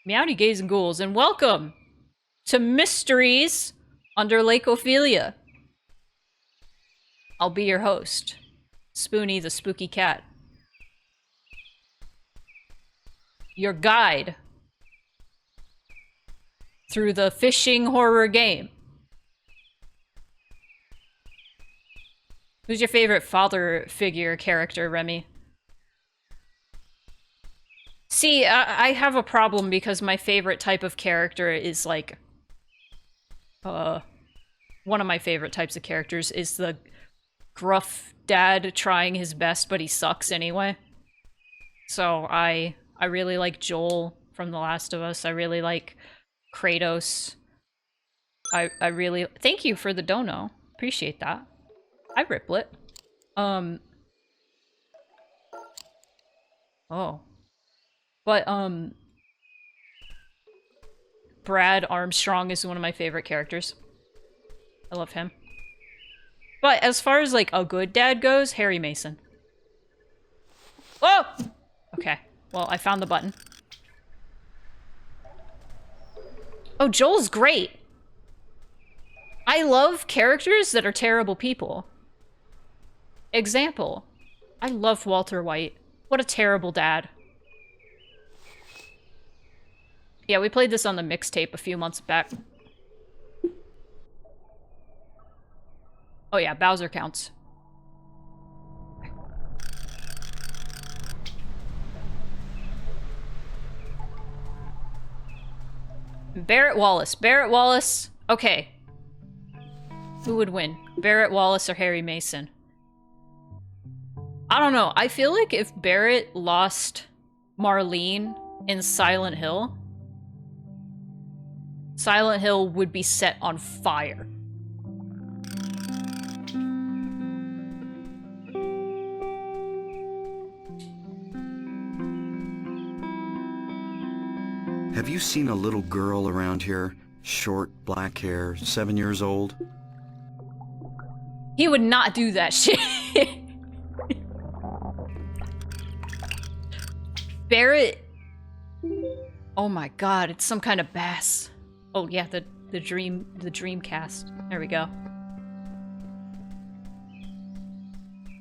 Meowdy gays and ghouls, and welcome to Mysteries Under Lake Ophelia. I'll be your host, Spoonie the Spooky Cat. Your guide through the fishing horror game. Who's your favorite father figure character, Remy? See, I have a problem because my favorite type of character is like... one of my favorite types of characters is the gruff dad trying his best, but he sucks anyway. So I really like Joel from The Last of Us. I really like Kratos. I really... Thank you for the dono. Appreciate that. Hi, Riplet. Oh. But, Brad Armstrong is one of my favorite characters. I love him. But as far as, like, a good dad goes, Harry Mason. Oh! Okay. Well, I found the button. Oh, Joel's great! I love characters that are terrible people. Example. I love Walter White. What a terrible dad. Yeah, we played this on the mixtape a few months back. Oh yeah, Bowser counts. Barrett Wallace. Barrett Wallace. Okay. Who would win? Barrett Wallace or Harry Mason? I don't know. I feel like if Barrett lost Marlene in Silent Hill, Silent Hill would be set on fire. Have you seen a little girl around here? Short, black hair, 7 years old? He would not do that shit. Barrett... Oh my god, it's some kind of bass. Oh yeah, the Dreamcast. There we go.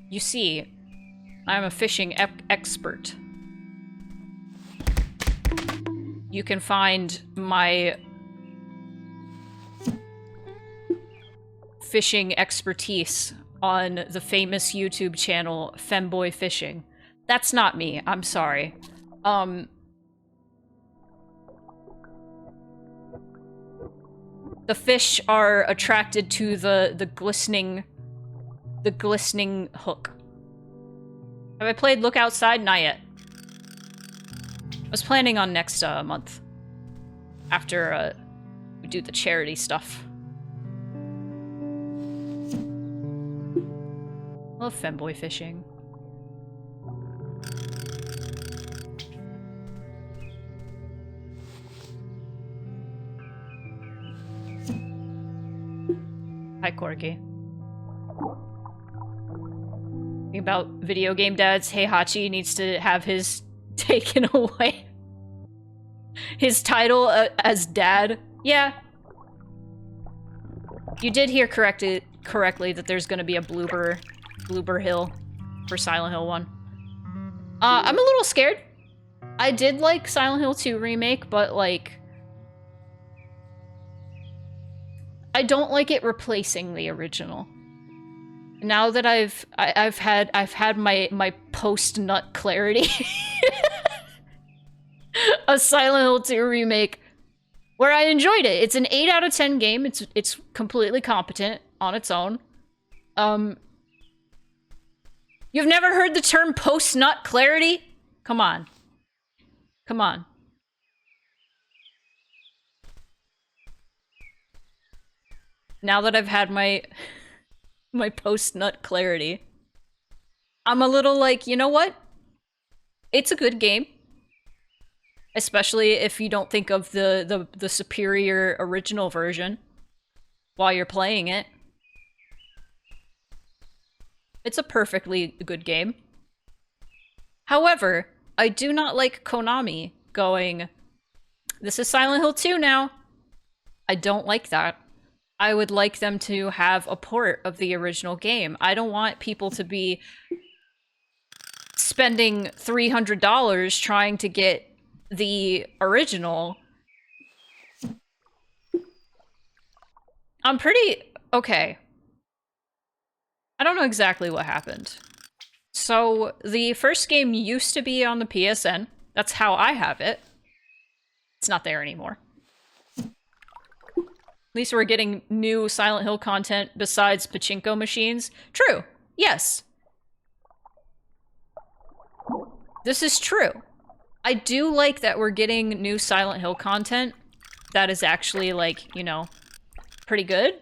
You see, I'm a fishing expert. You can find my fishing expertise on the famous YouTube channel Femboy Fishing. That's not me, I'm sorry. The fish are attracted to the glistening hook. Have I played Look Outside? Not yet. I was planning on next month. After we do the charity stuff. Love femboy fishing. Hi, Corky. Thinking about video game dads. Hey, Hachi needs to have his taken away. His title as dad. Yeah. You did hear correctly that there's gonna be a Bloober Hill for Silent Hill 1. I'm a little scared. I did like Silent Hill 2 remake, but like I don't like it replacing the original. Now that I've had my post-nut clarity. A Silent Hill 2 remake where I enjoyed it. It's an 8 out of 10 game. It's completely competent on its own. You've never heard the term post-nut clarity? Come on. Come on. Now that I've had my post-nut clarity, I'm a little like, you know what? It's a good game. Especially if you don't think of the superior original version while you're playing it. It's a perfectly good game. However, I do not like Konami going, This is Silent Hill 2 now. I don't like that. I would like them to have a port of the original game. I don't want people to be spending $300 trying to get the original. I'm pretty... okay. I don't know exactly what happened. So, the first game used to be on the PSN. That's how I have it. It's not there anymore. At least we're getting new Silent Hill content besides pachinko machines. True. Yes. This is true. I do like that we're getting new Silent Hill content that is actually, like, you know, pretty good.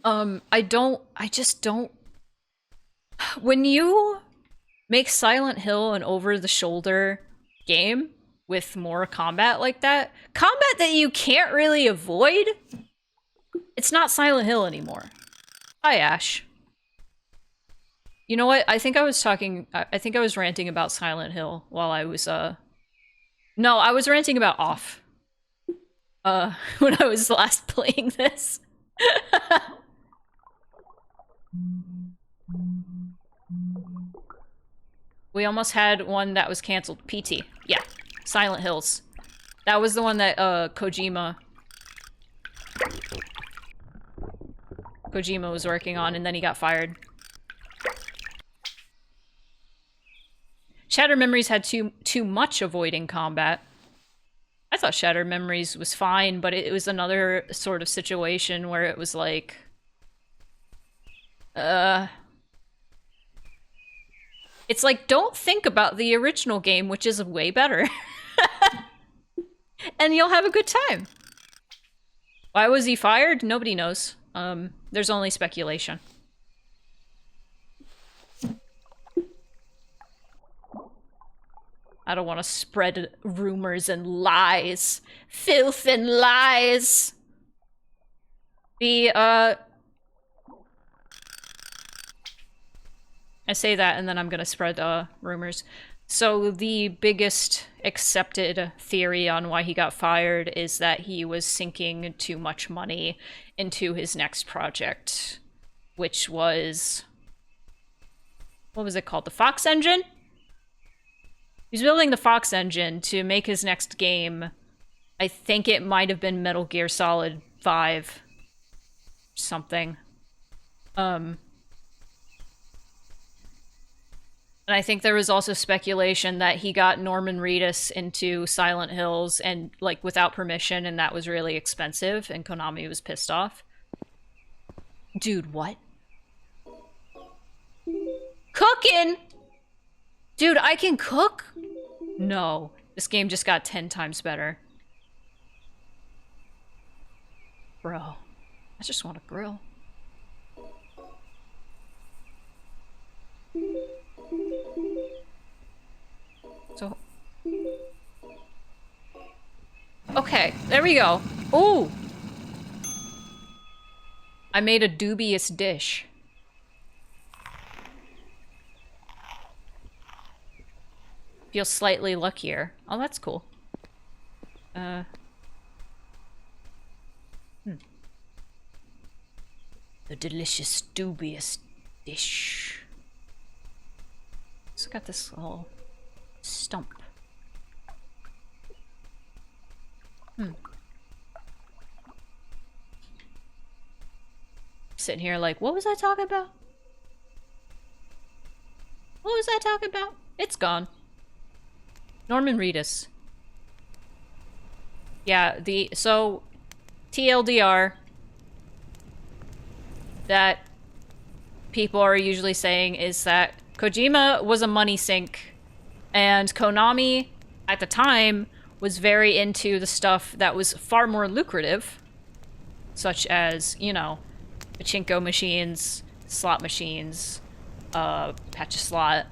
I just don't... When you make Silent Hill an over-the-shoulder game with more combat like that, combat that you can't really avoid, it's not Silent Hill anymore. Hi, Ash. You know what? I think I was ranting about Silent Hill while I was, no, I was ranting about Off. When I was last playing this. We almost had one that was canceled. PT. Yeah. Silent Hills. That was the one that, Kojima was working on, and then he got fired. Shattered Memories had too much avoiding combat. I thought Shattered Memories was fine, but it was another sort of situation where it was like... It's like, don't think about the original game, which is way better. And you'll have a good time. Why was he fired? Nobody knows. There's only speculation. I don't want to spread rumors and lies. Filth and lies! I say that and then I'm gonna spread rumors. So the biggest accepted theory on why he got fired is that he was sinking too much money into his next project, which was... what was it called? The Fox Engine? He's building the Fox Engine to make his next game. I think it might have been Metal Gear Solid 5. Something. And I think there was also speculation that he got Norman Reedus into Silent Hills and, like, without permission, and that was really expensive, and Konami was pissed off. Dude, what? Cooking! Dude, I can cook? No. This game just got 10 times better. Bro. I just want to grill. So... okay, there we go. Ooh! I made a dubious dish. Feel slightly luckier. Oh, that's cool. The delicious dubious dish. So got this little stump. Sitting here like, what was I talking about? What was I talking about? It's gone. Norman Reedus. Yeah, so TLDR that people are usually saying is that Kojima was a money sink, and Konami at the time was very into the stuff that was far more lucrative, such as, you know, pachinko machines, slot machines, patch a slot,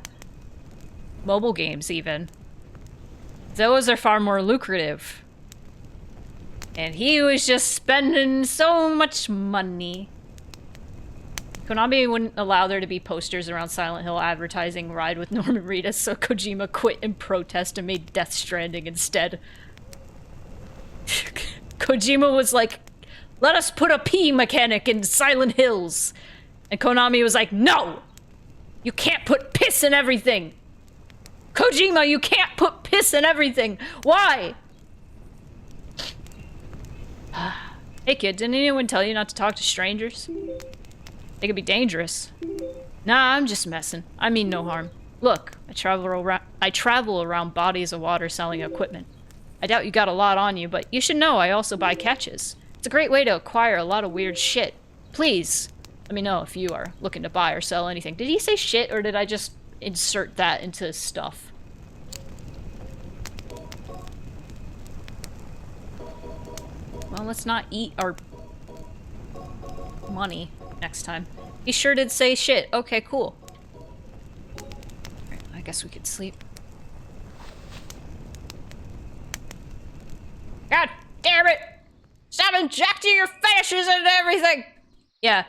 mobile games even. Those are far more lucrative. And he was just spending so much money. Konami wouldn't allow there to be posters around Silent Hill advertising Ride with Norman Reedus, so Kojima quit in protest and made Death Stranding instead. Kojima was like, let us put a pee mechanic in Silent Hills. And Konami was like, no! You can't put piss in everything! Kojima, you can't put piss in everything! Why? Hey kid, didn't anyone tell you not to talk to strangers? They could be dangerous. Nah, I'm just messing. I mean no harm. Look, I travel around bodies of water selling equipment. I doubt you got a lot on you, but you should know I also buy catches. It's a great way to acquire a lot of weird shit. Please, let me know if you are looking to buy or sell anything. Did he say shit, or did I just insert that into stuff? Well, let's not eat our money next time. He sure did say shit. Okay, cool. Alright, I guess we could sleep. God damn it! Stop injecting your fetishes into everything! Yeah.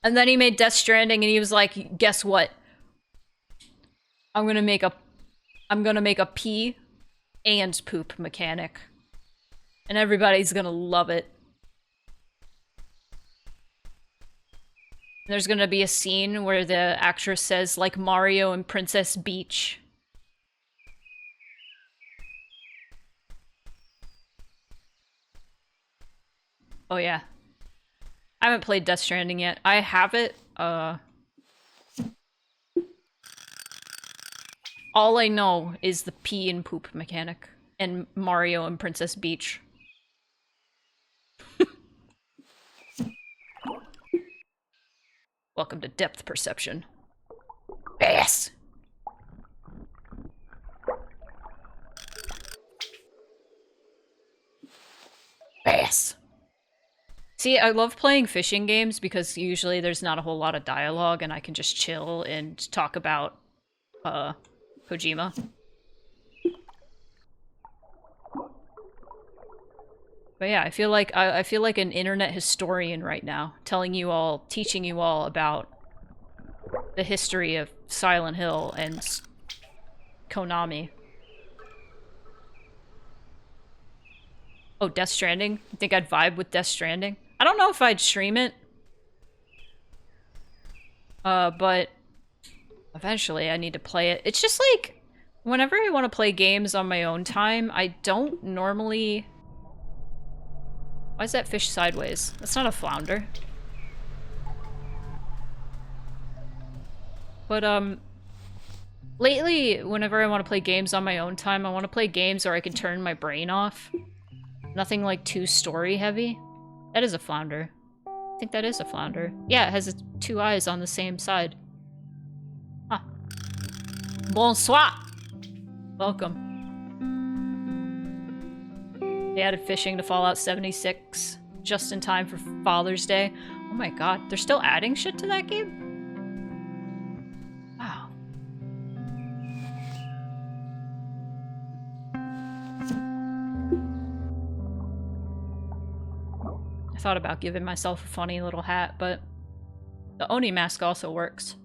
And then he made Death Stranding and he was like, guess what? I'm gonna make a pee and poop mechanic. And everybody's gonna love it. There's gonna be a scene where the actress says, like Mario and Princess Peach. Oh yeah. I haven't played Death Stranding yet. I have it, all I know is the pee and poop mechanic. And Mario and Princess Peach. Welcome to Depth Perception. Yes! Yes! See, I love playing fishing games because usually there's not a whole lot of dialogue and I can just chill and talk about, Kojima. But yeah, I feel like an internet historian right now, teaching you all about the history of Silent Hill and Konami. Oh, Death Stranding? You think I'd vibe with Death Stranding? I don't know if I'd stream it. But eventually I need to play it. It's just like, whenever I want to play games on my own time, I don't normally... Why is that fish sideways? That's not a flounder. But, lately, whenever I want to play games on my own time, I want to play games where I can turn my brain off. Nothing, like, too story-heavy. That is a flounder. I think that is a flounder. Yeah, it has its 2 eyes on the same side. Huh. Bonsoir! Welcome. They added fishing to Fallout 76 just in time for Father's Day. Oh my god, they're still adding shit to that game? Wow. I thought about giving myself a funny little hat, but the Oni mask also works.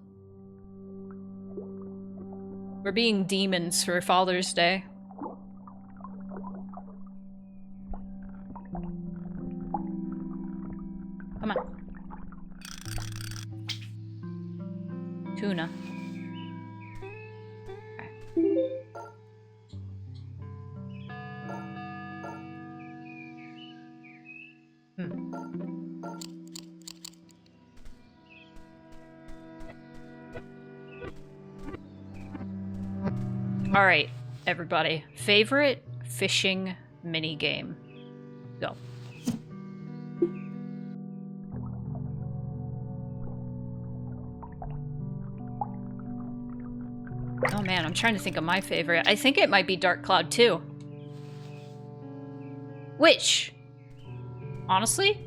We're being demons for Father's Day. Come on. Tuna. Okay. Alright, everybody. Favorite fishing minigame? Go. Oh man, I'm trying to think of my favorite. I think it might be Dark Cloud 2. Which, honestly,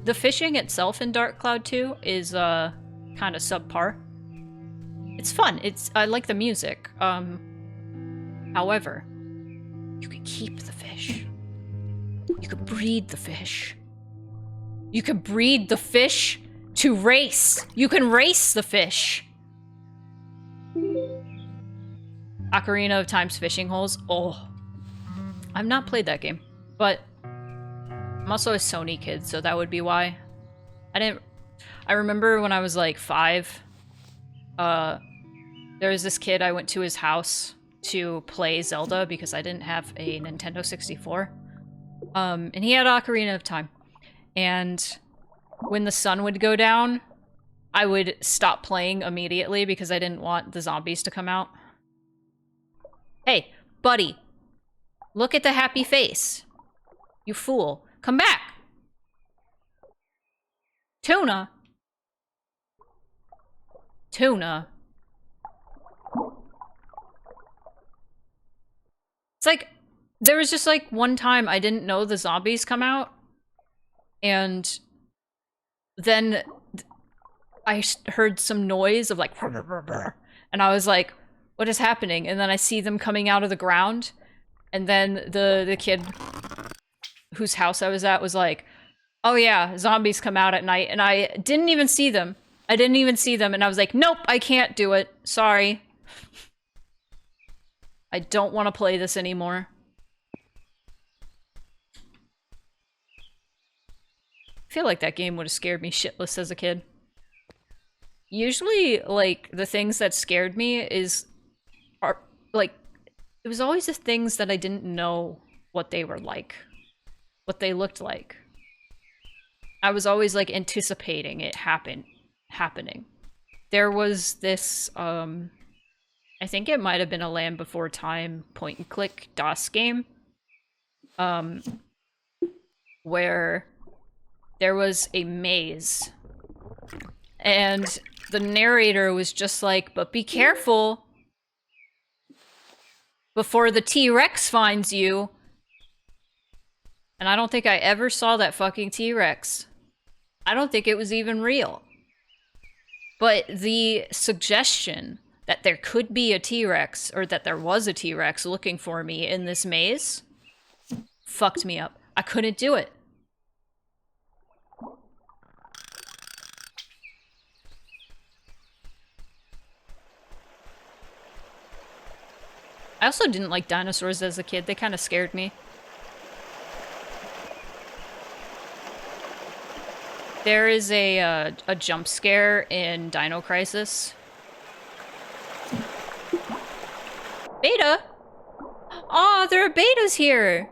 the fishing itself in Dark Cloud 2 is kind of subpar. It's fun. I like the music. However, you can keep the fish. You could breed the fish. You can breed the fish to race. You can race the fish. Ocarina of Time's fishing holes. Oh. I've not played that game, but I'm also a Sony kid, so that would be why. I remember when I was like 5, there was this kid, I went to his house to play Zelda because I didn't have a Nintendo 64. And he had Ocarina of Time. And when the sun would go down, I would stop playing immediately because I didn't want the zombies to come out. Hey, buddy. Look at the happy face. You fool. Come back. Tuna. Tuna. It's like, there was just like one time I didn't know the zombies come out. And then I heard some noise of like, and I was like, what is happening? And then I see them coming out of the ground. And then the kid whose house I was at was like, oh yeah, zombies come out at night. And I didn't even see them. I didn't even see them. And I was like, nope, I can't do it. Sorry. I don't want to play this anymore. I feel like that game would have scared me shitless as a kid. Usually, like, the things that scared me are like, it was always the things that I didn't know what they were like. What they looked like. I was always, like, anticipating it happening. There was this, I think it might have been a Land Before Time point-and-click DOS game. Where there was a maze. And the narrator was just like, but be careful before the T-Rex finds you. And I don't think I ever saw that fucking T-Rex. I don't think it was even real. But the suggestion that there could be a T-Rex, or that there was a T-Rex looking for me in this maze, fucked me up. I couldn't do it. I also didn't like dinosaurs as a kid. They kind of scared me. There is a jump scare in Dino Crisis. Beta? Aw, there are betas here!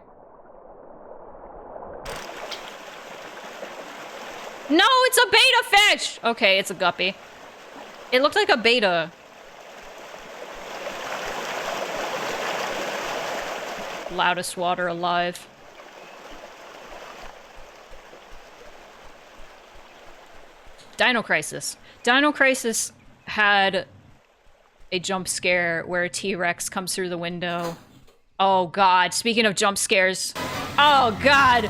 No, it's a beta fish! Okay, it's a guppy. It looked like a beta. Loudest water alive. Dino Crisis. Dino Crisis had a jump scare where a T-Rex comes through the window. Oh god, speaking of jump scares. Oh god!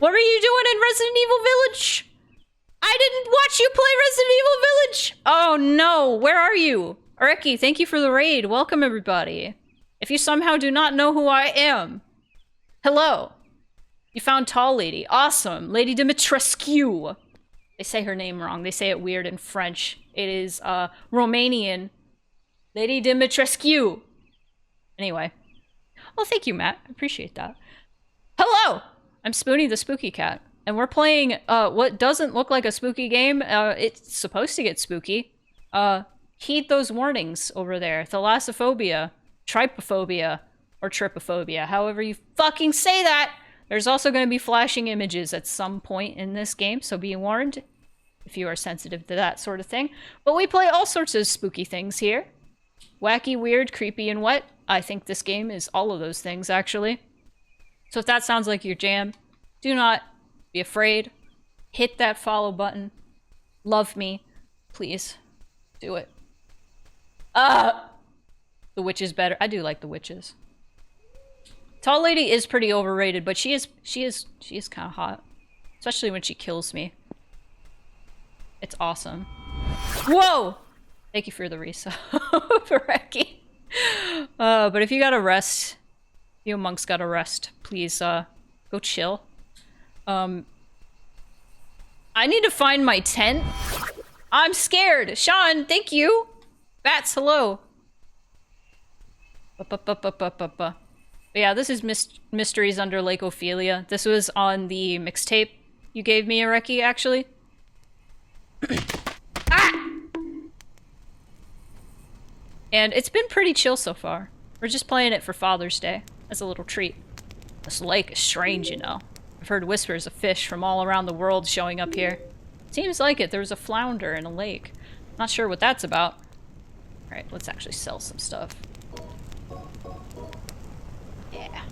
What are you doing in Resident Evil Village? I didn't watch you play Resident Evil Village! Oh no, where are you? Areki, thank you for the raid. Welcome, everybody. If you somehow do not know who I am, hello. You found Tall Lady. Awesome. Lady Dimitrescu. They say her name wrong. They say it weird in French. It is, Romanian. Lady Dimitrescu. Anyway. Well, thank you, Matt. I appreciate that. Hello! I'm Spoonie the Spooky Cat. And we're playing, what doesn't look like a spooky game. It's supposed to get spooky. Heed those warnings over there. Thalassophobia, trypophobia, or trypophobia. However you fucking say that! There's also going to be flashing images at some point in this game, so be warned if you are sensitive to that sort of thing. But we play all sorts of spooky things here. Wacky, weird, creepy, and wet. I think this game is all of those things, actually. So if that sounds like your jam, do not be afraid. Hit that follow button. Love me. Please. Do it. The witch is better. I do like the witches. Tall Lady is pretty overrated, but she is kind of hot. Especially when she kills me. It's awesome. Whoa! Thank you for the resub, Reki. But if you gotta rest, you monks gotta rest, please, go chill. I need to find my tent. I'm scared. Sean, thank you. Bats, hello. But yeah, this is Mysteries Under Lake Ophelia. This was on the mixtape you gave me, Areki, actually. Ah! And it's been pretty chill so far. We're just playing it for Father's Day as a little treat. This lake is strange, you know. I've heard whispers of fish from all around the world showing up here. Seems like it. There was a flounder in a lake. Not sure what that's about. Alright, let's actually sell some stuff. Yeah.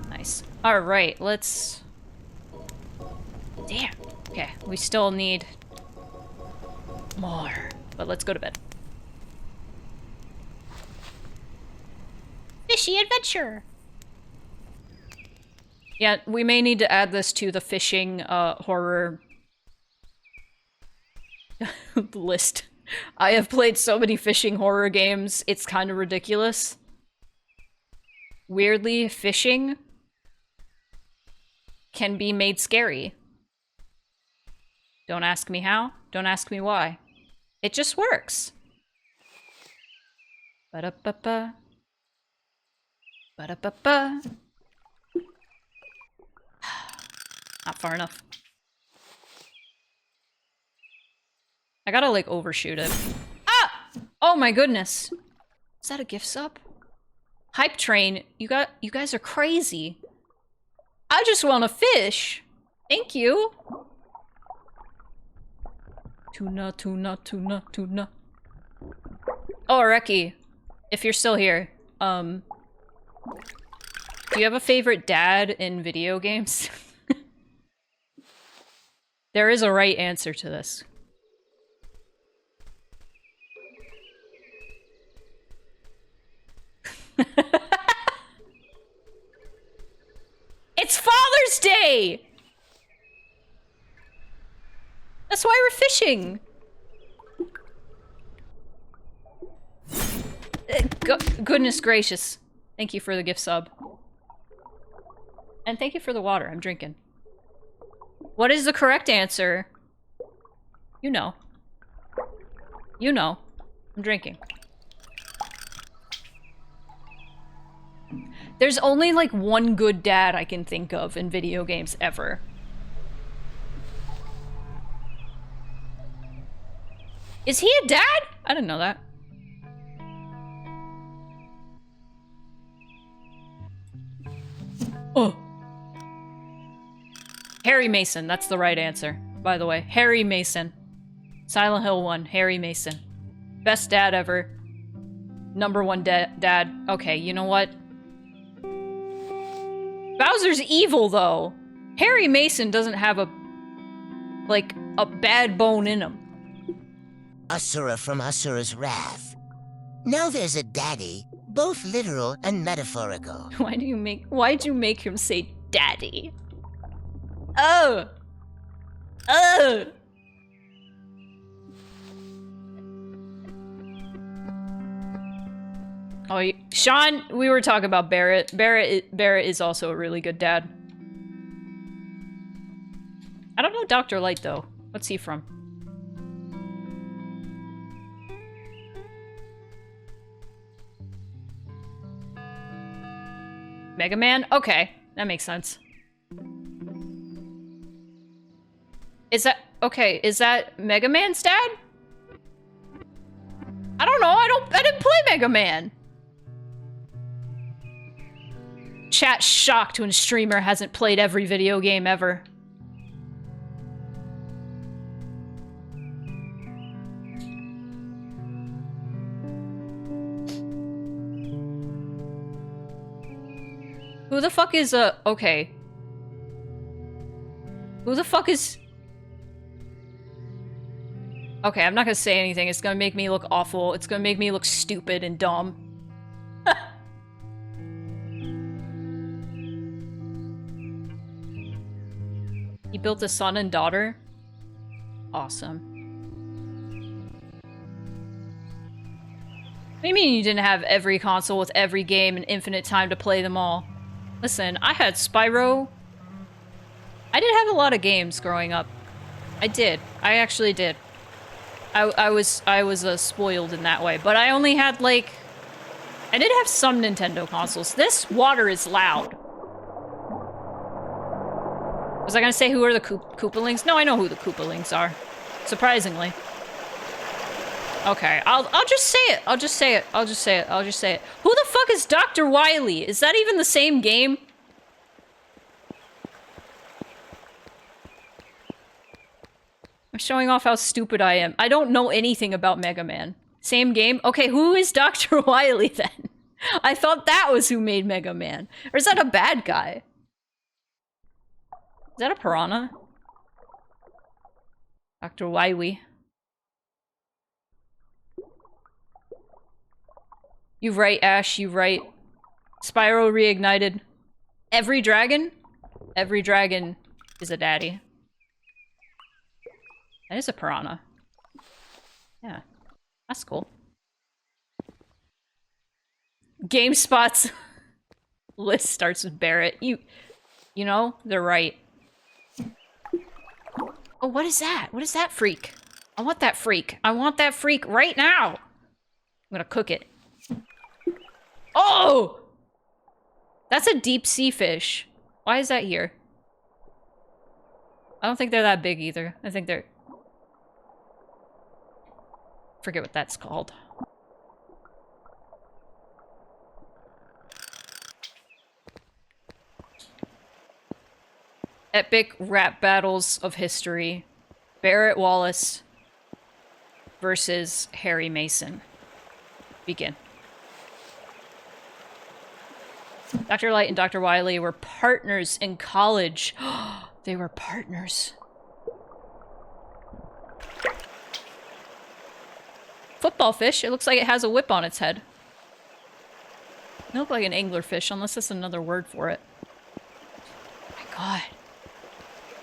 Nice. Alright, let's... Damn. Okay, we still need more. But let's go to bed. Fishy adventure! Yeah, we may need to add this to the fishing horror list. I have played so many fishing horror games, it's kind of ridiculous. Weirdly, fishing can be made scary. Don't ask me how, don't ask me why. It just works. Ba-da-ba-ba. Ba-da-ba-ba. Not far enough. I gotta, like, overshoot it. Ah! Oh my goodness. Is that a gift sub? Hype train, you guys are crazy. I just want to fish. Thank you. Tuna, tuna, tuna, tuna. Oh, Areki, if you're still here, do you have a favorite dad in video games? There is a right answer to this. It's Father's Day! That's why we're fishing! Goodness gracious. Thank you for the gift sub. And thank you for the water I'm drinking. What is the correct answer? You know. You know. I'm drinking. There's only like one good dad I can think of in video games ever. Is he a dad? I didn't know that. Oh. Harry Mason, that's the right answer, by the way. Harry Mason. Silent Hill 1, Harry Mason. Best dad ever. #1 dad. Okay, you know what? Bowser's evil, though. Harry Mason doesn't have a bad bone in him. Asura from Asura's wrath. Now there's a daddy, both literal and metaphorical. Why'd you make him say daddy? Oh! Oh! Oh, Sean, we were talking about Barrett. Barrett is also a really good dad. I don't know Dr. Light, though. What's he from? Mega Man? Okay, that makes sense. Is that Mega Man's dad? I don't know, I didn't play Mega Man. Chat shocked when streamer hasn't played every video game ever. Who the fuck is okay. Who the fuck is... Okay, I'm not gonna say anything. It's gonna make me look awful. It's gonna make me look stupid and dumb. He built a son and daughter? Awesome. What do you mean you didn't have every console with every game and infinite time to play them all? Listen, I had Spyro. I did have a lot of games growing up. I did. I actually did. I was spoiled in that way, but I only had like... I did have some Nintendo consoles. This water is loud. Was I gonna say who are the Koopalings? No, I know who the Koopalings are. Surprisingly. Okay, I'll just say it. I'll just say it. I'll just say it. I'll just say it. Who the fuck is Dr. Wily? Is that even the same game? I'm showing off how stupid I am. I don't know anything about Mega Man. Same game? Okay, who is Dr. Wily then? I thought that was who made Mega Man. Or is that a bad guy? Is that a piranha? Dr. Wily. You're right, Ash, you're right. Spyro reignited. Every dragon? Every dragon is a daddy. That is a piranha. Yeah. That's cool. GameSpot's list starts with Barrett. You know, they're right. Oh, what is that? What is that freak? I want that freak. I want that freak right now. I'm gonna cook it. Oh! That's a deep sea fish. Why is that here? I don't think they're that big either. I think they're... Forget what that's called. Epic rap battles of history. Barrett Wallace versus Harry Mason. Begin. Dr. Light and Dr. Wily were partners in college. They were partners. Football fish. It looks like it has a whip on its head. It look like an anglerfish, unless that's another word for it. Oh my god.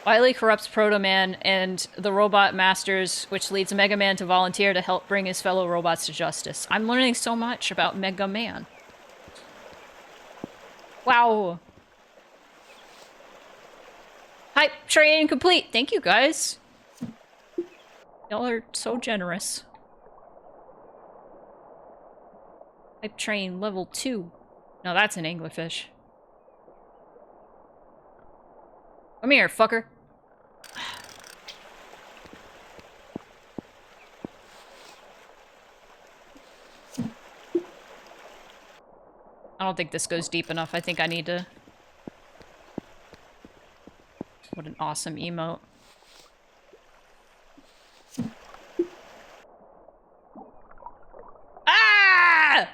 Wily corrupts Proto Man and the Robot Masters, which leads Mega Man to volunteer to help bring his fellow robots to justice. I'm learning so much about Mega Man. Wow. Hype train complete. Thank you, guys. Y'all are so generous. Hype train level 2. No, that's an anglerfish. Come here, fucker. I don't think this goes deep enough. I think I need to... What an awesome emote. Ah!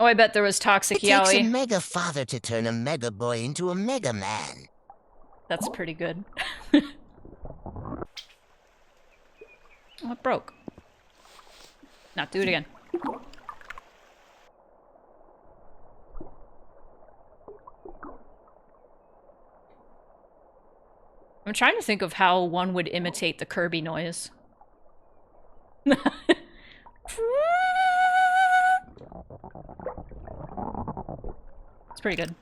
Oh, I bet there was toxic It takes a yaoi. mega father to turn a mega boy into a mega man. That's pretty good. Oh, it broke. Now do it again. I'm trying to think of how one would imitate the Kirby noise. It's pretty good.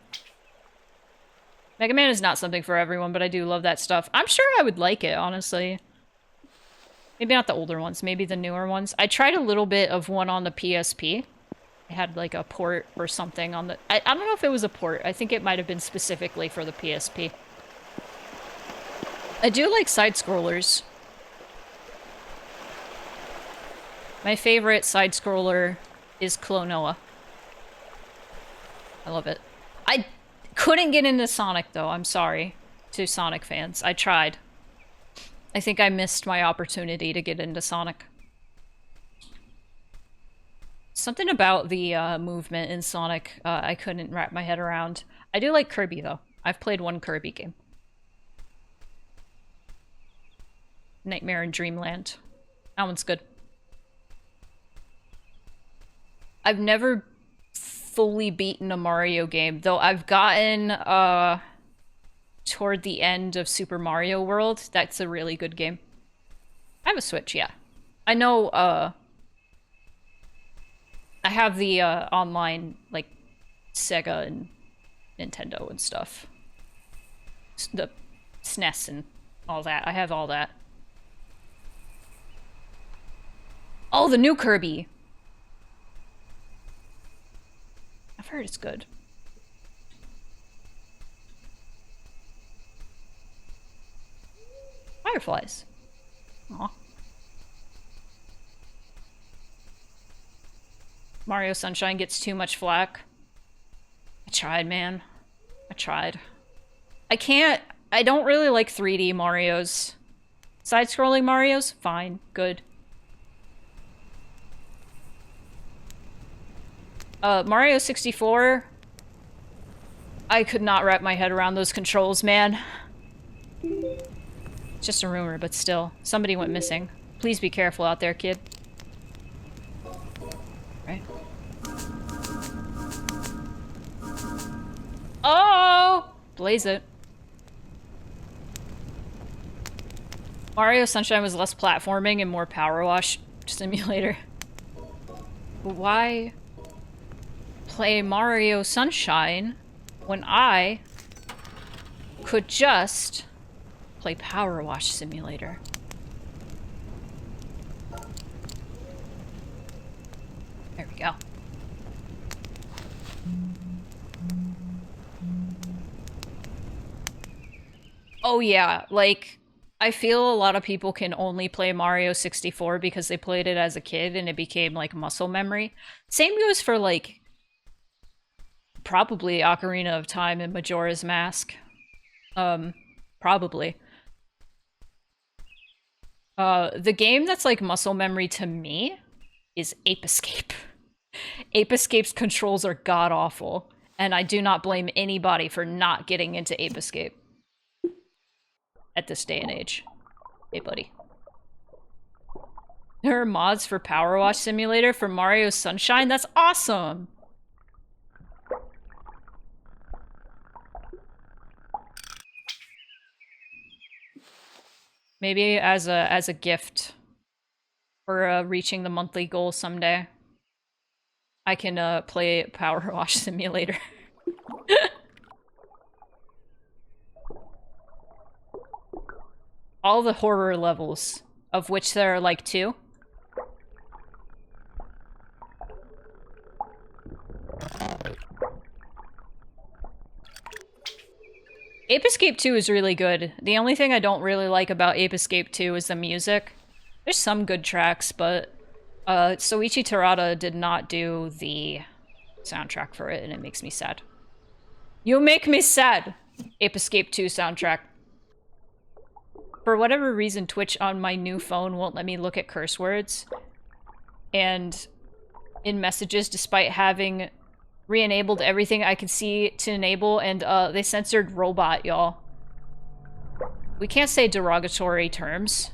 Mega Man is not something for everyone, but I do love that stuff. I'm sure I would like it, honestly. Maybe not the older ones, maybe the newer ones. I tried a little bit of one on the PSP. I had like a port or something on the... I don't know if it was a port. I think it might have been specifically for the PSP. I do like side-scrollers. My favorite side-scroller is Klonoa. I love it. I couldn't get into Sonic, though. I'm sorry to Sonic fans. I tried. I think I missed my opportunity to get into Sonic. Something about the movement in Sonic I couldn't wrap my head around. I do like Kirby, though. I've played one Kirby game. Nightmare in Dreamland. That one's good. I've never fully beaten a Mario game, though I've gotten toward the end of Super Mario World. That's a really good game. I have a Switch, yeah. I know I have the online, like, Sega and Nintendo and stuff. The SNES and all that. I have all that. Oh, the new Kirby! I've heard it's good. Fireflies. Aw. Mario Sunshine gets too much flack. I tried, man. I tried. I don't really like 3D Marios. Side-scrolling Marios? Fine. Good. Mario 64... I could not wrap my head around those controls, man. It's just a rumor, but still. Somebody went missing. Please be careful out there, kid. Right. Oh! Blaze it. Mario Sunshine was less platforming and more power wash simulator. But why play Mario Sunshine when I could just play Power Wash Simulator? There we go. Oh yeah, like, I feel a lot of people can only play Mario 64 because they played it as a kid and it became, like, muscle memory. Same goes for, like, probably Ocarina of Time and Majora's Mask. Probably. The game that's, like, muscle memory to me is Ape Escape. Ape Escape's controls are god-awful, and I do not blame anybody for not getting into Ape Escape at this day and age. Hey, buddy. There are mods for Power Wash Simulator for Mario Sunshine? That's awesome! Maybe as a gift for reaching the monthly goal someday, I can play Power Wash Simulator. All the horror levels, of which there are like 2. Ape Escape 2 is really good. The only thing I don't really like about Ape Escape 2 is the music. There's some good tracks, but Soichi Terada did not do the soundtrack for it, and it makes me sad. You make me sad! Ape Escape 2 soundtrack. For whatever reason, Twitch on my new phone won't let me look at curse words. And in messages, despite having re-enabled everything I could see to enable, and they censored robot, y'all. We can't say derogatory terms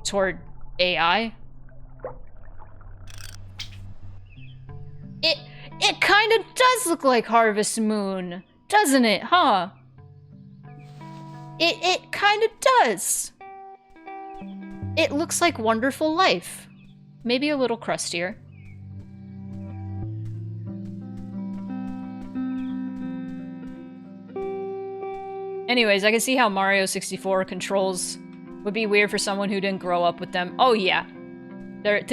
toward AI. It kind of does look like Harvest Moon, doesn't it, huh? It kind of does. It looks like Wonderful Life. Maybe a little crustier. Anyways, I can see how Mario 64 controls would be weird for someone who didn't grow up with them. Oh yeah. They're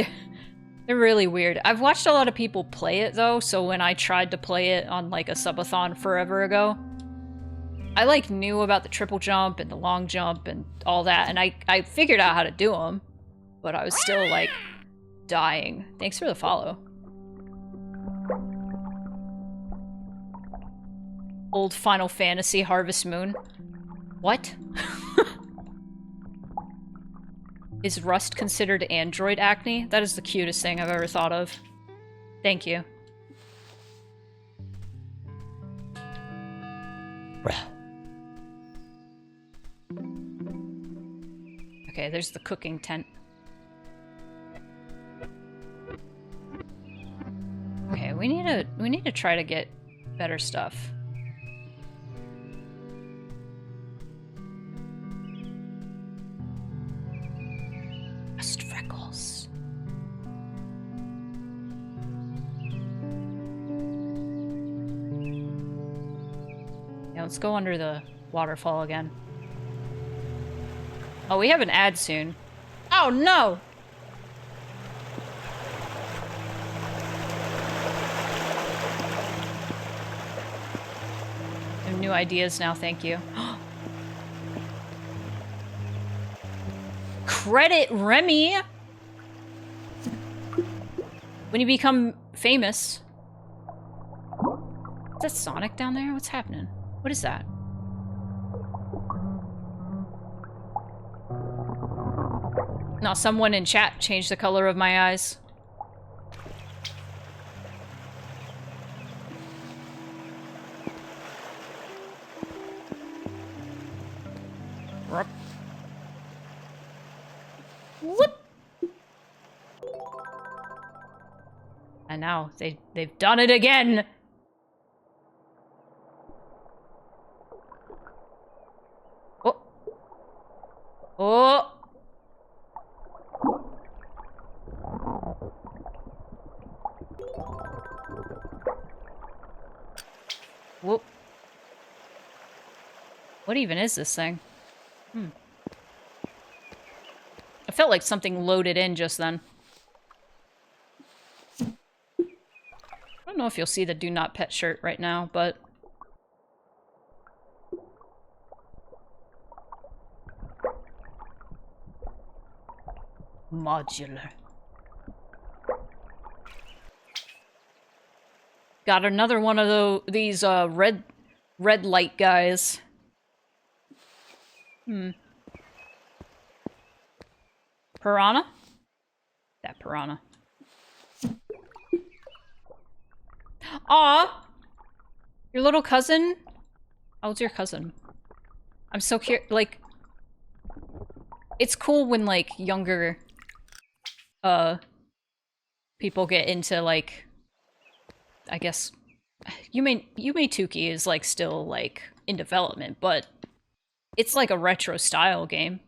really weird. I've watched a lot of people play it though, so when I tried to play it on like a subathon forever ago, I like knew about the triple jump and the long jump and all that, and I figured out how to do them, but I was still like dying. Thanks for the follow. Old Final Fantasy Harvest Moon. What? Is Rust considered Android acne? That is the cutest thing I've ever thought of. Thank you. Okay, there's the cooking tent. Okay, we need to try to get better stuff. Rust freckles. let's go under the waterfall again. Oh, we have an ad soon. Oh, no! I have new ideas now, thank you. Credit Remy! When you become famous... Is that Sonic down there? What's happening? What is that? No, someone in chat changed the color of my eyes. Whoop. And now they've done it again. Oh. Oh. Whoop. What even is this thing? I felt like something loaded in just then. I don't know if you'll see the do not pet shirt right now, but... Modular. Got another one of these red light guys. Piranha? That piranha. Aw! Your little cousin? How old's your cousin? I'm so curious, like... It's cool when, like, younger... people get into, like... I guess... Yume Tuki is, like, still, like, in development, but... It's like a retro style game.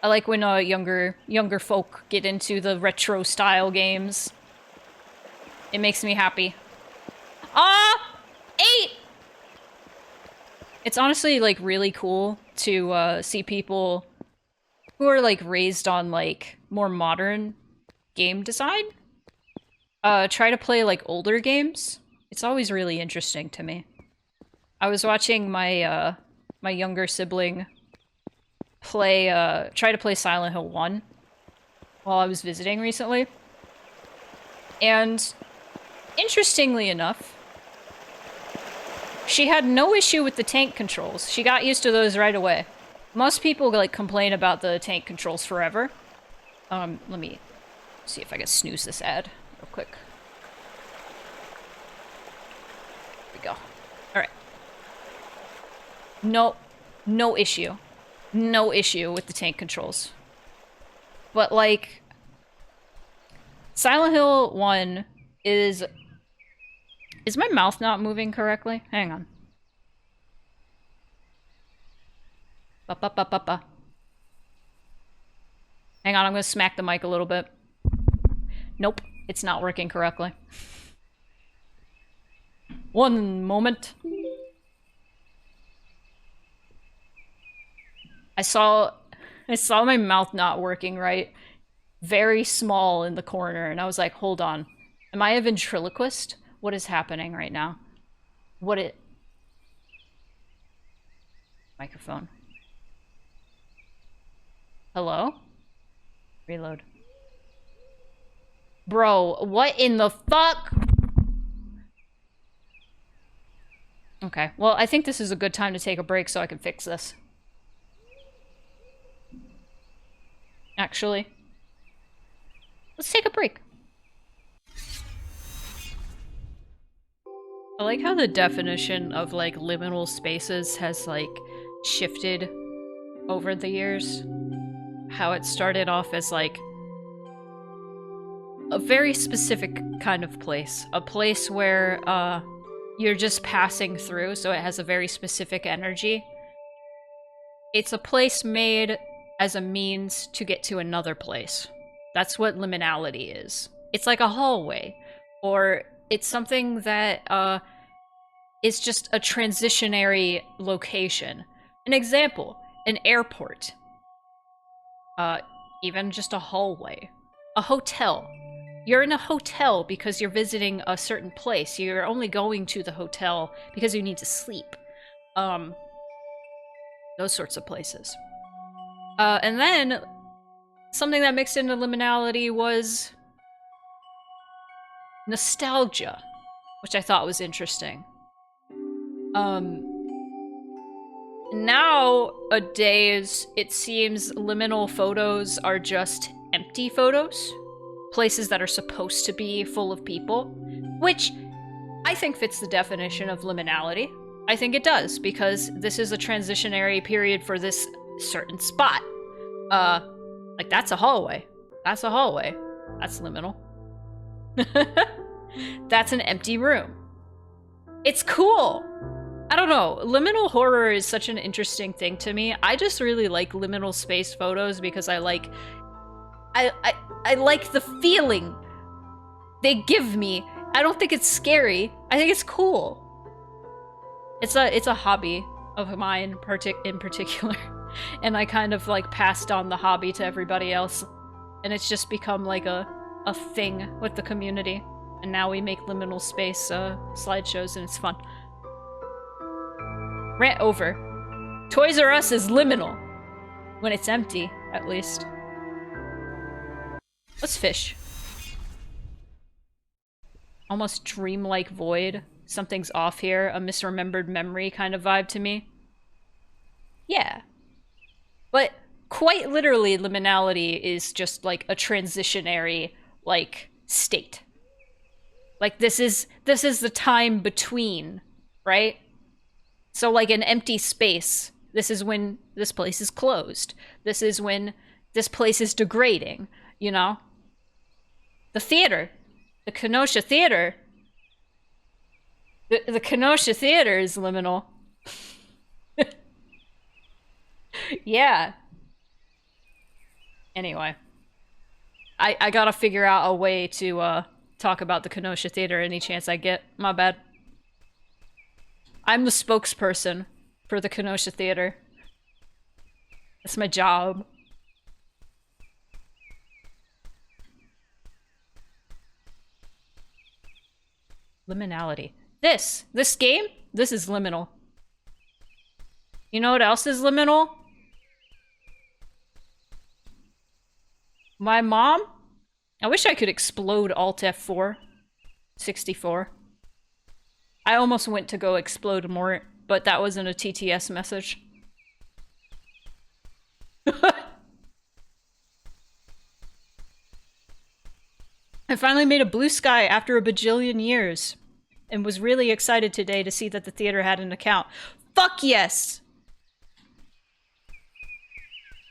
I like when younger folk get into the retro style games. It makes me happy. Ah! 8! It's honestly like really cool to see people who are like raised on like more modern game design try to play like older games. It's always really interesting to me. I was watching my my younger sibling try to play Silent Hill 1 while I was visiting recently. And interestingly enough, she had no issue with the tank controls. She got used to those right away. Most people like complain about the tank controls forever. Let me see if I can snooze this ad real quick. Here we go. All right. No issue. No issue with the tank controls. But, like... Silent Hill 1 is... Is my mouth not moving correctly? Hang on. Ba-ba-ba-ba-ba. Hang on, I'm gonna smack the mic a little bit. Nope, it's not working correctly. One moment. I saw my mouth not working right. Very small in the corner, and I was like, hold on. Am I a ventriloquist? What is happening right now? Microphone. Hello? Reload. Bro, what in the fuck? Okay, well, I think this is a good time to take a break so I can fix this. Actually, let's take a break. I like how the definition of, like, liminal spaces has, like, shifted over the years. How it started off as, like, a very specific kind of place. A place where, you're just passing through, so it has a very specific energy. It's a place made as a means to get to another place. That's what liminality is. It's like a hallway, or it's something that is just a transitionary location. An example, an airport. Even just a hallway. A hotel. You're in a hotel because you're visiting a certain place. You're only going to the hotel because you need to sleep. Those sorts of places. And then, something that mixed into liminality was nostalgia, which I thought was interesting. Nowadays, it seems liminal photos are just empty photos. Places that are supposed to be full of people. Which I think fits the definition of liminality. I think it does, because this is a transitionary period for this certain spot. Like, that's a hallway. That's a hallway. That's liminal. That's an empty room. It's cool. I don't know. Liminal horror is such an interesting thing to me. I just really like liminal space photos because I like the feeling they give me. I don't think it's scary. I think it's cool. It's a hobby of mine in particular. And I kind of like passed on the hobby to everybody else. And it's just become like a thing with the community. And now we make liminal space slideshows and it's fun. Rant over. Toys R Us is liminal. When it's empty, at least. Let's fish. Almost dreamlike void. Something's off here. A misremembered memory kind of vibe to me. Yeah. But quite literally, liminality is just like a transitionary, like, state. Like, this is the time between, right? So, like, an empty space. This is when this place is closed. This is when this place is degrading, you know? The theater. The Kenosha Theater. The Kenosha Theater is liminal. Yeah. Anyway. I gotta figure out a way to, talk about the Kenosha Theater any chance I get. My bad. I'm the spokesperson for the Kenosha Theater. That's my job. Liminality. This game? This is liminal. You know what else is liminal? My mom? I wish I could explode Alt F4. 64. I almost went to go explode more, but that wasn't a TTS message. I finally made a blue sky after a bajillion years, and was really excited today to see that the theater had an account. Fuck yes!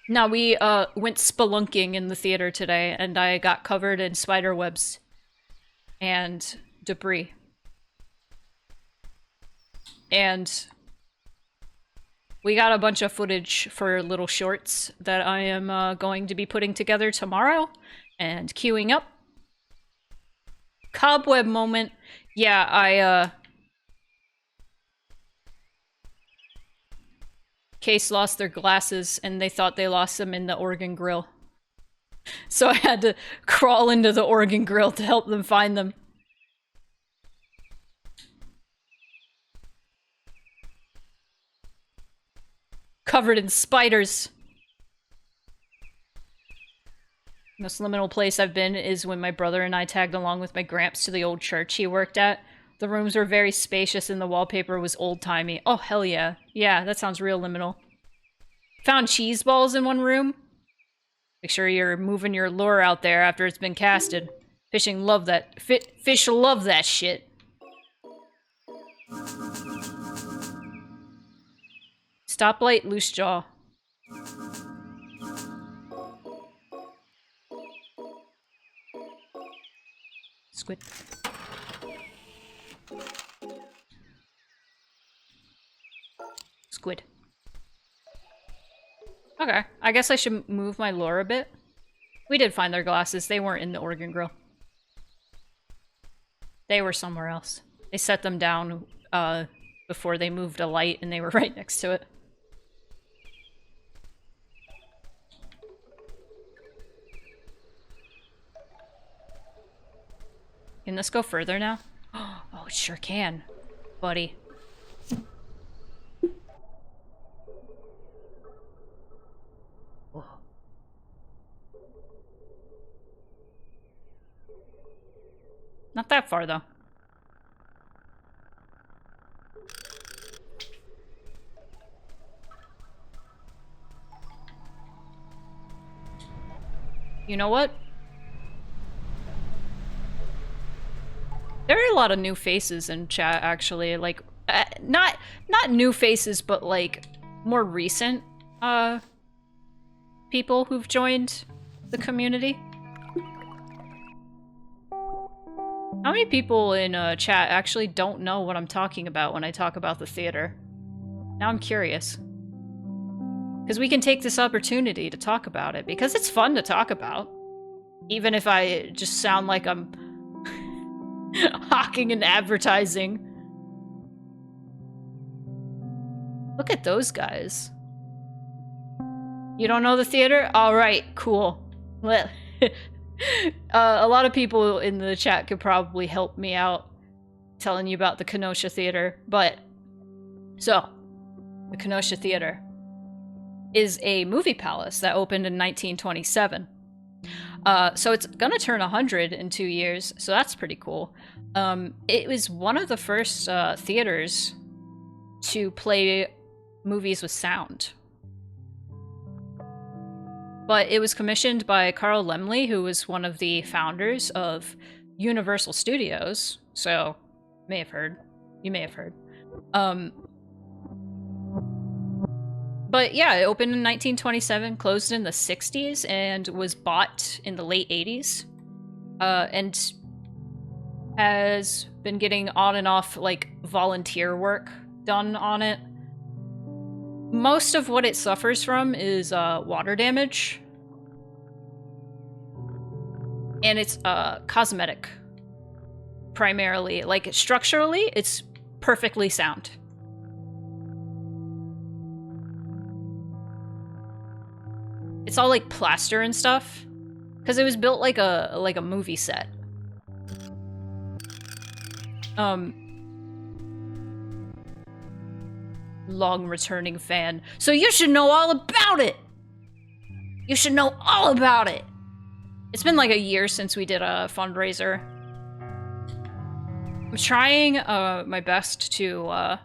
Now, we went spelunking in the theater today, and I got covered in spider webs and debris. And we got a bunch of footage for little shorts that I am going to be putting together tomorrow and queuing up. Cobweb moment. Yeah, Case lost their glasses and they thought they lost them in the Oregon Grill. So I had to crawl into the Oregon Grill to help them find them. Covered in spiders. Most liminal place I've been is when my brother and I tagged along with my gramps to the old church he worked at. The rooms were very spacious and the wallpaper was old-timey. Oh, hell yeah. Yeah, that sounds real liminal. Found cheese balls in one room. Make sure you're moving your lure out there after it's been casted. Fishing love that. Fish love that shit. Stoplight, loose jaw. Squid. Squid. Okay, I guess I should move my lure a bit. We did find their glasses. They weren't in the Oregon Grill. They were somewhere else. They set them down before they moved a light, and they were right next to it. Can this go further now? Oh, it sure can, buddy. Whoa. Not that far, though. You know what? There are a lot of new faces in chat, actually. Like, not new faces, but like more recent people who've joined the community. How many people in chat actually don't know what I'm talking about when I talk about the theater? Now I'm curious. Because we can take this opportunity to talk about it, because it's fun to talk about. Even if I just sound like I'm hawking and advertising. Look at those guys. You don't know the theater? Alright, cool. Well, a lot of people in the chat could probably help me out telling you about the Kenosha Theater, but... So, the Kenosha Theater is a movie palace that opened in 1927. So it's gonna turn 100 in 2 years, so that's pretty cool. It was one of the first theaters to play movies with sound. But it was commissioned by Carl Laemmle, who was one of the founders of Universal Studios, so you may have heard. But yeah, it opened in 1927, closed in the 60s, and was bought in the late 80s. And has been getting on and off, like, volunteer work done on it. Most of what it suffers from is water damage. And it's cosmetic, primarily. Like, structurally, it's perfectly sound. It's all like plaster and stuff, because it was built like a movie set. Long returning fan. So you should know all about it. You should know all about it. It's been like a year since we did a fundraiser. I'm trying my best to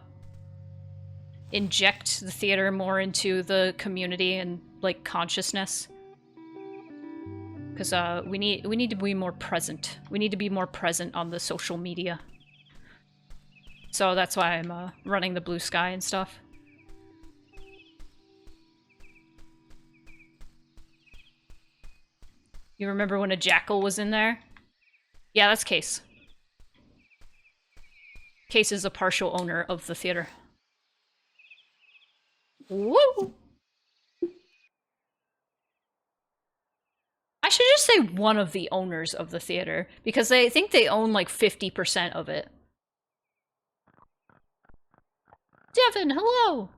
inject the theater more into the community and like consciousness, because we need to be more present. We need to be more present on the social media. So that's why I'm running the Blue Sky and stuff. You remember when a jackal was in there? Yeah, that's Case. Case is a partial owner of the theater. Woo! I should just say one of the owners of the theater, because I think they own like 50% of it. Devin, hello!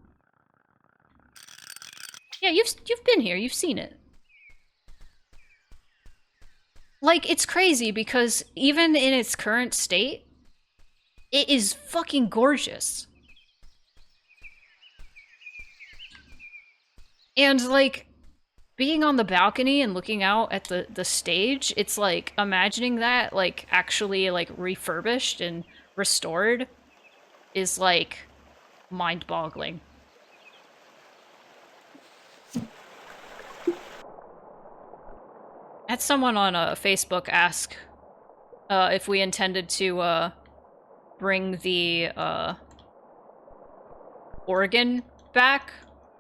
Yeah, you've been here, you've seen it. Like, it's crazy because even in its current state, it is fucking gorgeous. And like, being on the balcony and looking out at the stage, it's like imagining that like actually like refurbished and restored is like mind-boggling. I had someone on Facebook ask if we intended to bring the organ back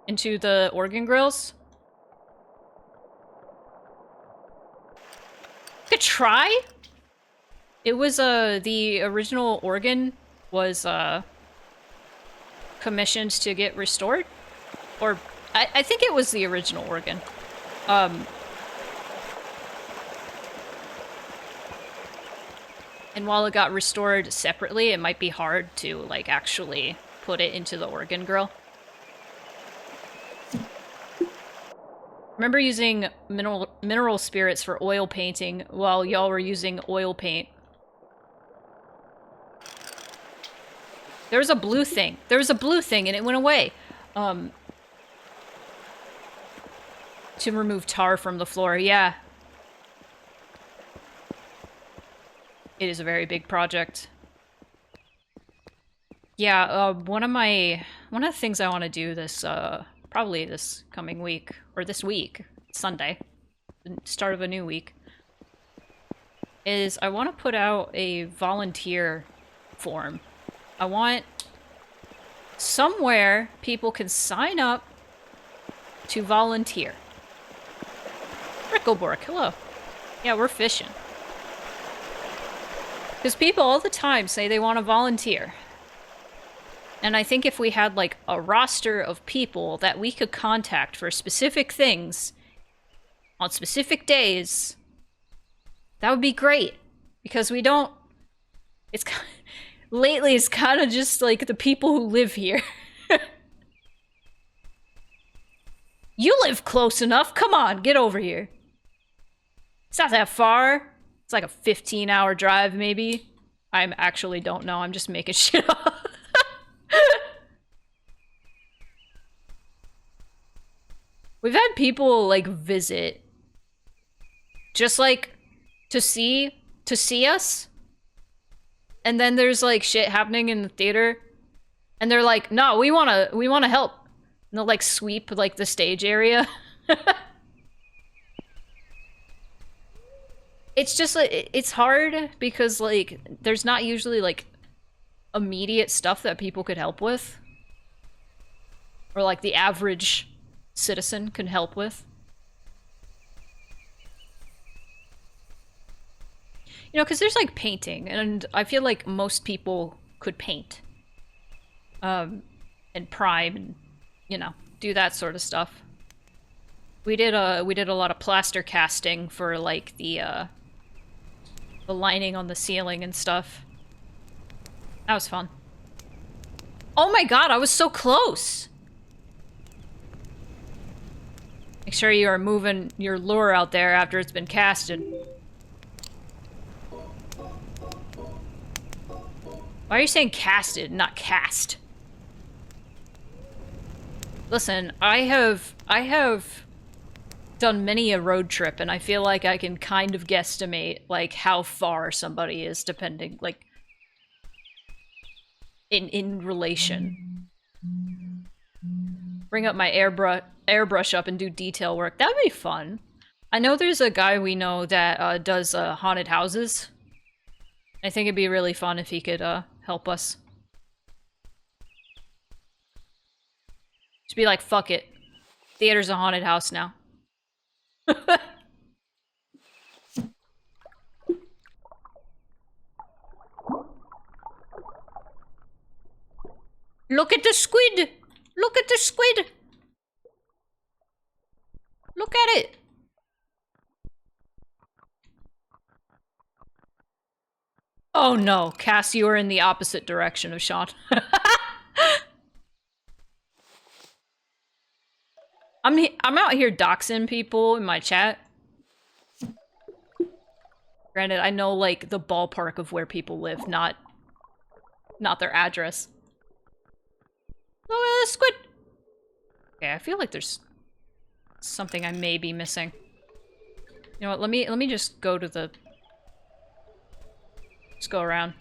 into the organ grills. Could try. It was the original organ was commissioned to get restored, or I think it was the original organ. And while it got restored separately, it might be hard to, like, actually put it into the organ grill. Remember using mineral spirits for oil painting while y'all were using oil paint. There was a blue thing. There was a blue thing and it went away. To remove tar from the floor, yeah. It is a very big project. Yeah, one of the things I want to do this, probably this coming week, or this week, Sunday, the start of a new week, is I want to put out a volunteer form. I want somewhere people can sign up to volunteer. Ricklebork, hello. Yeah, we're fishing. Because people all the time say they want to volunteer. And I think if we had, like, a roster of people that we could contact for specific things on specific days, that would be great. Because we don't... It's lately, it's kind of just, like, the people who live here. You live close enough. Come on, get over here. It's not that far. It's like a 15-hour drive, maybe. I actually don't know. I'm just making shit up. We've had people, like, visit. Just, like, to see us. And then there's, like, shit happening in the theater. And they're like, no, we wanna help. And they'll, like, sweep, like, the stage area. It's just, like, it's hard because, like, there's not usually, like, immediate stuff that people could help with. Or, like, the average citizen can help with. You know, because there's, like, painting, and I feel like most people could paint. And prime, and, you know, do that sort of stuff. We did a lot of plaster casting for, like, the lining on the ceiling and stuff. That was fun. Oh my god, I was so close! Make sure you are moving your lure out there after it's been casted. Why are you saying casted, not cast? Listen, I have done many a road trip, and I feel like I can kind of guesstimate, like, how far somebody is, depending, like, in relation. Bring up my airbrush up and do detail work. That would be fun. I know there's a guy we know that does haunted houses. I think it'd be really fun if he could help us. Just be like, fuck it. Theater's a haunted house now. Look at the squid! Look at the squid! Look at it! Oh no, Cass, you are in the opposite direction of Sean. I'm out here doxing people in my chat. Granted, I know, like, the ballpark of where people live, not their address. Look at the squid! Okay, I feel like there's something I may be missing. You know what, let me just go to the... Let's go around.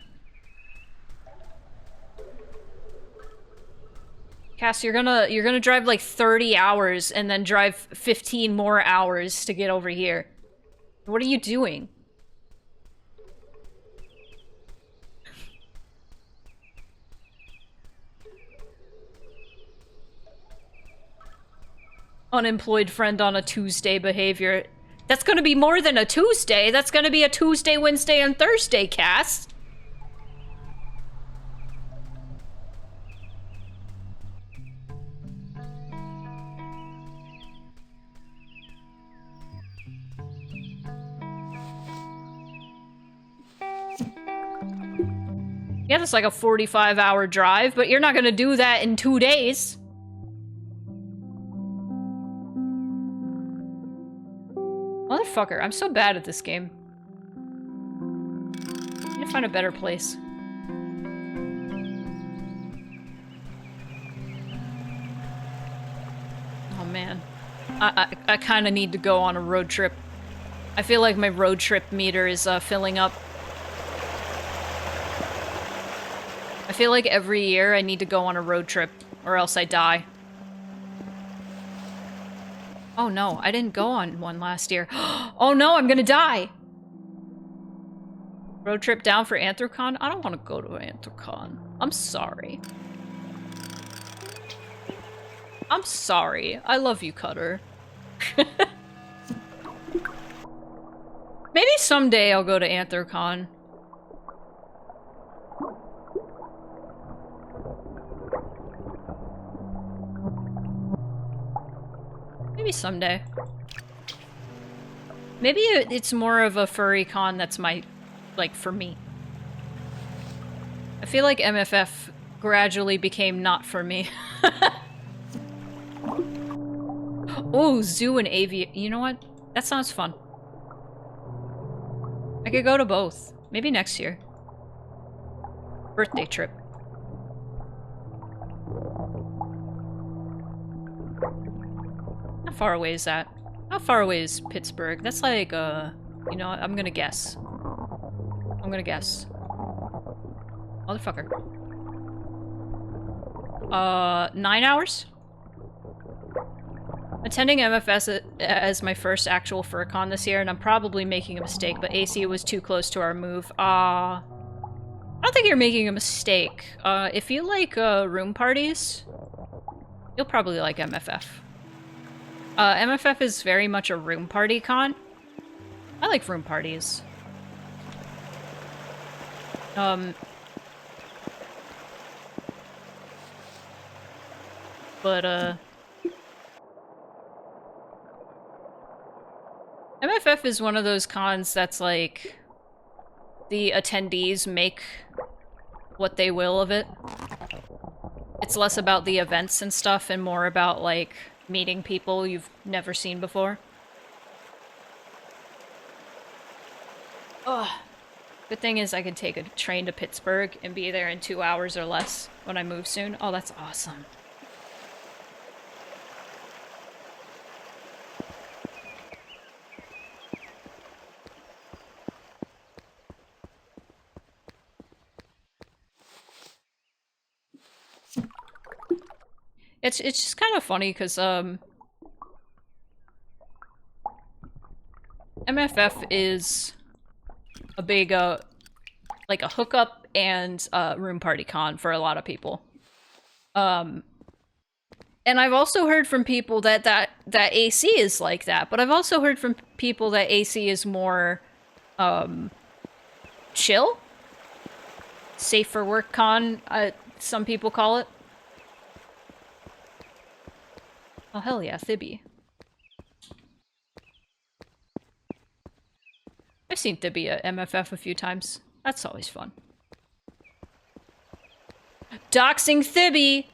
Cass, you're gonna drive like 30 hours and then drive 15 more hours to get over here. What are you doing? Unemployed friend on a Tuesday behavior. That's gonna be more than a Tuesday. That's gonna be a Tuesday, Wednesday, and Thursday, Cass. Yeah, that's like a 45-hour drive, but you're not gonna do that in 2 days. Motherfucker, I'm so bad at this game. I need to find a better place. Oh man. I kind of need to go on a road trip. I feel like my road trip meter is filling up. I feel like every year I need to go on a road trip, or else I die. Oh no, I didn't go on one last year. Oh no, I'm gonna die! Road trip down for Anthrocon? I don't want to go to Anthrocon. I'm sorry. I'm sorry. I love you, Cutter. Maybe someday I'll go to Anthrocon. Maybe someday. Maybe it's more of a furry con that's like, for me. I feel like MFF gradually became not for me. Oh, zoo and avian. You know what? That sounds fun. I could go to both. Maybe next year. Birthday trip. How far away is that? How far away is Pittsburgh? That's like, you know, I'm gonna guess. I'm gonna guess. Motherfucker. 9 hours? Attending MFS as my first actual FurCon this year, and I'm probably making a mistake, but AC was too close to our move. I don't think you're making a mistake. If you like, room parties, you'll probably like MFF. MFF is very much a room party con. I like room parties. But, MFF is one of those cons that's like, the attendees make what they will of it. It's less about the events and stuff and more about, like, meeting people you've never seen before. Ugh. Good thing is I can take a train to Pittsburgh and be there in 2 hours or less when I move soon. Oh, that's awesome. It's just kind of funny because MFF is a big like a hookup and room party con for a lot of people. And I've also heard from people that AC is like that, but I've also heard from people that AC is more chill, safe for work con, some people call it. Oh, hell yeah, Thibby. I've seen Thibby at MFF a few times. That's always fun. Doxing Thibby!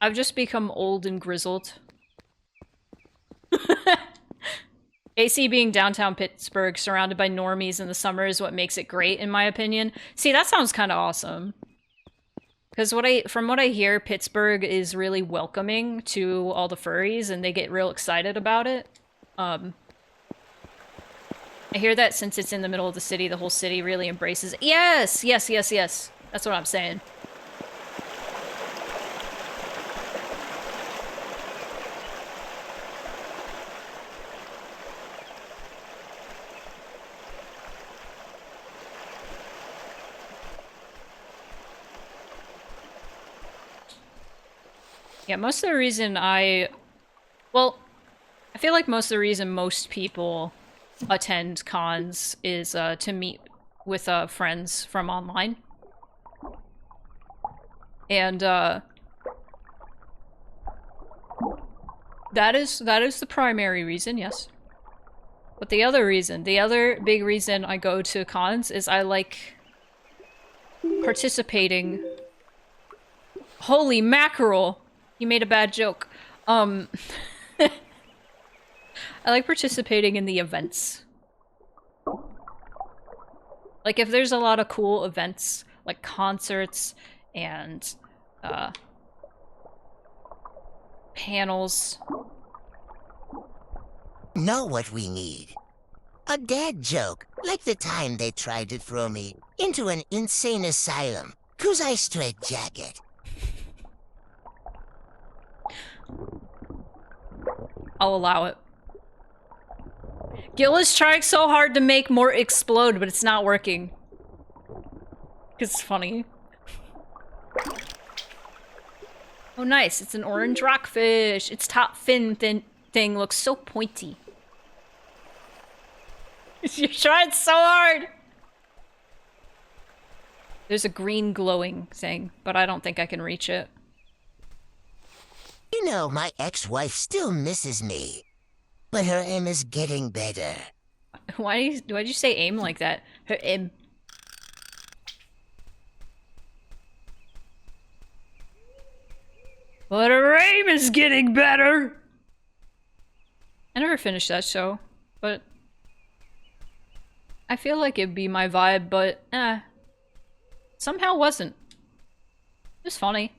I've just become old and grizzled. AC being downtown Pittsburgh, surrounded by normies in the summer is what makes it great, in my opinion. See, that sounds kind of awesome. Because from what I hear, Pittsburgh is really welcoming to all the furries, and they get real excited about it. I hear that since it's in the middle of the city, the whole city really embraces it. Yes! Yes, yes, yes. That's what I'm saying. Yeah, most of the reason well, I feel like most of the reason most people attend cons is to meet with friends from online. And, that is the primary reason, yes. But the other reason, the other big reason I go to cons is I like participating. Holy mackerel! You made a bad joke. I like participating in the events. Like, if there's a lot of cool events, like concerts and, panels. Know what we need? A dad joke, like the time they tried to throw me into an insane asylum, 'cause I straight jacket. I'll allow it. Gil is trying so hard to make more explode, but it's not working. Because it's funny. Oh, nice. It's an orange rockfish. Its top fin thing looks so pointy. You're trying so hard! There's a green glowing thing, but I don't think I can reach it. You know, my ex-wife still misses me, but her aim is getting better. Why'd you say aim like that? Her aim. But her aim is getting better! I never finished that show, but I feel like it'd be my vibe, but somehow wasn't. It was funny.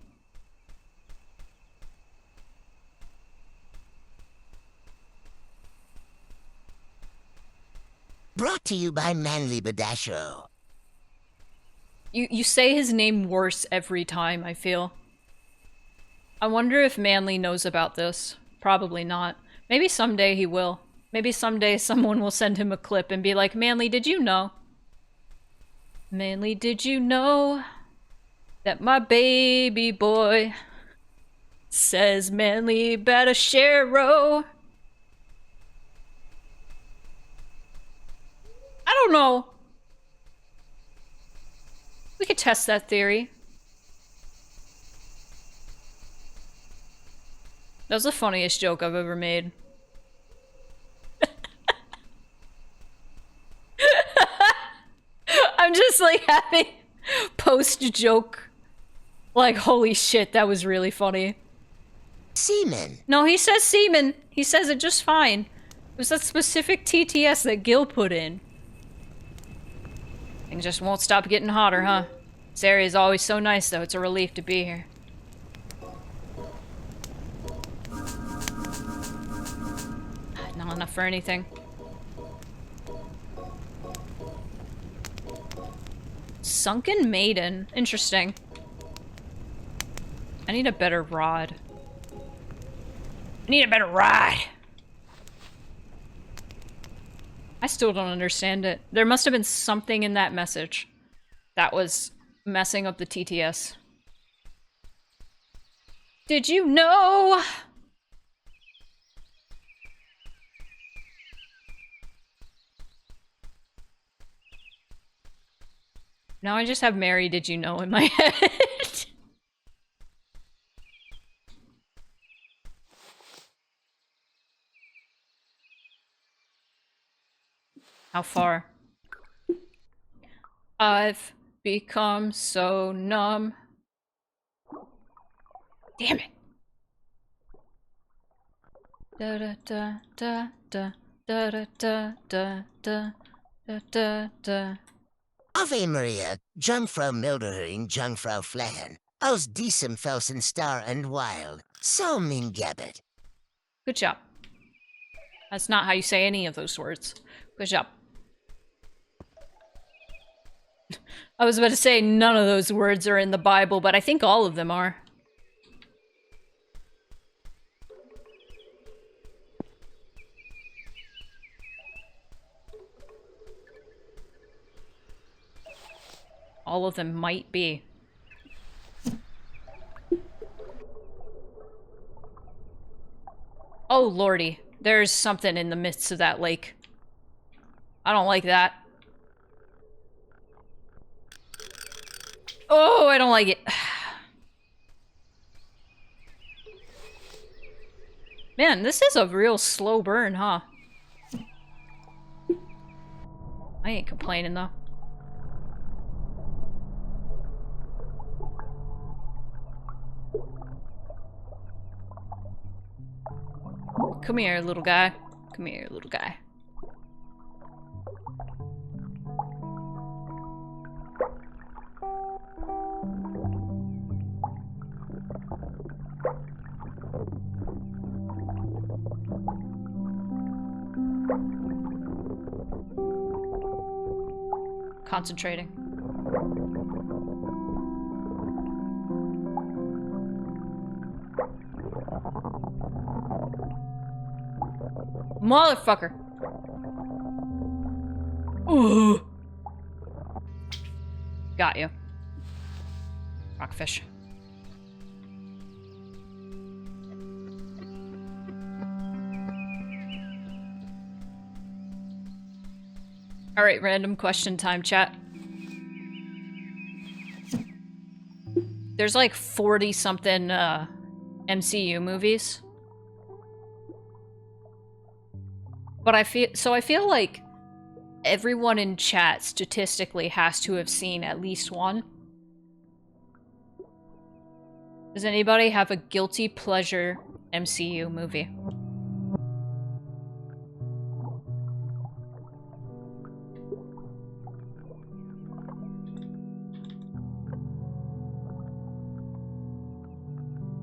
Brought to you by Manly Badasho. You say his name worse every time, I feel. I wonder if Manly knows about this. Probably not. Maybe someday he will. Maybe someday someone will send him a clip and be like, Manly, did you know? Manly, did you know that my baby boy says Manly better share-o? I don't know. We could test that theory. That was the funniest joke I've ever made. I'm just like having post-joke. Like, holy shit, that was really funny. Semen. No, he says semen. He says it just fine. It was that specific TTS that Gil put in. Things just won't stop getting hotter, huh? This area is always so nice, though. It's a relief to be here. Not enough for anything. Sunken Maiden. Interesting. I need a better rod. I need a better rod! I still don't understand it. There must have been something in that message that was messing up the TTS. Did you know? Now I just have Mary, did you know in my head. How far? I've become so numb. Damn it. Da da da da da da da da da da da da da. Ave Maria, Jungfrau Mildering, Jungfrau Flatten, aus diesem Felsen Star and Wild, so min Gabbet. Good job. That's not how you say any of those words. Good job. I was about to say none of those words are in the Bible, but I think all of them are. All of them might be. Oh lordy, there's something in the midst of that lake. I don't like that. Oh, I don't like it. Man, this is a real slow burn, huh? I ain't complaining, though. Come here, little guy. Come here, little guy. Concentrating. Motherfucker. Ooh. Got you. Rockfish. Alright, random question time, chat. There's like 40-something MCU movies. But I feel like everyone in chat statistically has to have seen at least one. Does anybody have a guilty pleasure MCU movie?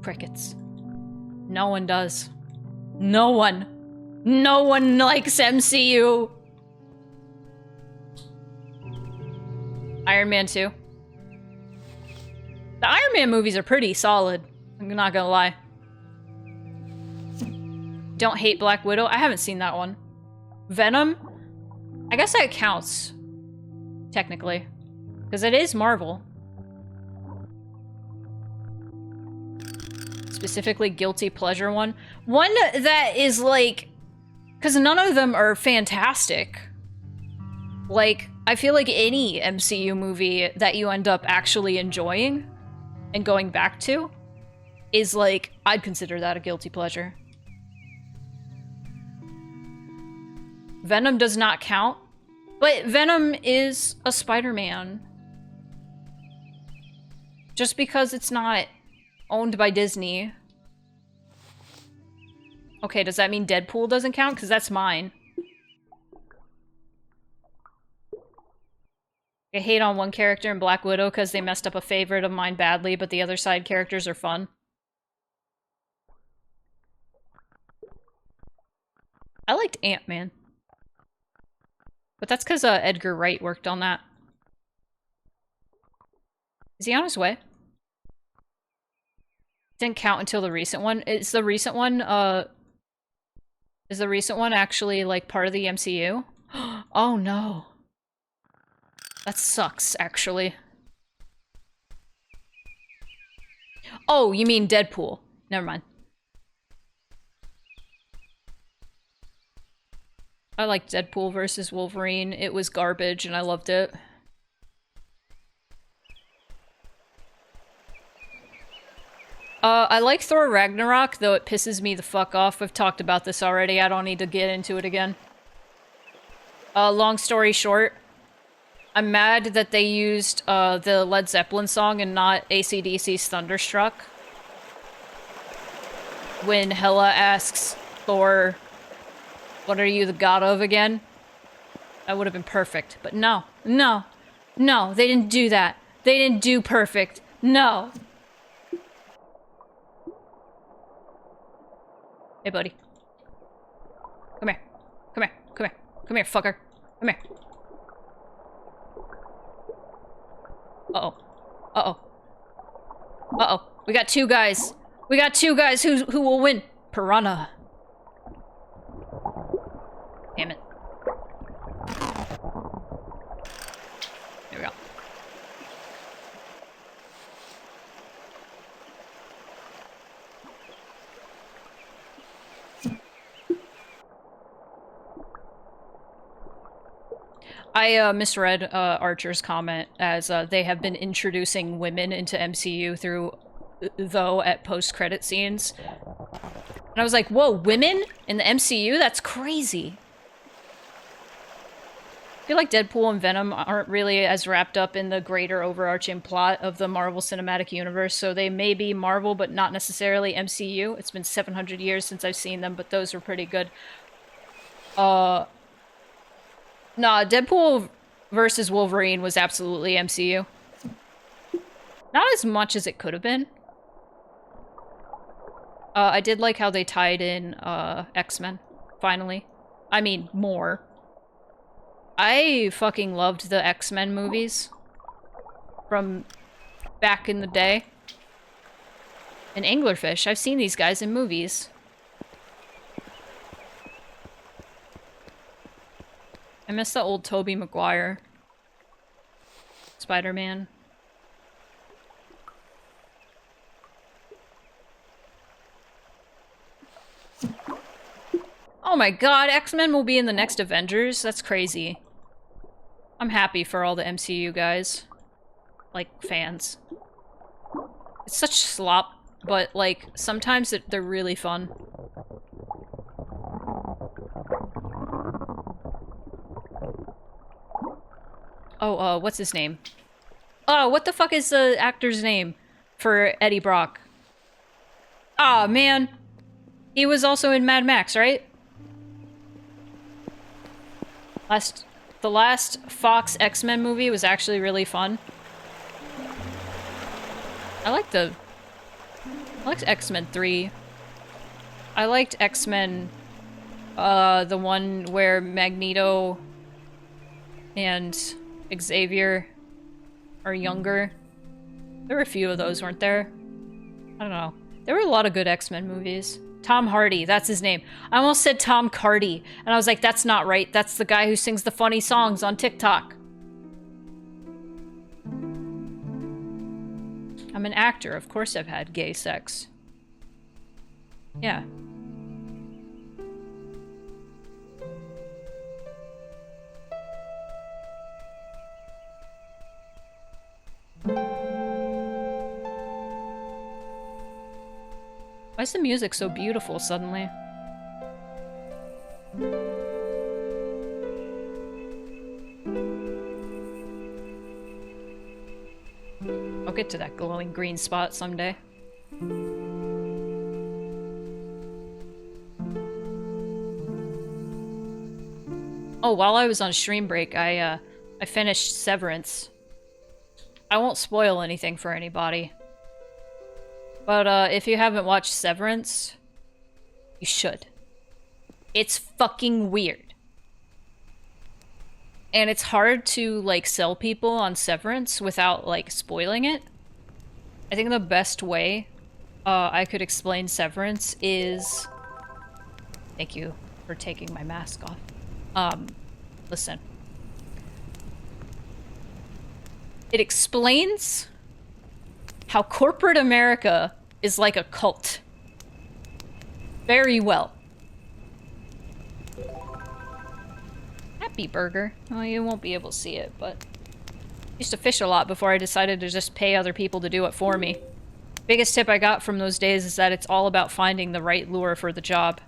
Crickets. No one does. No one. No one likes MCU. Iron Man 2. The Iron Man movies are pretty solid. I'm not gonna lie. Don't hate Black Widow. I haven't seen that one. Venom? I guess that counts. Technically. Because it is Marvel. Specifically guilty pleasure one. One that is like... Because none of them are fantastic. Like, I feel like any MCU movie that you end up actually enjoying and going back to is like, I'd consider that a guilty pleasure. Venom does not count, but Venom is a Spider-Man. Just because it's not owned by Disney. Okay, does that mean Deadpool doesn't count? Because that's mine. I hate on one character in Black Widow because they messed up a favorite of mine badly, but the other side characters are fun. I liked Ant-Man. But that's because Edgar Wright worked on that. Is he on his way? Didn't count until the recent one. Is the recent one actually like part of the MCU? Oh no. That sucks, actually. Oh, you mean Deadpool. Never mind. I liked Deadpool versus Wolverine. It was garbage and I loved it. I like Thor Ragnarok, though it pisses me the fuck off. I've talked about this already. I don't need to get into it again. Long story short, I'm mad that they used the Led Zeppelin song and not AC/DC's Thunderstruck. When Hela asks Thor, what are you the god of again? That would have been perfect. But no, no, no, they didn't do that. They didn't do perfect. No. Hey, buddy. Come here. Come here. Come here. Come here, fucker. Come here. Uh-oh. Uh-oh. Uh-oh. We got two guys. We got two guys who will win. Piranha. Damn it. There we go. I misread Archer's comment as they have been introducing women into MCU through, though, at post-credit scenes. And I was like, whoa, women in the MCU? That's crazy. I feel like Deadpool and Venom aren't really as wrapped up in the greater overarching plot of the Marvel Cinematic Universe, so they may be Marvel, but not necessarily MCU. It's been 700 years since I've seen them, but those were pretty good. Nah, Deadpool versus Wolverine was absolutely MCU. Not as much as it could have been. I did like how they tied in, X-Men, finally. I mean, more. I fucking loved the X-Men movies from back in the day. And Anglerfish, I've seen these guys in movies. I miss the old Tobey Maguire Spider-Man. Oh my god, X-Men will be in the next Avengers? That's crazy. I'm happy for all the MCU guys. Like, fans. It's such slop, but, like, sometimes they're really fun. Oh, what's his name? Oh, what the fuck is the actor's name for Eddie Brock? Ah, man. He was also in Mad Max, right? The last Fox X-Men movie was actually really fun. I liked X-Men 3. I liked X-Men, the one where Magneto and Xavier are younger. There were a few of those, weren't there? I don't know. There were a lot of good X-Men movies. Tom Hardy, that's his name. I almost said Tom Cardy, and I was like, that's not right. That's the guy who sings the funny songs on TikTok. I'm an actor. Of course I've had gay sex. Yeah. Why is the music so beautiful suddenly? I'll get to that glowing green spot someday. Oh, while I was on stream break, I finished Severance. I won't spoil anything for anybody. But, if you haven't watched Severance, you should. It's fucking weird. And it's hard to, like, sell people on Severance without, like, spoiling it. I think the best way I could explain Severance is... Thank you for taking my mask off. Listen. It explains how corporate America is like a cult. Very well. Happy Burger. Well, you won't be able to see it, but... I used to fish a lot before I decided to just pay other people to do it for me. Biggest tip I got from those days is that it's all about finding the right lure for the job.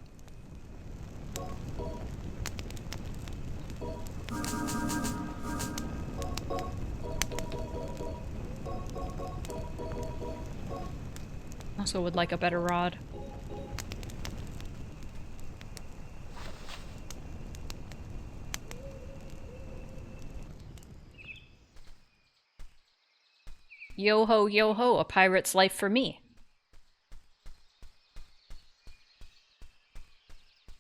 Also would like a better rod. Yo ho, a pirate's life for me.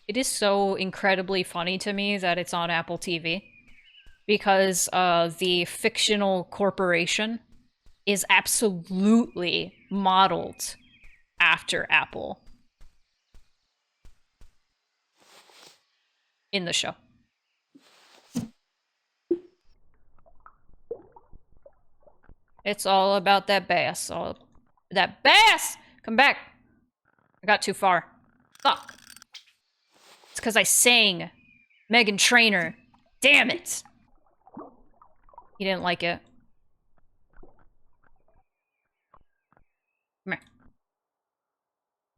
It is so incredibly funny to me that it's on Apple TV. Because the fictional corporation is absolutely modeled after Apple in the show. It's all about that bass. That bass! Come back! I got too far. Fuck. It's because I sang Meghan Trainor. Damn it! He didn't like it. Come here.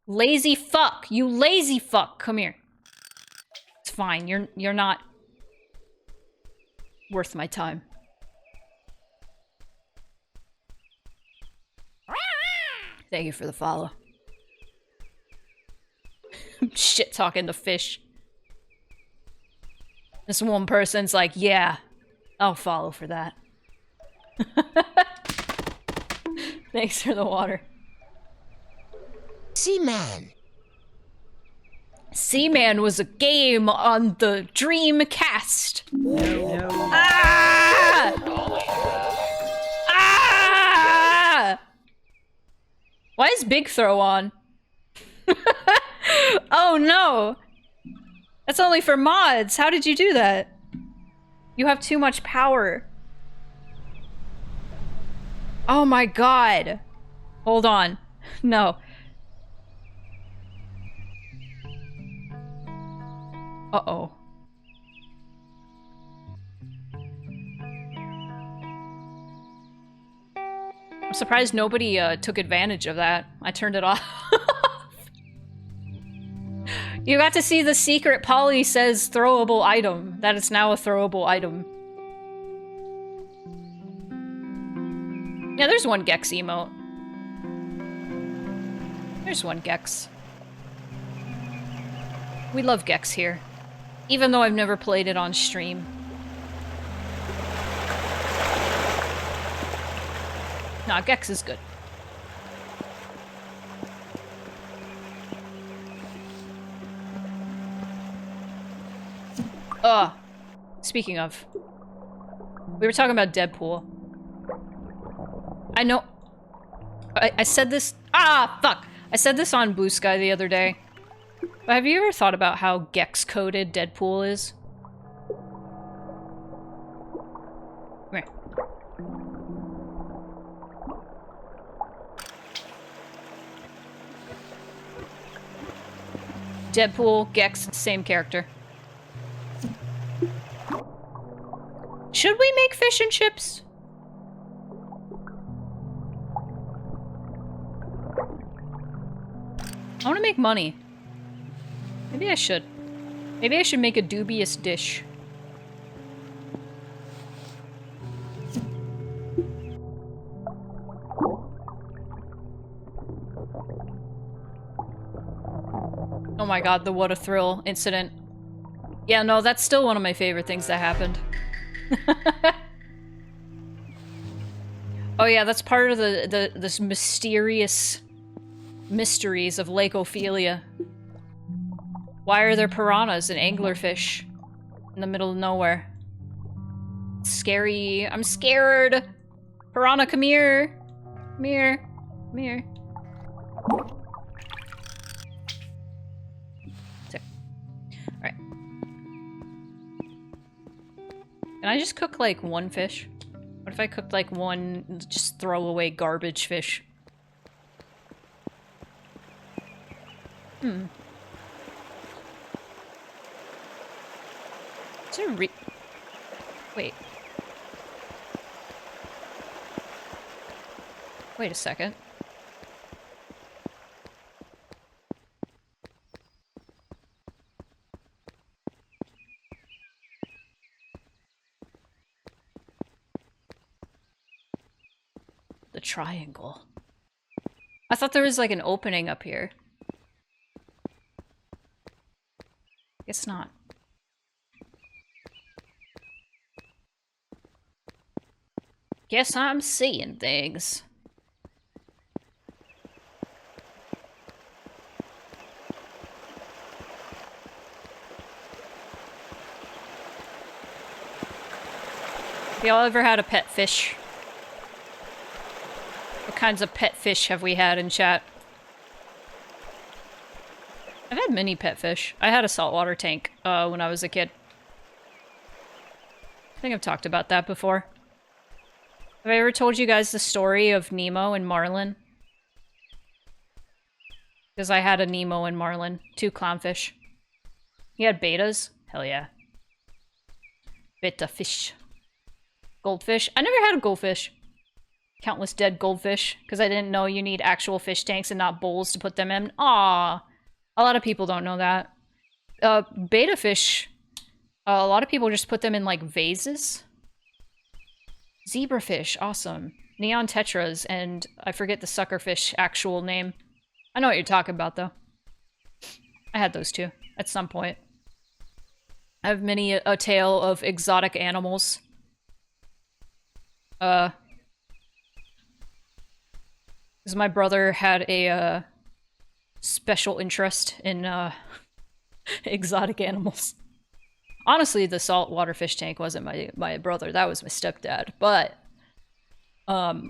Lazy fuck! You lazy fuck! Come here. It's fine. You're not worth my time. Thank you for the follow. Shit talking to fish. This one person's like, yeah, I'll follow for that. Thanks for the water. Seaman. Seaman was a game on the Dreamcast. No. Ah! Ah! Why is Big Throw on? Oh no! That's only for mods. How did you do that? You have too much power. Oh my god. Hold on. No. Uh-oh. I'm surprised nobody took advantage of that. I turned it off. You got to see the secret Polly says throwable item. That it's now a throwable item. Yeah, there's one Gex emote. There's one Gex. We love Gex here. Even though I've never played it on stream. Nah, Gex is good. Speaking of. We were talking about Deadpool. I know... I said this... Ah, fuck! I said this on Blue Sky the other day. But have you ever thought about how Gex-coded Deadpool is? Come here. Deadpool, Gex, same character. Should we make fish and chips? I want to make money. Maybe I should. Maybe I should make a dubious dish. Oh my god, the what a thrill incident. Yeah, no, that's still one of my favorite things that happened. Oh yeah, that's part of this mysterious mysteries of Lake Ophelia. Why are there piranhas and anglerfish in the middle of nowhere? It's scary. I'm scared. Piranha, come here. Come here. Come here. Alright. Can I just cook like one fish? What if I cooked like one just throwaway garbage fish? Hmm. Is there Wait. Wait a second. The triangle. I thought there was like an opening up here. Guess not. Guess I'm seeing things. Have y'all ever had a pet fish? What kinds of pet fish have we had in chat? I've had many pet fish. I had a saltwater tank when I was a kid. I think I've talked about that before. Have I ever told you guys the story of Nemo and Marlin? Because I had a Nemo and Marlin. 2 clownfish. You had betas? Hell yeah. Beta fish. Goldfish? I never had a goldfish. Countless dead goldfish, because I didn't know you need actual fish tanks and not bowls to put them in. Aw, a lot of people don't know that. Betta fish, a lot of people just put them in, like, vases. Zebrafish, awesome. Neon tetras, and I forget the suckerfish actual name. I know what you're talking about, though. I had those too, at some point. I have many a tale of exotic animals. Because my brother had a, special interest in, exotic animals. Honestly, the saltwater fish tank wasn't my brother, that was my stepdad, but, I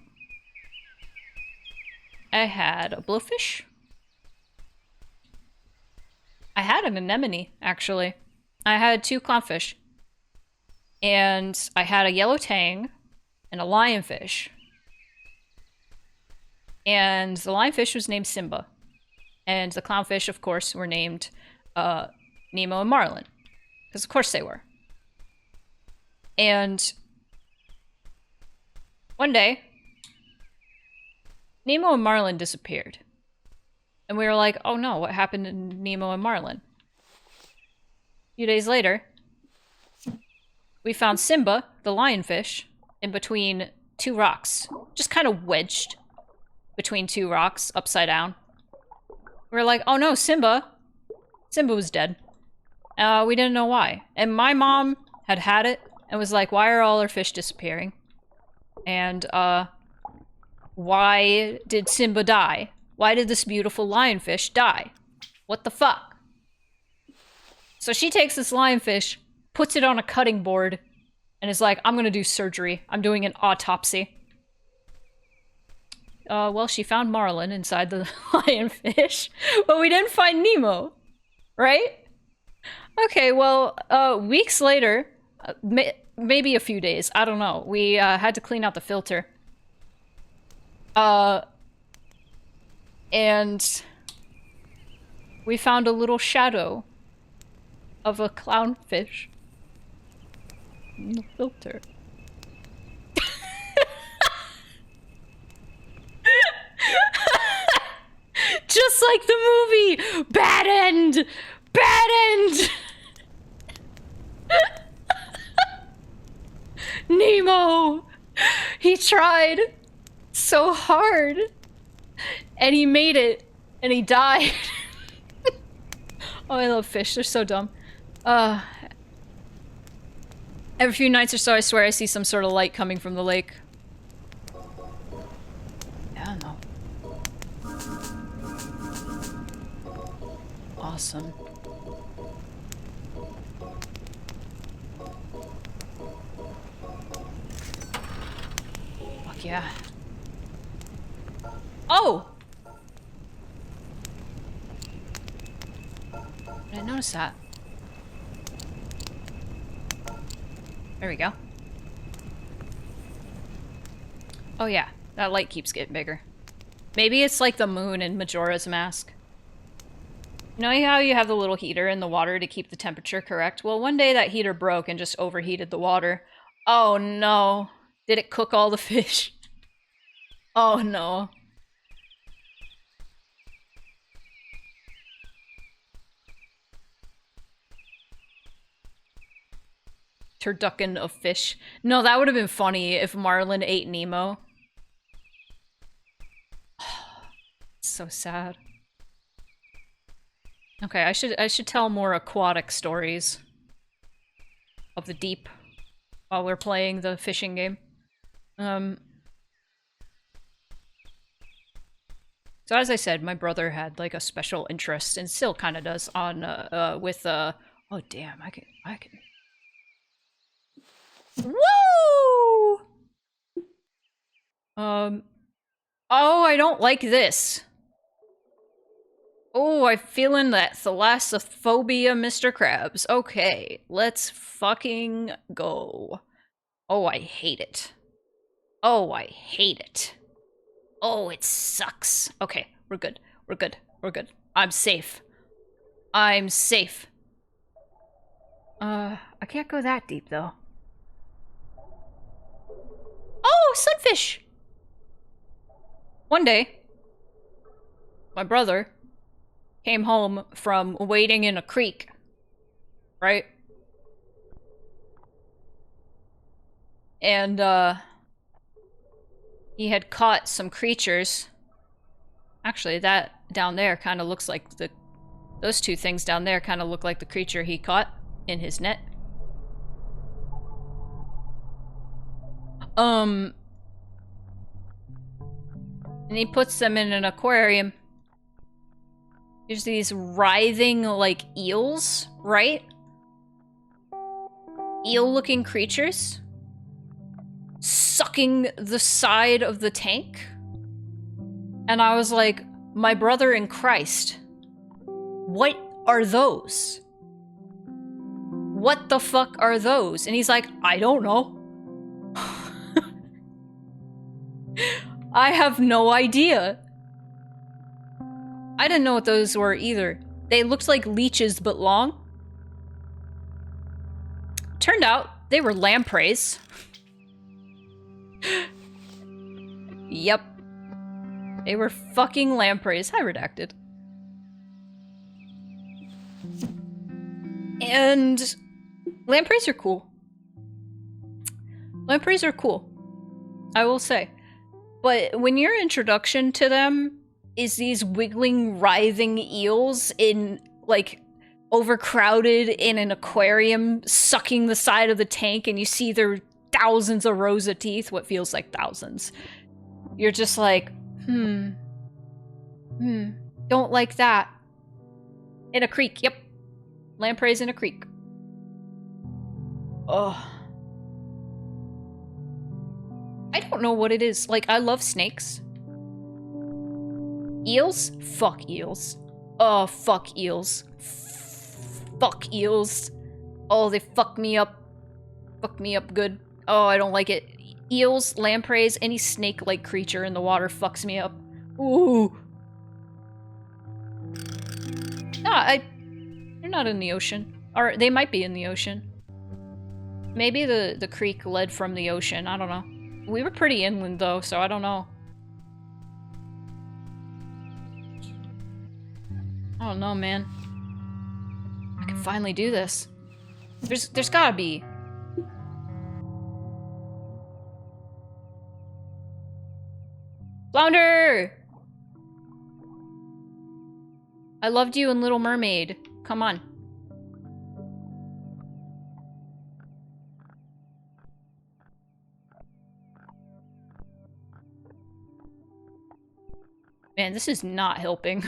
had a blowfish. I had an anemone, actually. I had 2 clownfish. And I had a yellow tang and a lionfish. And the lionfish was named Simba. And the clownfish, of course, were named Nemo and Marlin. Because of course they were. And one day, Nemo and Marlin disappeared. And we were like, oh no, what happened to Nemo and Marlin? A few days later, we found Simba, the lionfish, in between 2 rocks. Just kind of wedged between 2 rocks, upside down. We were like, oh no, Simba. Simba was dead. We didn't know why. And my mom had it and was like, why are all our fish disappearing? And, why did Simba die? Why did this beautiful lionfish die? What the fuck? So she takes this lionfish, puts it on a cutting board, and is like, I'm gonna do surgery. I'm doing an autopsy. Well, she found Marlin inside the lionfish, but we didn't find Nemo, right? Okay, well, weeks later, maybe a few days, I don't know, we had to clean out the filter. And we found a little shadow of a clownfish in the filter. Just like the movie! Bad end! Bad end! Nemo! He tried so hard. And he made it. And he died. Oh, I love fish. They're so dumb. Every few nights or so, I swear I see some sort of light coming from the lake. Yeah, no. Awesome. Fuck yeah. Oh! I didn't notice that. There we go. Oh yeah, that light keeps getting bigger. Maybe it's like the moon in Majora's Mask. You know how you have the little heater in the water to keep the temperature correct? Well, one day that heater broke and just overheated the water. Oh no. Did it cook all the fish? Oh no. Turducken of fish. No, that would have been funny if Marlin ate Nemo. It's so sad. Okay, I should tell more aquatic stories of the deep while we're playing the fishing game. So as I said, my brother had like a special interest and still kind of does on oh damn, I can Woo! Oh, I don't like this. Oh, I'm feeling that thalassophobia, Mr. Krabs. Okay, let's fucking go. Oh, I hate it. Oh, I hate it. Oh, it sucks. Okay, we're good. We're good. We're good. I'm safe. I'm safe. I can't go that deep, though. Oh, sunfish! One day, my brother came home from wading in a creek, right? And, he had caught some creatures. Actually, that down there kind of looks like the... Those two things down there kind of look like the creature he caught in his net. And he puts them in an aquarium. There's these writhing, like, eels, right? Eel-looking creatures. Sucking the side of the tank. And I was like, my brother in Christ, what are those? What the fuck are those? And he's like, I don't know. I have no idea. I didn't know what those were either. They looked like leeches, but long. Turned out they were lampreys. Yep. They were fucking lampreys. Hi, Redacted. And lampreys are cool. Lampreys are cool, I will say. But when your introduction to them is these wiggling, writhing eels in, like, overcrowded in an aquarium, sucking the side of the tank, and you see their thousands of rows of teeth, what feels like thousands, you're just like, don't like that. In a creek, yep. Lampreys in a creek. Ugh. I don't know what it is. Like, I love snakes. Eels? Fuck eels. Oh, fuck eels. Fuck eels. Oh, they fuck me up. Fuck me up good. Oh, I don't like it. Eels, lampreys, any snake-like creature in the water fucks me up. Ooh. Nah, they're not in the ocean. Or they might be in the ocean. Maybe the creek led from the ocean. I don't know. We were pretty inland, though, so I don't know. I don't know, man. I can finally do this. There's gotta be. Flounder! I loved you in Little Mermaid. Come on. Man, this is not helping.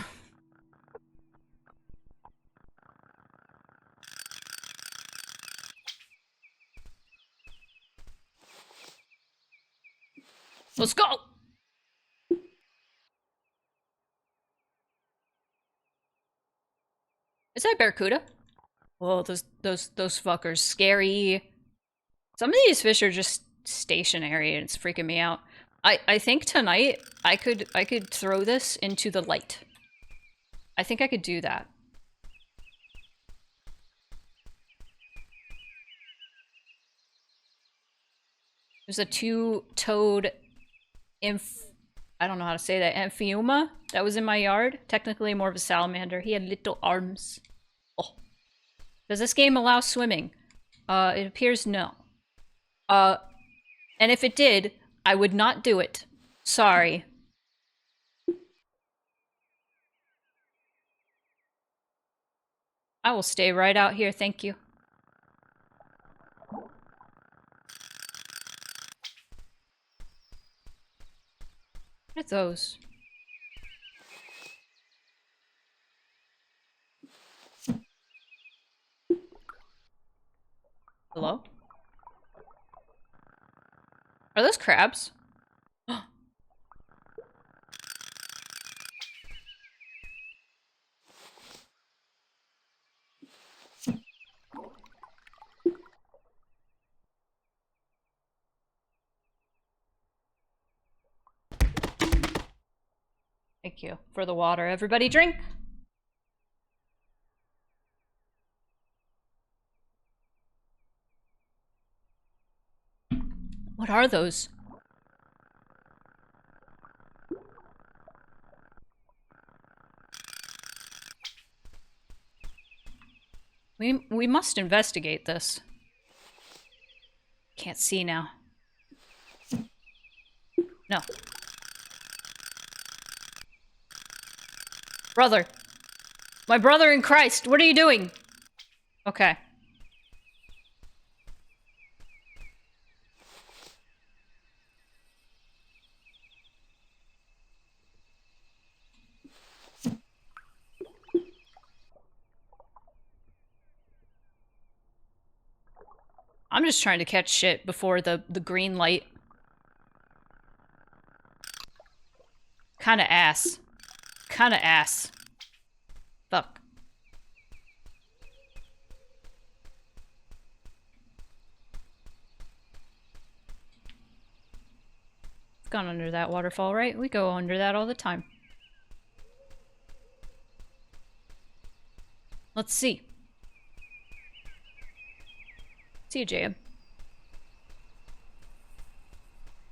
Let's go! Is that Barracuda? Whoa, those fuckers. Scary. Some of these fish are just stationary and it's freaking me out. I think tonight I could throw this into the light. I think I could do that. There's a two-toed I don't know how to say that. Amphiuma that was in my yard. Technically more of a salamander. He had little arms. Oh. Does this game allow swimming? It appears no. And if it did, I would not do it. Sorry. I will stay right out here, thank you. What are those? Hello? Are those crabs? Thank you for the water. Everybody drink! What are those? We must investigate this. Can't see now. No. Brother. My brother in Christ, what are you doing? Okay. I'm just trying to catch shit before the green light. Kinda ass. Kinda ass. Fuck. It's gone under that waterfall, right? We go under that all the time. Let's see. See you, Jacob.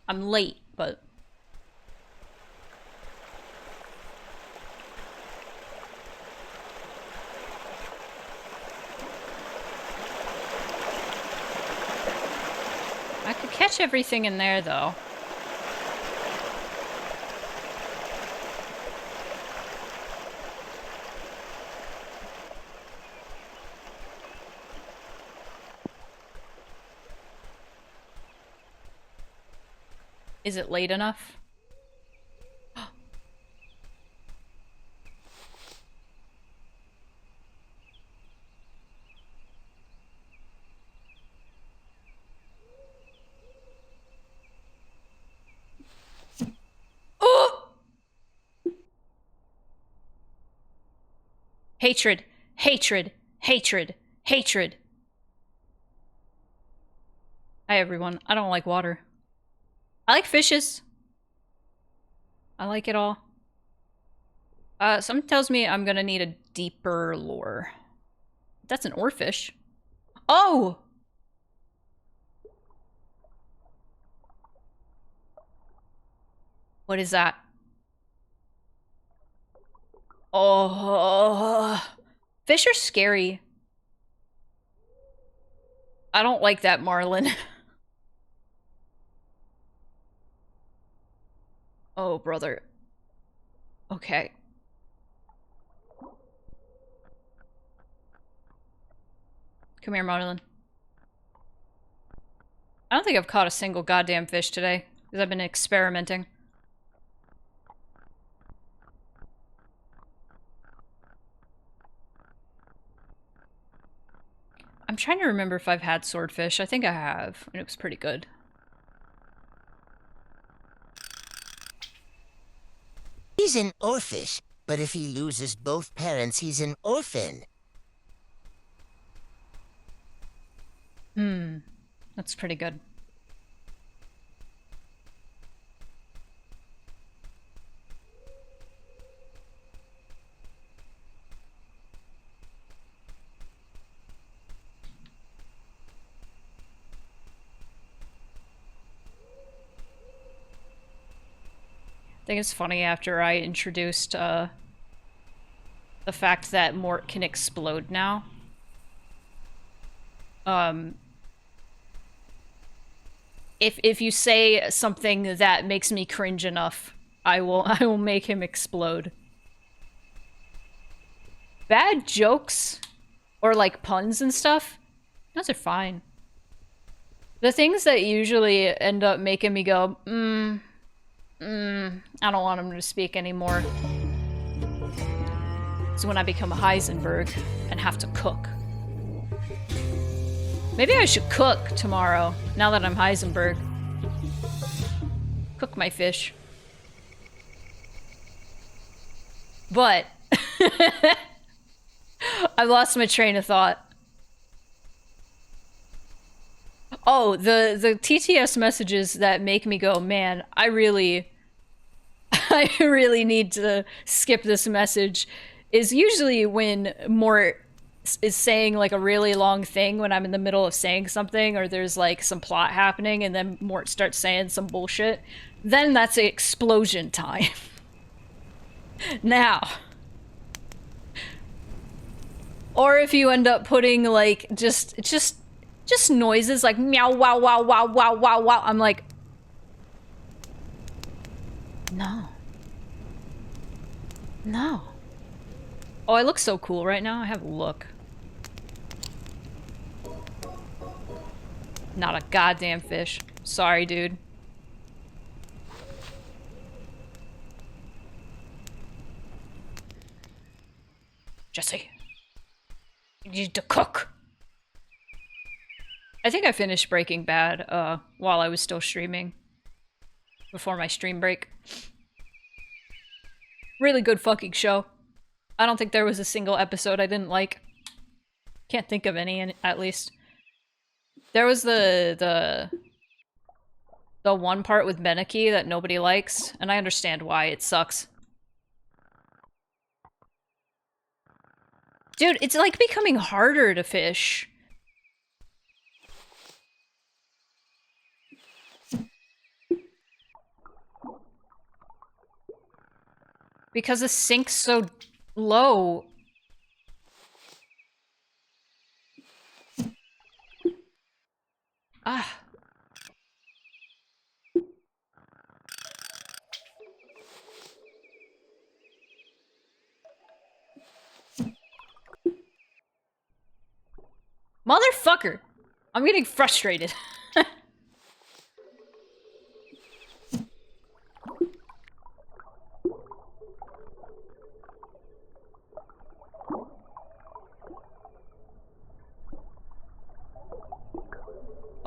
I'm late, but... I could catch everything in there, though. Is it late enough? Oh! Hatred, hatred, hatred, hatred. Hi everyone, I don't like water. I like fishes. I like it all. Something tells me I'm gonna need a deeper lure. That's an oarfish. Oh! What is that? Oh, fish are scary. I don't like that marlin. Oh, brother. Okay. Come here, marlin. I don't think I've caught a single goddamn fish today, because I've been experimenting. I'm trying to remember if I've had swordfish. I think I have, and it was pretty good. He's an oarfish, but if he loses both parents, he's an orphan. That's pretty good. I think it's funny after I introduced the fact that Mort can explode now. If you say something that makes me cringe enough, I will make him explode. Bad jokes or like puns and stuff, those are fine. The things that usually end up making me go, I don't want him to speak anymore. It's when I become a Heisenberg and have to cook. Maybe I should cook tomorrow, now that I'm Heisenberg. Cook my fish. But I lost my train of thought. Oh, the TTS messages that make me go, man, I really need to skip this message is usually when Mort is saying like a really long thing when I'm in the middle of saying something, or there's like some plot happening and then Mort starts saying some bullshit. Then that's explosion time. Now. Or if you end up putting like just noises like meow wow wow wow wow wow wow. I'm like, no. No. Oh, I look so cool right now. I have a look. Not a goddamn fish. Sorry, dude. Jesse. You need to cook. I think I finished Breaking Bad while I was still streaming. Before my stream break. Really good fucking show. I don't think there was a single episode I didn't like. Can't think of any, at least. There was the one part with Beneki that nobody likes, and I understand why. It sucks. Dude, it's like becoming harder to fish. Because the sink's so low. Ah. Motherfucker! I'm getting frustrated.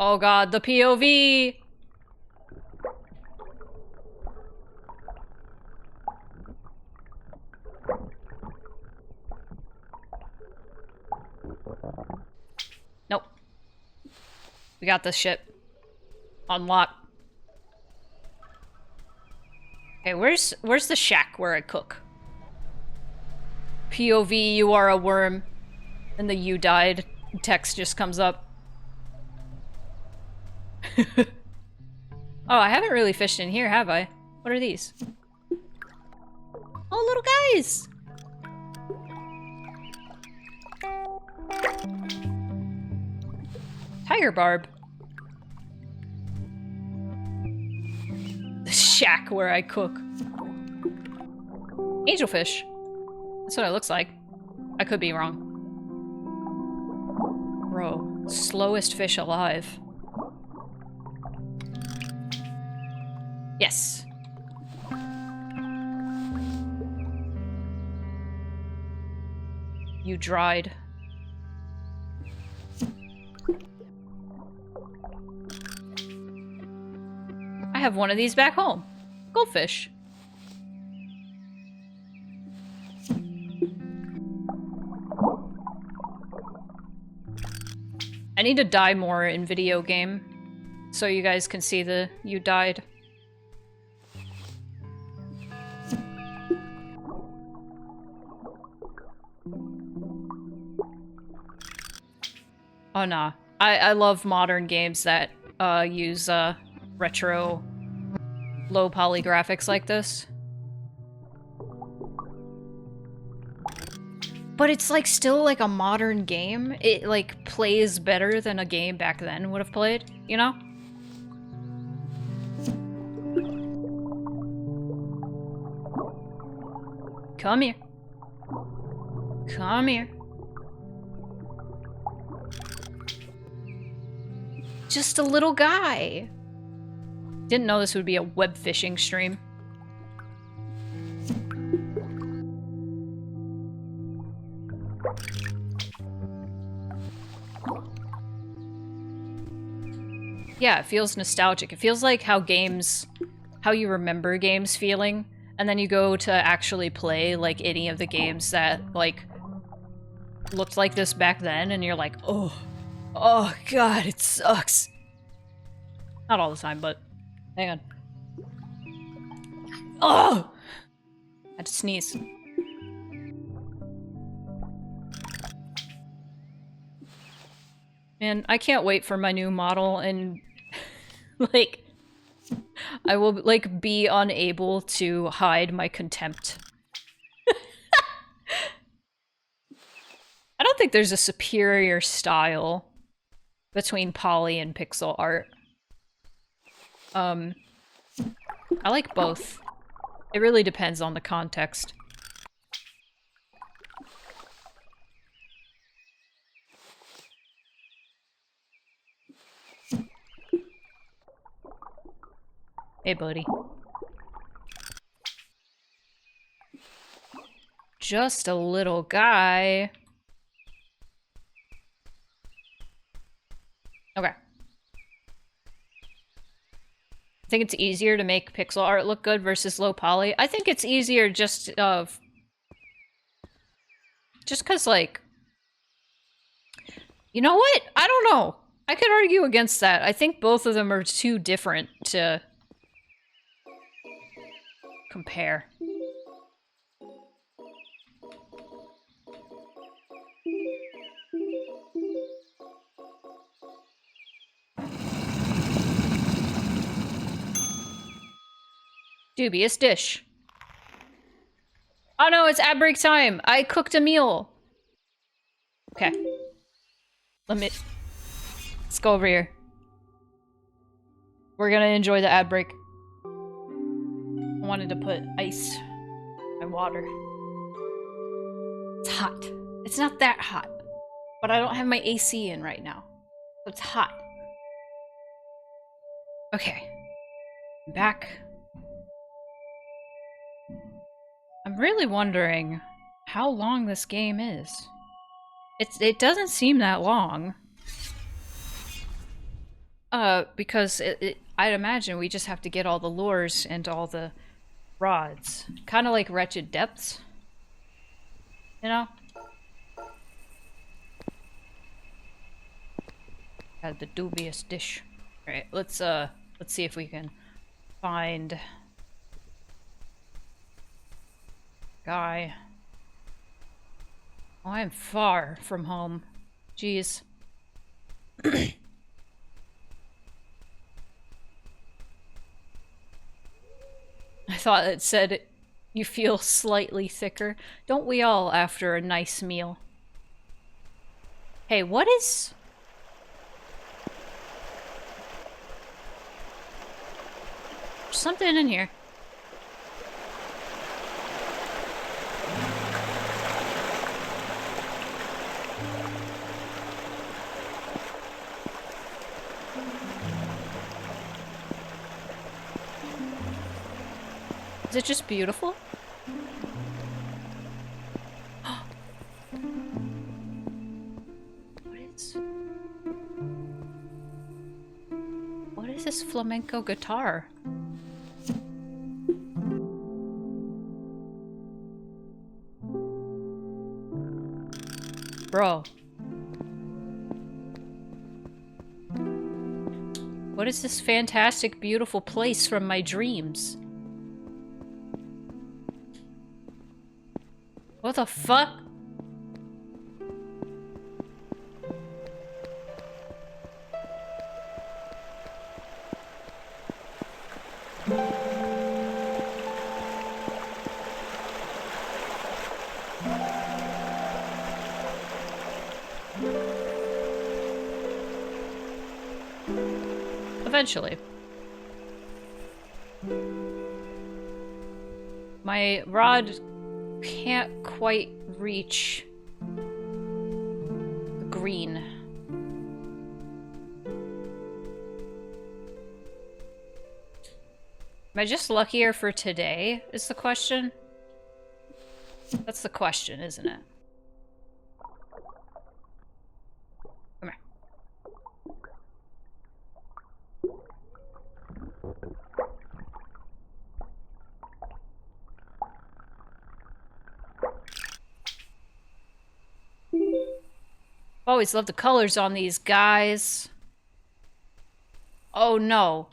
Oh god, the POV! Nope. We got this shit. Unlock. Okay, where's the shack where I cook? POV, you are a worm. And the "you died" text just comes up. Oh, I haven't really fished in here, have I? What are these? Oh, little guys! Tiger barb. The shack where I cook. Angelfish. That's what it looks like. I could be wrong. Bro, slowest fish alive. Yes. You dried. I have one of these back home. Goldfish. I need to die more in video game so you guys can see the "you died." Oh nah. I love modern games that use retro low poly graphics like this. But it's like still like a modern game. It like plays better than a game back then would have played, you know? Come here. Come here. Just a little guy. Didn't know this would be a web fishing stream. Yeah, it feels nostalgic. It feels like how you remember games feeling, and then you go to actually play like any of the games that like looked like this back then, and you're like, oh god, it sucks. Not all the time, but hang on. Oh! I had to sneeze. Man, I can't wait for my new model, and like I will like be unable to hide my contempt. I don't think there's a superior style between poly and pixel art. I like both. It really depends on the context. Hey, buddy. Just a little guy. Okay. I think it's easier to make pixel art look good versus low poly. I think it's easier just cause like, you know what? I don't know. I could argue against that. I think both of them are too different to compare. Dubious dish. Oh no, it's ad break time. I cooked a meal. Okay. Let's go over here. We're gonna enjoy the ad break. I wanted to put ice in my water. It's hot. It's not that hot. But I don't have my AC in right now. So it's hot. Okay. I'm back. I'm really wondering how long this game is. It doesn't seem that long. Because I'd imagine we just have to get all the lures and all the rods. Kind of like Wretched Depths. You know? Had the dubious dish. Alright, let's see if we can find guy. Oh, I'm far from home. Jeez. I thought it said you feel slightly thicker. Don't we all after a nice meal? Hey, what is... There's something in here. Is it just beautiful? What is this flamenco guitar? Bro. What is this fantastic, beautiful place from my dreams? What the fuck? Eventually. My rod can't quite reach the green. Am I just luckier for today, is the question? That's the question, isn't it? Come here. Always love the colors on these guys. Oh no.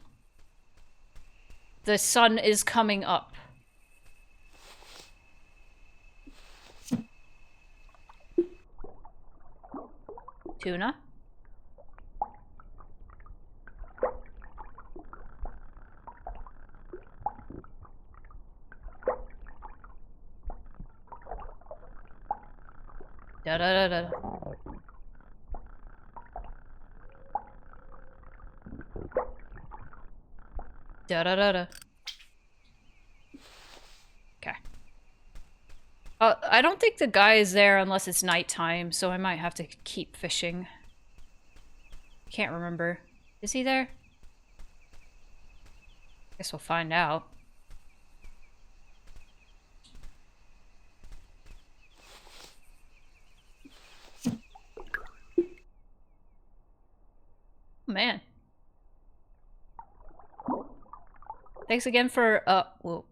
The sun is coming up. Tuna? Da da da da. Da-da-da-da. Okay. I don't think the guy is there unless it's nighttime, so I might have to keep fishing. Can't remember. Is he there? Guess we'll find out. Oh, man. Thanks again for, well,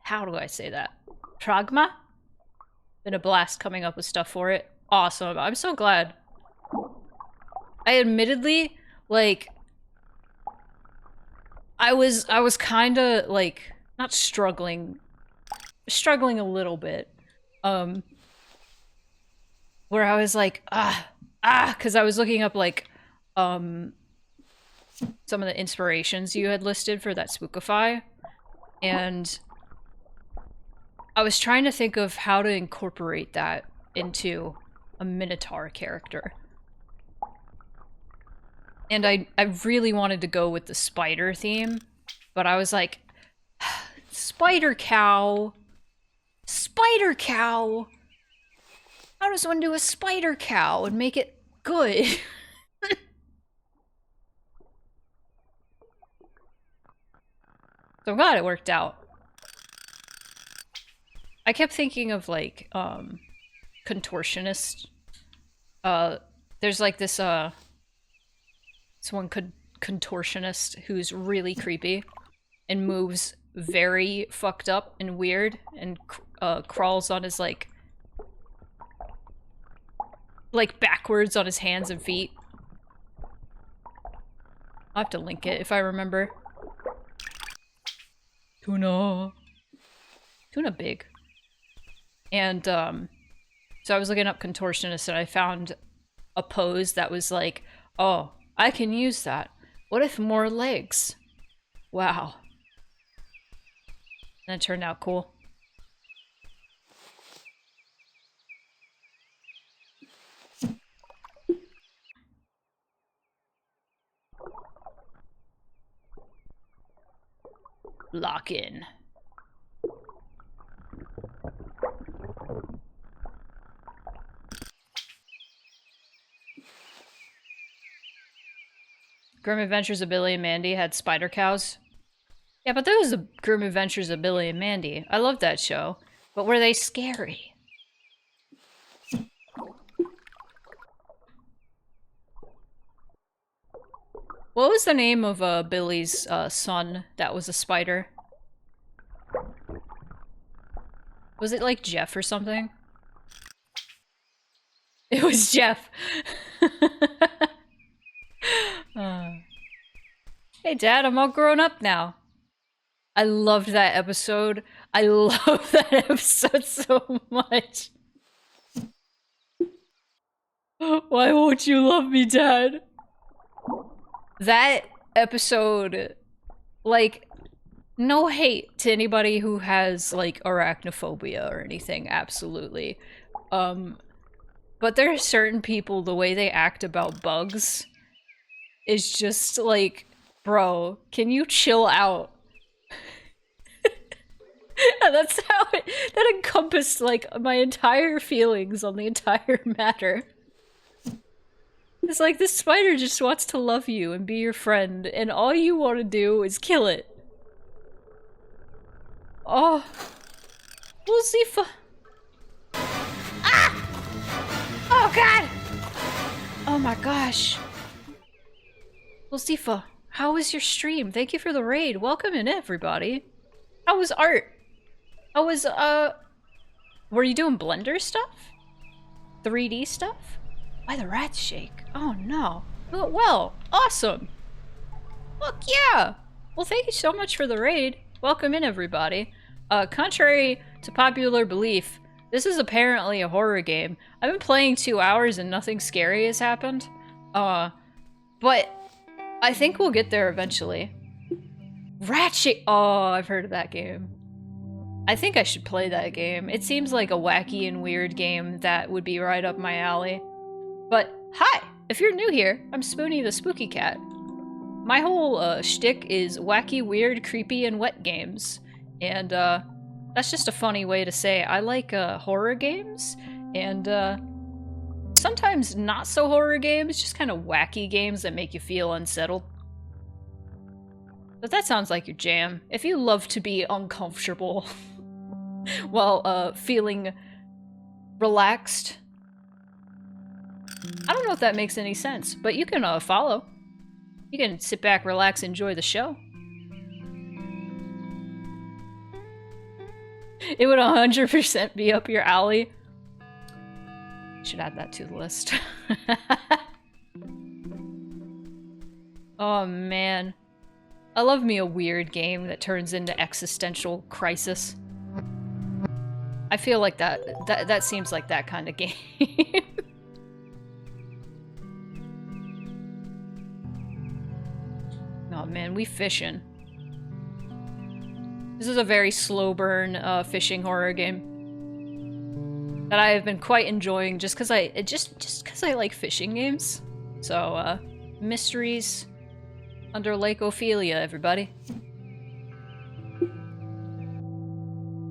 how do I say that? Pragma? Been a blast coming up with stuff for it. Awesome. I'm so glad. I admittedly, like, I was kinda, like, not struggling a little bit. Where I was like, because I was looking up, like, some of the inspirations you had listed for that Spookify, and I was trying to think of how to incorporate that into a Minotaur character. And I really wanted to go with the spider theme, but I was like, Spider cow? Spider cow? How does one do a spider cow and make it good? So I'm glad it worked out. I kept thinking of, like, contortionist. There's like this one contortionist who's really creepy and moves very fucked up and weird and crawls on his, like backwards on his hands and feet. I'll have to link it if I remember. Tuna big. And so I was looking up contortionist and I found a pose that was like, oh, I can use that. What if more legs? Wow. And it turned out cool. Lock in. Grim Adventures of Billy and Mandy had spider cows. Yeah, but that was the Grim Adventures of Billy and Mandy. I loved that show. But were they scary? What was the name of Billy's son that was a spider? Was it like Jeff or something? It was Jeff. Hey Dad, I'm all grown up now. I loved that episode. I love that episode so much. Why won't you love me, Dad? That episode, like, no hate to anybody who has, like, arachnophobia or anything, absolutely. But there are certain people, the way they act about bugs is just like, bro, can you chill out? And that's how that encompassed, like, my entire feelings on the entire matter. It's like, this spider just wants to love you and be your friend, and all you want to do is kill it. Oh. Lucifer. Ah! Oh god! Oh my gosh. Lucifer, how was your stream? Thank you for the raid. Welcome in, everybody. How was art? How was, were you doing Blender stuff? 3D stuff? Why the rats shake? Oh no. Oh, well, awesome. Look, yeah. Well, thank you so much for the raid. Welcome in, everybody. Contrary to popular belief, this is apparently a horror game. I've been playing 2 hours and nothing scary has happened. But I think we'll get there eventually. Ratchet! Oh, I've heard of that game. I think I should play that game. It seems like a wacky and weird game that would be right up my alley. But, hi! If you're new here, I'm Spoonie the Spooky Cat. my whole shtick is wacky, weird, creepy, and wet games. And that's just a funny way to say I like horror games, and sometimes not so horror games, just kind of wacky games that make you feel unsettled. But that sounds like your jam. If you love to be uncomfortable while feeling relaxed, I don't know if that makes any sense, but you can follow. You can sit back, relax, enjoy the show. It would 100% be up your alley. Should add that to the list. Oh man. I love me a weird game that turns into existential crisis. I feel like that seems like that kind of game. Oh man, we fishing. This is a very slow burn fishing horror game that I have been quite enjoying just because I like fishing games. So Mysteries Under Lake Ophelia, everybody.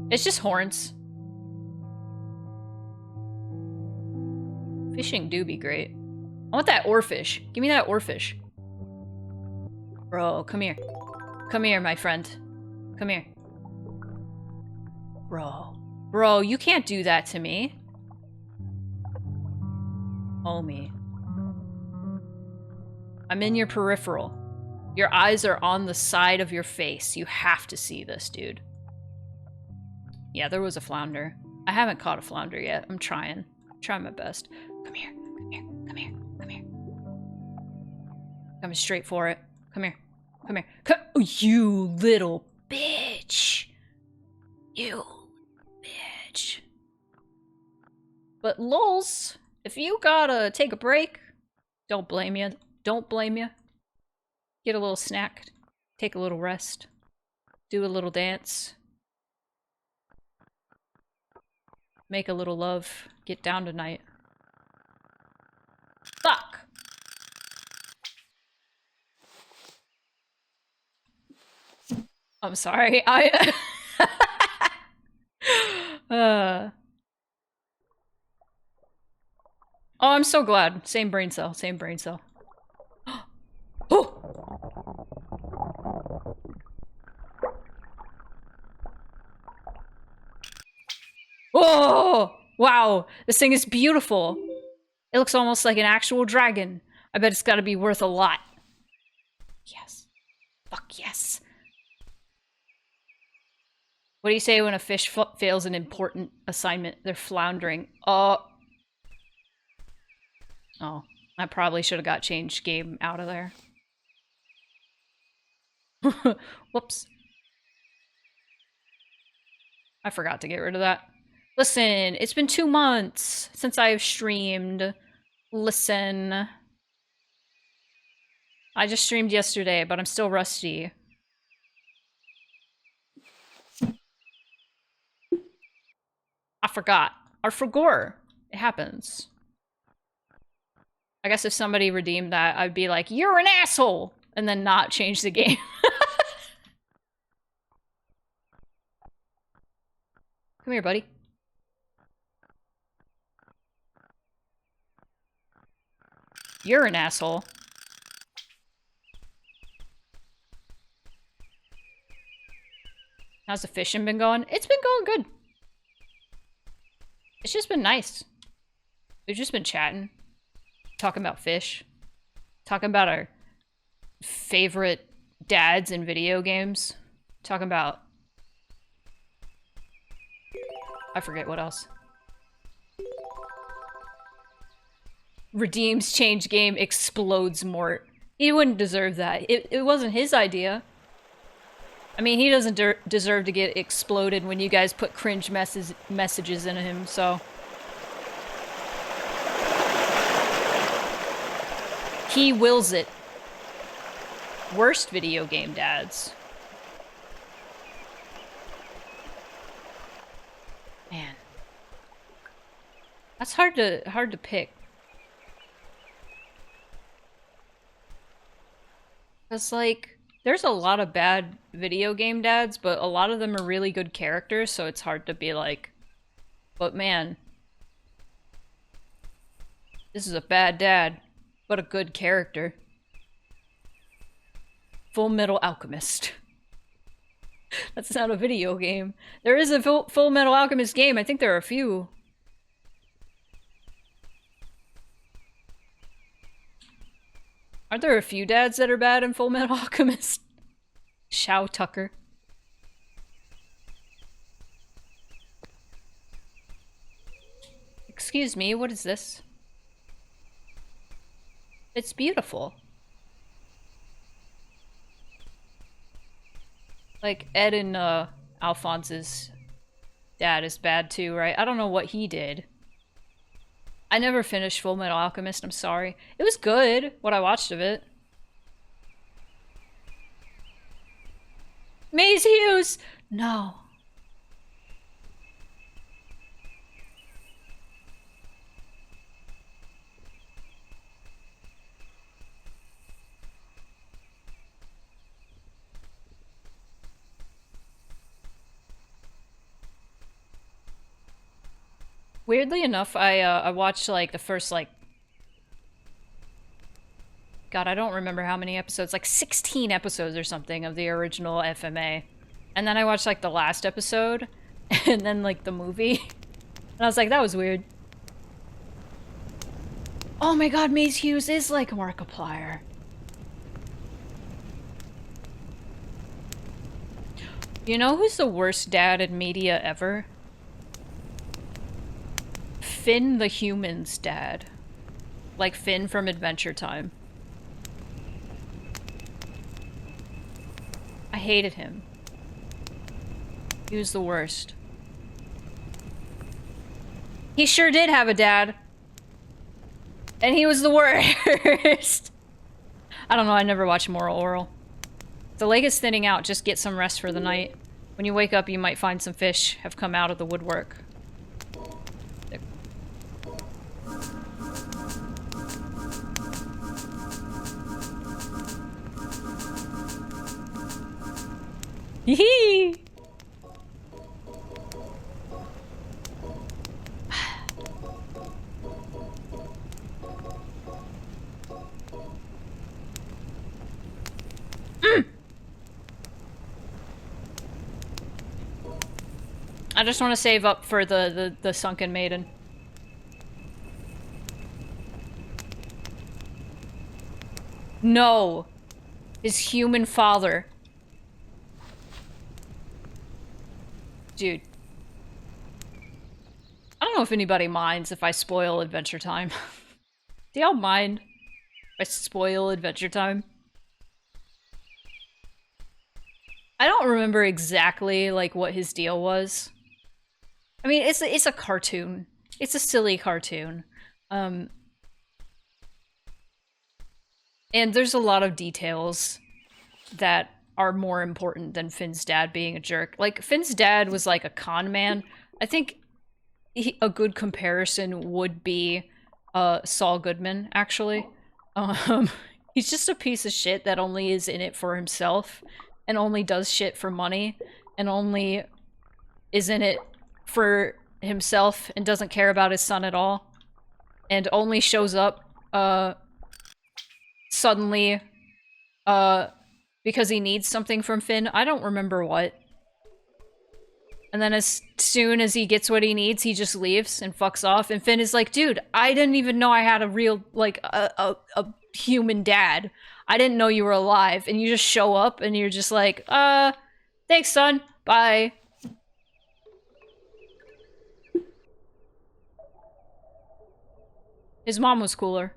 It's just horns. Fishing do be great. I want that oarfish. Give me that oarfish. Bro, come here. Come here, my friend. Come here. Bro, you can't do that to me. Homie. I'm in your peripheral. Your eyes are on the side of your face. You have to see this, dude. Yeah, there was a flounder. I haven't caught a flounder yet. I'm trying. I'm trying my best. Come here. Come here. Come here. Come here. Coming straight for it. Come here. Come here. Oh, you little bitch. You bitch. But lols, if you gotta take a break, don't blame you. Don't blame you. Get a little snack. Take a little rest. Do a little dance. Make a little love. Get down tonight. Fuck! I'm sorry. Oh, I'm so glad. Same brain cell. Same brain cell. Oh! Oh! Wow! This thing is beautiful. It looks almost like an actual dragon. I bet it's gotta be worth a lot. Yes. Fuck yes. What do you say when a fish fails an important assignment? They're floundering. Oh, I probably should have got changed game out of there. Whoops. I forgot to get rid of that. Listen, it's been 2 months since I've streamed. Listen. I just streamed yesterday, but I'm still rusty. I forgot. I forgot. It happens. I guess if somebody redeemed that, I'd be like, you're an asshole! And then not change the game. Come here, buddy. You're an asshole. How's the fishing been going? It's been going good. It's just been nice. We've just been chatting. Talking about fish. Talking about our favorite dads in video games. Talking about... I forget what else. Redeems change game, explodes Mort. He wouldn't deserve that. It wasn't his idea. I mean, he doesn't deserve to get exploded when you guys put cringe messages into him, so... He wills it. Worst video game dads. Man. That's hard to pick. Cause like, there's a lot of bad video game dads, but a lot of them are really good characters, so it's hard to be like, but man, this is a bad dad, but a good character. Full Metal Alchemist. That's not a video game. There is a Full Metal Alchemist game. I think there are a few. Aren't there a few dads that are bad in Full Metal Alchemist? Shao Tucker. Excuse me, what is this? It's beautiful. Like, Ed and Alphonse's dad is bad too, right? I don't know what he did. I never finished Full Metal Alchemist, I'm sorry. It was good, what I watched of it. Maze Hughes! No. Weirdly enough, I watched like the first like, God, I don't remember how many episodes, like 16 episodes or something of the original FMA. And then I watched like the last episode and then like the movie. And I was like, that was weird. Oh my God, Maze Hughes is like Markiplier. You know who's the worst dad in media ever? Finn the Human's dad. Like Finn from Adventure Time. I hated him. He was the worst. He sure did have a dad. And he was the worst. I don't know, I never watched Moral Oral. The lake is thinning out, just get some rest for the night. When you wake up, you might find some fish have come out of the woodwork. Yee! I just want to save up for the Sunken Maiden. No! His human father. Dude. I don't know if anybody minds if I spoil Adventure Time. Do y'all mind if I spoil Adventure Time? I don't remember exactly, like, what his deal was. I mean, it's a cartoon. It's a silly cartoon. And there's a lot of details that are more important than Finn's dad being a jerk. Like, Finn's dad was like a con man. I think a good comparison would be Saul Goodman, actually. He's just a piece of shit that only is in it for himself, and only does shit for money, and only is in it for himself, and doesn't care about his son at all, and only shows up, suddenly, because he needs something from Finn. I don't remember what. And then as soon as he gets what he needs, he just leaves and fucks off. And Finn is like, dude, I didn't even know I had a real, like, a human dad. I didn't know you were alive. And you just show up and you're just like, thanks, son. Bye. His mom was cooler.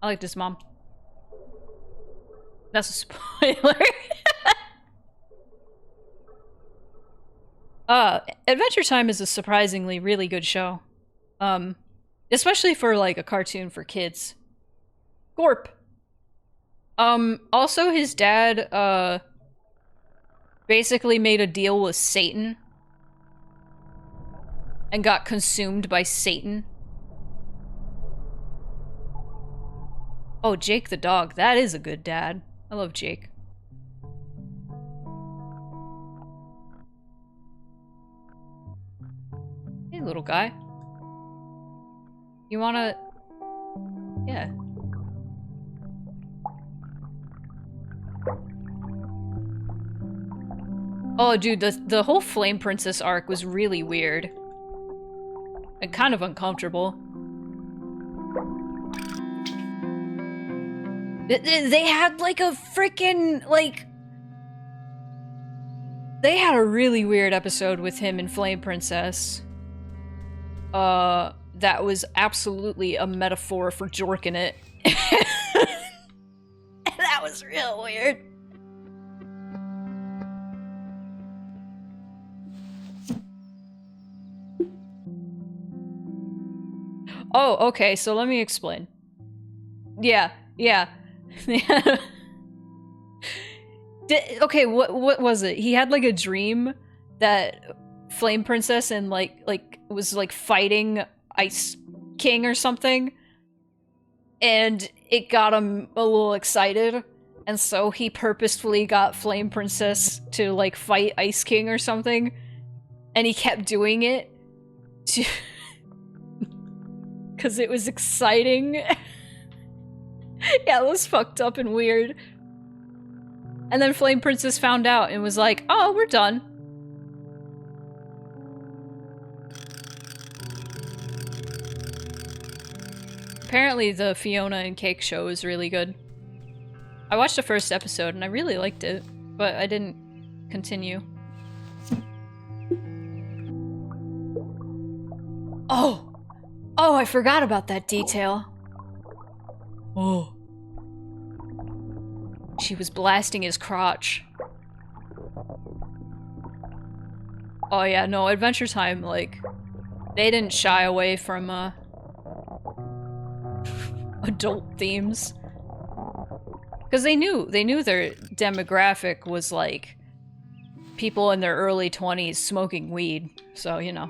I liked his mom. That's a spoiler. Adventure Time is a surprisingly really good show. Especially for, like, a cartoon for kids. Gorp. Also his dad, basically made a deal with Satan. And got consumed by Satan. Oh, Jake the dog. That is a good dad. I love Jake. Hey, little guy. You wanna... Yeah. Oh, dude, the whole Flame Princess arc was really weird. And kind of uncomfortable. They had, like, a freaking, like... They had a really weird episode with him and Flame Princess. That was absolutely a metaphor for jorking it. That was real weird. Oh, okay, so let me explain. Yeah. Okay, what was it? He had like a dream that Flame Princess and like was like fighting Ice King or something, and it got him a little excited, and so he purposefully got Flame Princess to like fight Ice King or something, and he kept doing it to because it was exciting. Yeah, it was fucked up and weird. And then Flame Princess found out and was like, oh, we're done. Apparently the Fiona and Cake show is really good. I watched the first episode and I really liked it, but I didn't continue. Oh! Oh, I forgot about that detail. Oh. She was blasting his crotch. Oh yeah, no, Adventure Time, like, they didn't shy away from, adult themes. Because they knew their demographic was, like, people in their early 20s smoking weed, so, you know.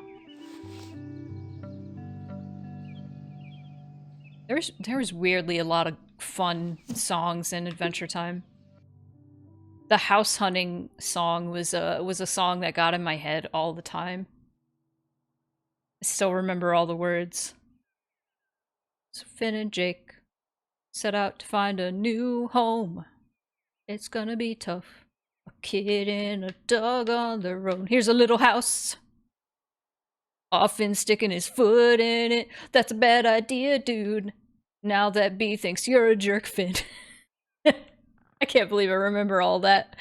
There was weirdly a lot of fun songs in Adventure Time. The house hunting song was a song that got in my head all the time. I still remember all the words. So Finn and Jake set out to find a new home. It's gonna be tough. A kid and a dog on their own. Here's a little house. Often sticking his foot in it. That's a bad idea, dude. Now that B thinks you're a jerk, Finn. I can't believe I remember all that.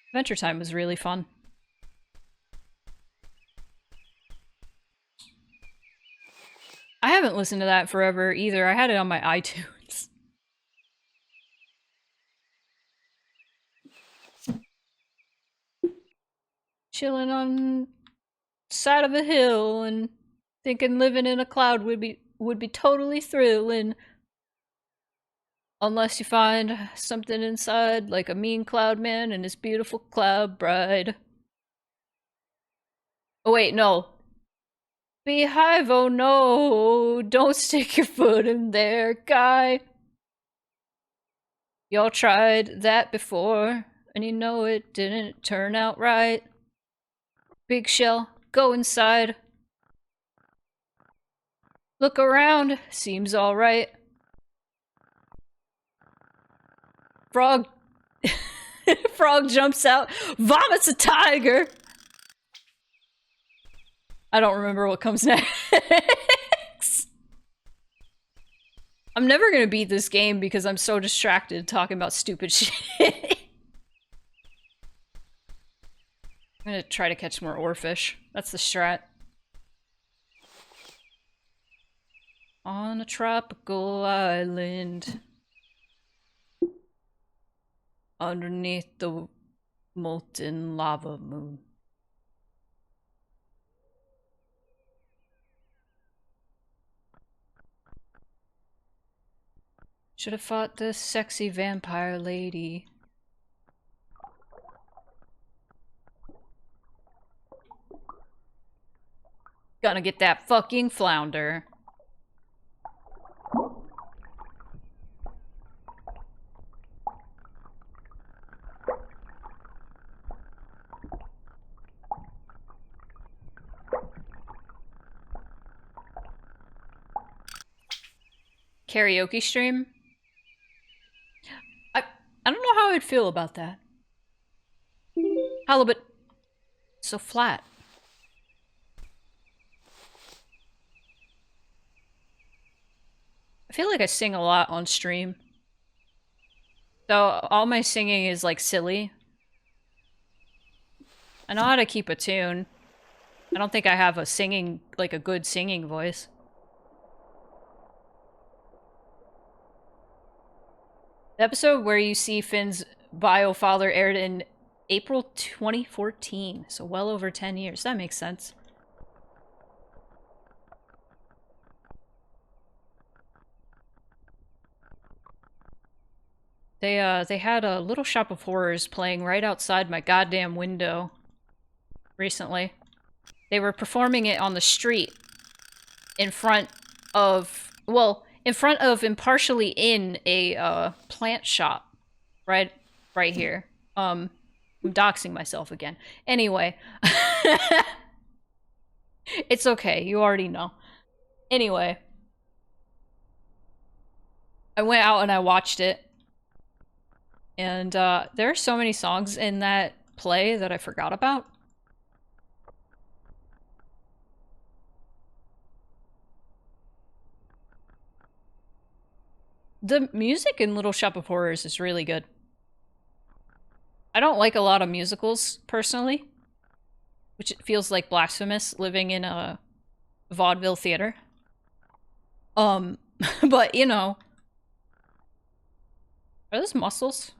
Adventure Time was really fun. I haven't listened to that forever either. I had it on my iTunes. Chilling on side of a hill and thinking living in a cloud would be totally thrilling. Unless you find something inside, like a mean cloud man and his beautiful cloud bride. Oh wait, no. Beehive, oh no, don't stick your foot in there, guy. Y'all tried that before, and you know it didn't turn out right. Big Shell, go inside. Look around, seems alright. Frog... Frog jumps out, vomits a tiger! I don't remember what comes next. I'm never gonna beat this game because I'm so distracted talking about stupid shit. I'm gonna try to catch more oarfish. That's the strat. On a tropical island. Underneath the molten lava moon. Should have fought the sexy vampire lady. Gonna get that fucking flounder. Karaoke stream? I don't know how I'd feel about that. Halibut. So flat. I feel like I sing a lot on stream. So all my singing is like silly. I know how to keep a tune. I don't think I have a singing, like a good singing voice. The episode where you see Finn's bio father aired in April 2014, so well over 10 years. That makes sense. They had a Little Shop of Horrors playing right outside my goddamn window recently. They were performing it on the street in front of, well, in front of and partially in a plant shop right here. I'm doxing myself again. Anyway. It's okay, you already know. Anyway. I went out and I watched it. And there are so many songs in that play that I forgot about. The music in Little Shop of Horrors is really good. I don't like a lot of musicals, personally. Which feels like blasphemous, living in a vaudeville theater. But, you know. Are those mussels?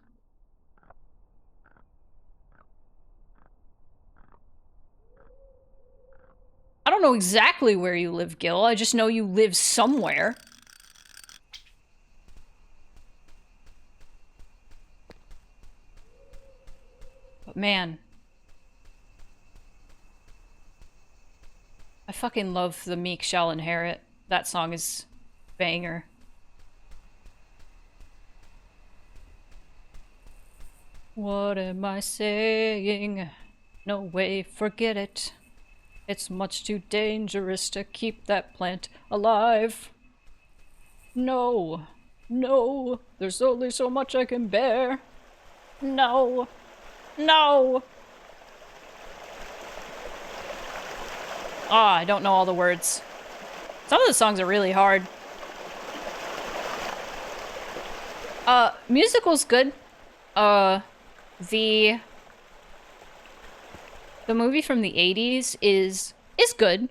I don't know exactly where you live, Gil. I just know you live somewhere. But man. I fucking love The Meek Shall Inherit. That song is banger. What am I saying? No way, forget it. It's much too dangerous to keep that plant alive. No. No. There's only so much I can bear. No. No. Ah, I don't know all the words. Some of the songs are really hard. Musical's good. The movie from the 80s is good.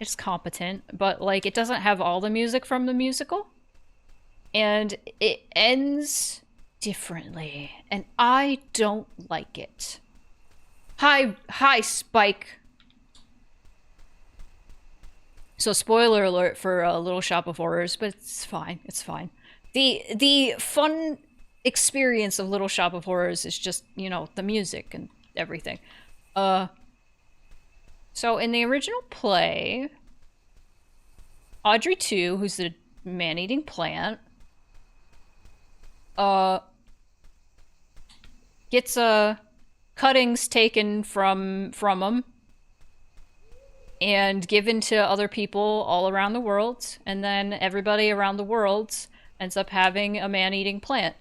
It's competent, but like it doesn't have all the music from the musical. And it ends differently, and I don't like it. Hi, Spike. So spoiler alert for Little Shop of Horrors, but it's fine. It's fine. The fun experience of Little Shop of Horrors is just, you know, the music and everything. So in the original play, Audrey 2, who's the man-eating plant, gets cuttings taken from him and given to other people all around the world, and then everybody around the world ends up having a man-eating plant.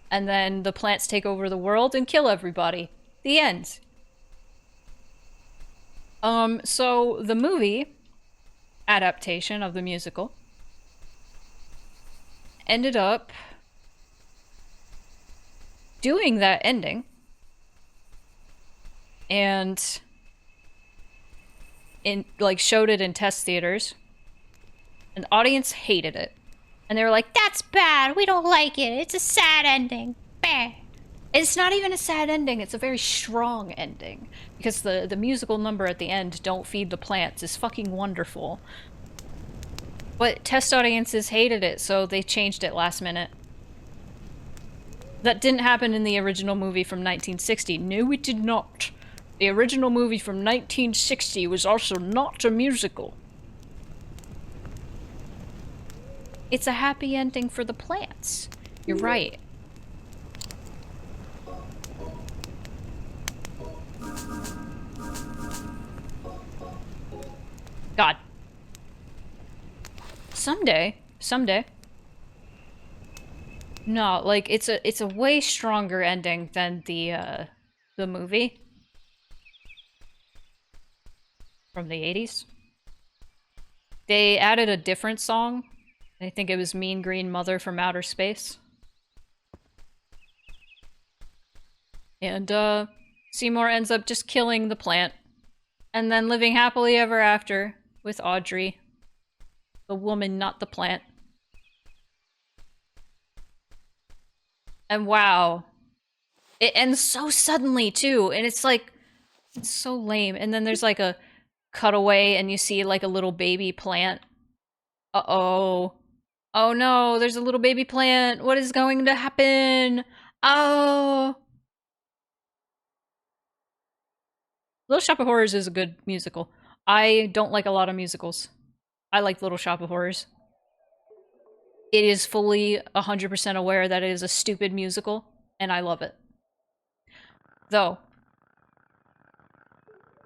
And then the plants take over the world and kill everybody. The end. So the movie adaptation of the musical ended up doing that ending, and showed it in test theaters, and the audience hated it, and they were like, "That's bad. We don't like it. It's a sad ending." Bah. It's not even a sad ending. It's a very strong ending, because the musical number at the end, "Don't Feed the Plants," is fucking wonderful. But test audiences hated it, so they changed it last minute. That didn't happen in the original movie from 1960. No, it did not. The original movie from 1960 was also not a musical. It's a happy ending for the plants. You're right. God. Someday. No, like it's a way stronger ending than the movie from the 80s. They added a different song. I think it was Mean Green Mother from Outer Space. And Seymour ends up just killing the plant and then living happily ever after with Audrey. The woman, not the plant. And wow. It ends so suddenly, too. And it's like, it's so lame. And then there's like a cutaway and you see like a little baby plant. Uh-oh. Oh no, there's a little baby plant. What is going to happen? Oh. Little Shop of Horrors is a good musical. I don't like a lot of musicals. I like Little Shop of Horrors. It is fully 100% aware that it is a stupid musical, and I love it. Though,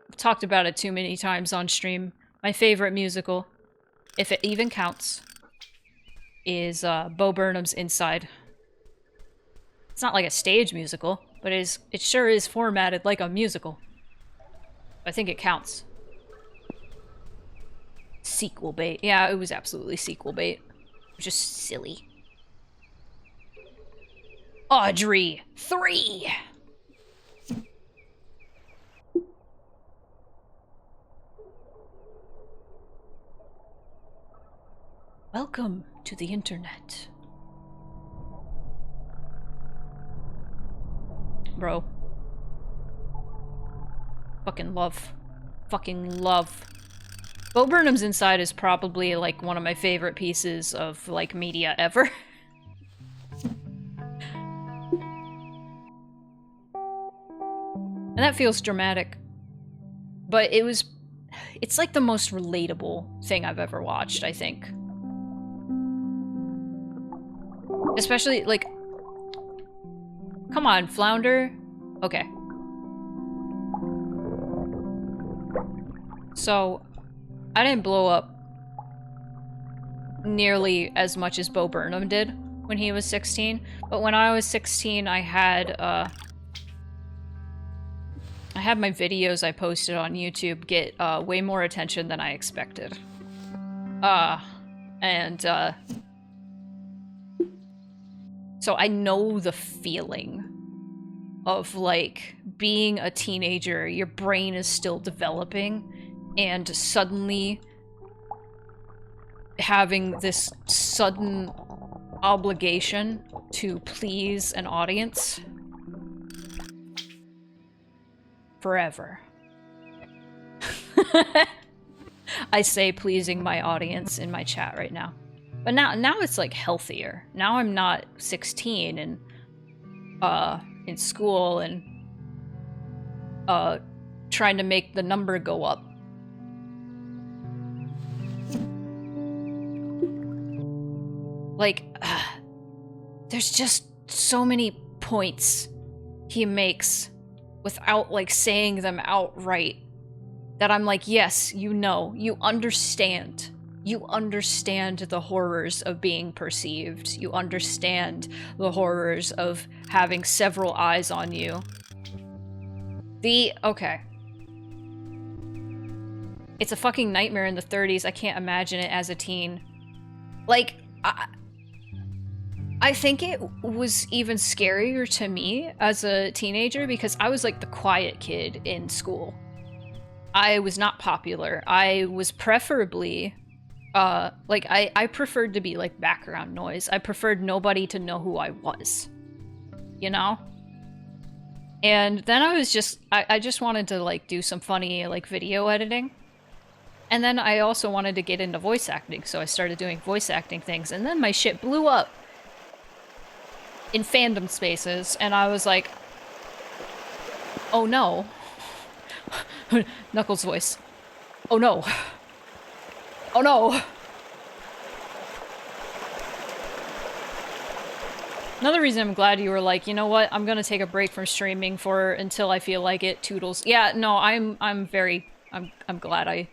I've talked about it too many times on stream. My favorite musical, if it even counts, is Bo Burnham's Inside. It's not like a stage musical, but it sure is formatted like a musical. I think it counts. Sequel bait. Yeah, it was absolutely sequel bait. It was just silly. Audrey 3! Welcome to the internet. Bro. Fucking love. Fucking love. Bo Burnham's Inside is probably, like, one of my favorite pieces of, like, media ever. And that feels dramatic. But it's like the most relatable thing I've ever watched, I think. Especially, like... Come on, Flounder. Okay. So, I didn't blow up nearly as much as Bo Burnham did when he was 16, but when I was 16, I had my videos I posted on YouTube get way more attention than I expected. So I know the feeling of, like, being a teenager, your brain is still developing, and suddenly having this sudden obligation to please an audience forever. I say pleasing my audience in my chat right now. But now it's like healthier. Now I'm not 16 and in school and trying to make the number go up. Like, there's just so many points he makes without, like, saying them outright that I'm like, yes, you know, you understand. You understand the horrors of being perceived. You understand the horrors of having several eyes on you. Okay. It's a fucking nightmare in the 30s. I can't imagine it as a teen. Like, I think it was even scarier to me as a teenager because I was like the quiet kid in school. I was not popular. I was preferably, like, I preferred to be like background noise. I preferred nobody to know who I was, you know? And then I was just, I just wanted to, like, do some funny, like, video editing. And then I also wanted to get into voice acting, so I started doing voice acting things, and then my shit blew up in fandom spaces, and I was like, oh no. Knuckles' voice. Oh no. Oh no. Another reason I'm glad you were like, you know what, I'm gonna take a break from streaming for until I feel like it, Toodles. Yeah, no, I'm glad I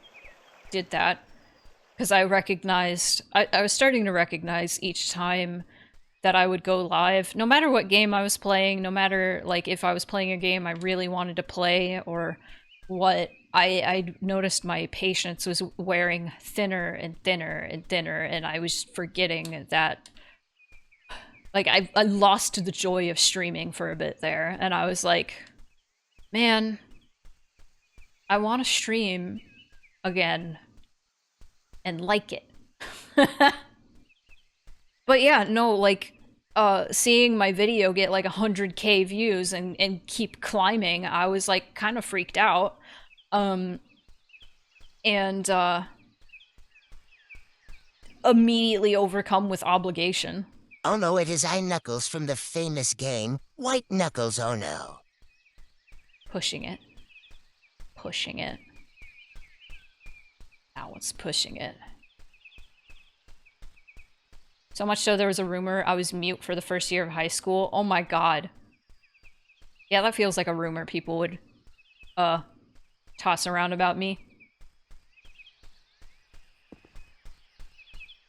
did that. Because I recognized, I was starting to recognize each time that I would go live, no matter what game I was playing, no matter, like, if I was playing a game I really wanted to play, or what, I noticed my patience was wearing thinner and thinner and thinner, and I was forgetting that, like, I lost the joy of streaming for a bit there, and I was like, man, I want to stream again and like it. But yeah, no, like, seeing my video get like 100K views and keep climbing, I was like kind of freaked out. And immediately overcome with obligation. Oh no, it is I, Knuckles, from the famous game, White Knuckles, oh no. Pushing it. Pushing it. That one's pushing it. So much so there was a rumor I was mute for the first year of high school. Oh my god. Yeah, that feels like a rumor people would, toss around about me.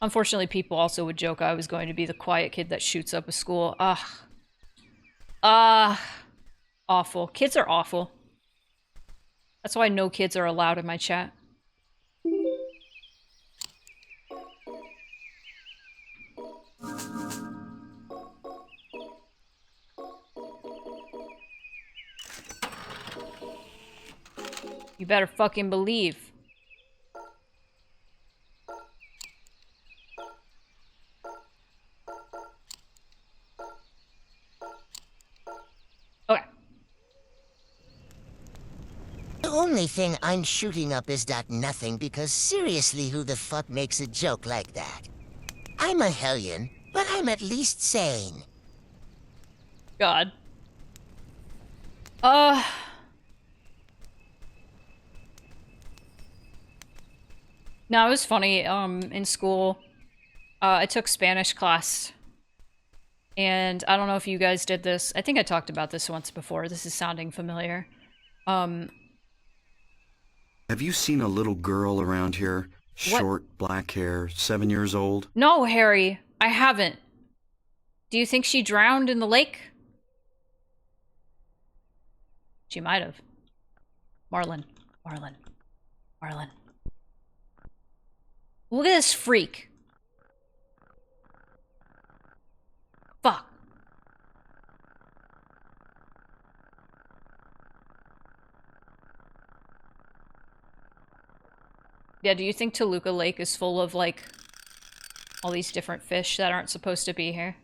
Unfortunately, people also would joke I was going to be the quiet kid that shoots up a school. Awful. Kids are awful. That's why no kids are allowed in my chat. You better fucking believe. Okay. The only thing I'm shooting up is that nothing, because seriously, who the fuck makes a joke like that? I'm a hellion, but I'm at least sane. God. No, it was funny, in school, I took Spanish class, and I don't know if you guys did this. I think I talked about this once before. This is sounding familiar. Have you seen a little girl around here? Short, black hair, 7 years old? No, Harry, I haven't. Do you think she drowned in the lake? She might have. Marlin. Marlin. Marlin. Look at this freak. Fuck. Yeah, do you think Toluca Lake is full of, like, all these different fish that aren't supposed to be here?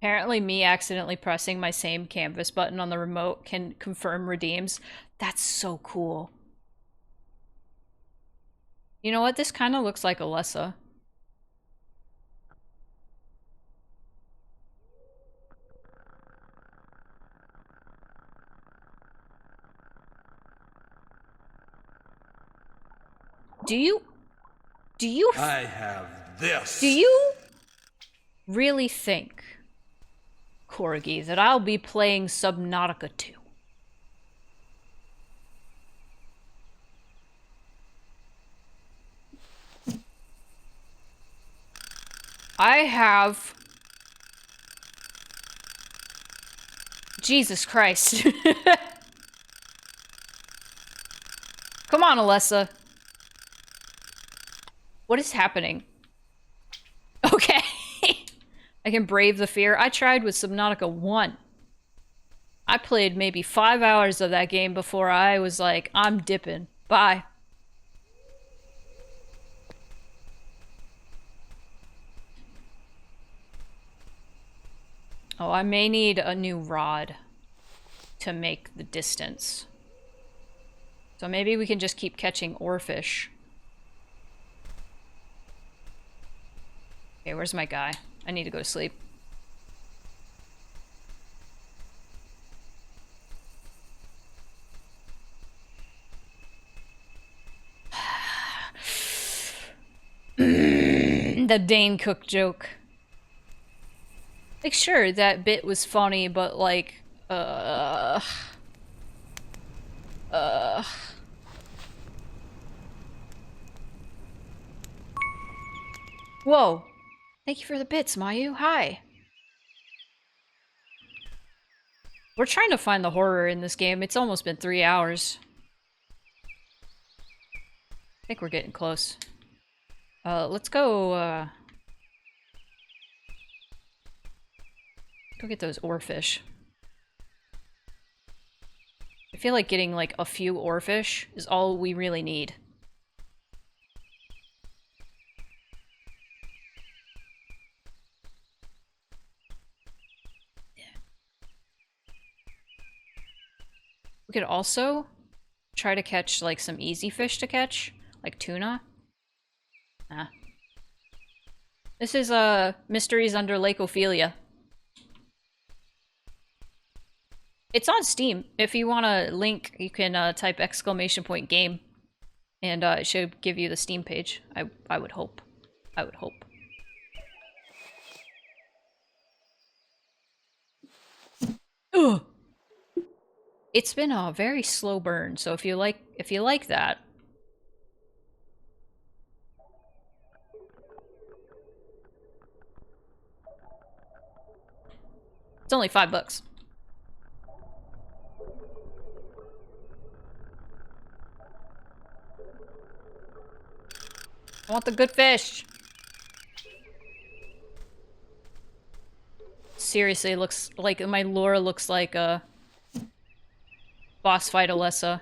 Apparently me accidentally pressing my same canvas button on the remote can confirm redeems. That's so cool. You know what? This kind of looks like Alessa. Do you I have this. do you really think, Corgi, that I'll be playing Subnautica 2? I have... Jesus Christ. Come on, Alessa. What is happening? Okay. I can brave the fear. I tried with Subnautica 1. I played maybe 5 hours of that game before I was like, I'm dipping. Bye. Oh, I may need a new rod to make the distance. So maybe we can just keep catching oarfish. Okay, where's my guy? I need to go to sleep. The Dane Cook joke. Like, sure, that bit was funny, but like, Whoa! Thank you for the bits, Mayu. Hi! We're trying to find the horror in this game. It's almost been 3 hours. I think we're getting close. Let's go, go get those oarfish. I feel like getting, like, a few oarfish is all we really need. We could also try to catch, like, some easy fish to catch, like tuna. Ah. This is, Mysteries Under Lake Ophelia. It's on Steam. If you want a link, you can, type !game. And, it should give you the Steam page. I would hope. I would hope. Ugh! It's been a very slow burn, so if you like that. It's only $5. I want the good fish. Seriously, it looks like my lure looks like a boss fight Alessa.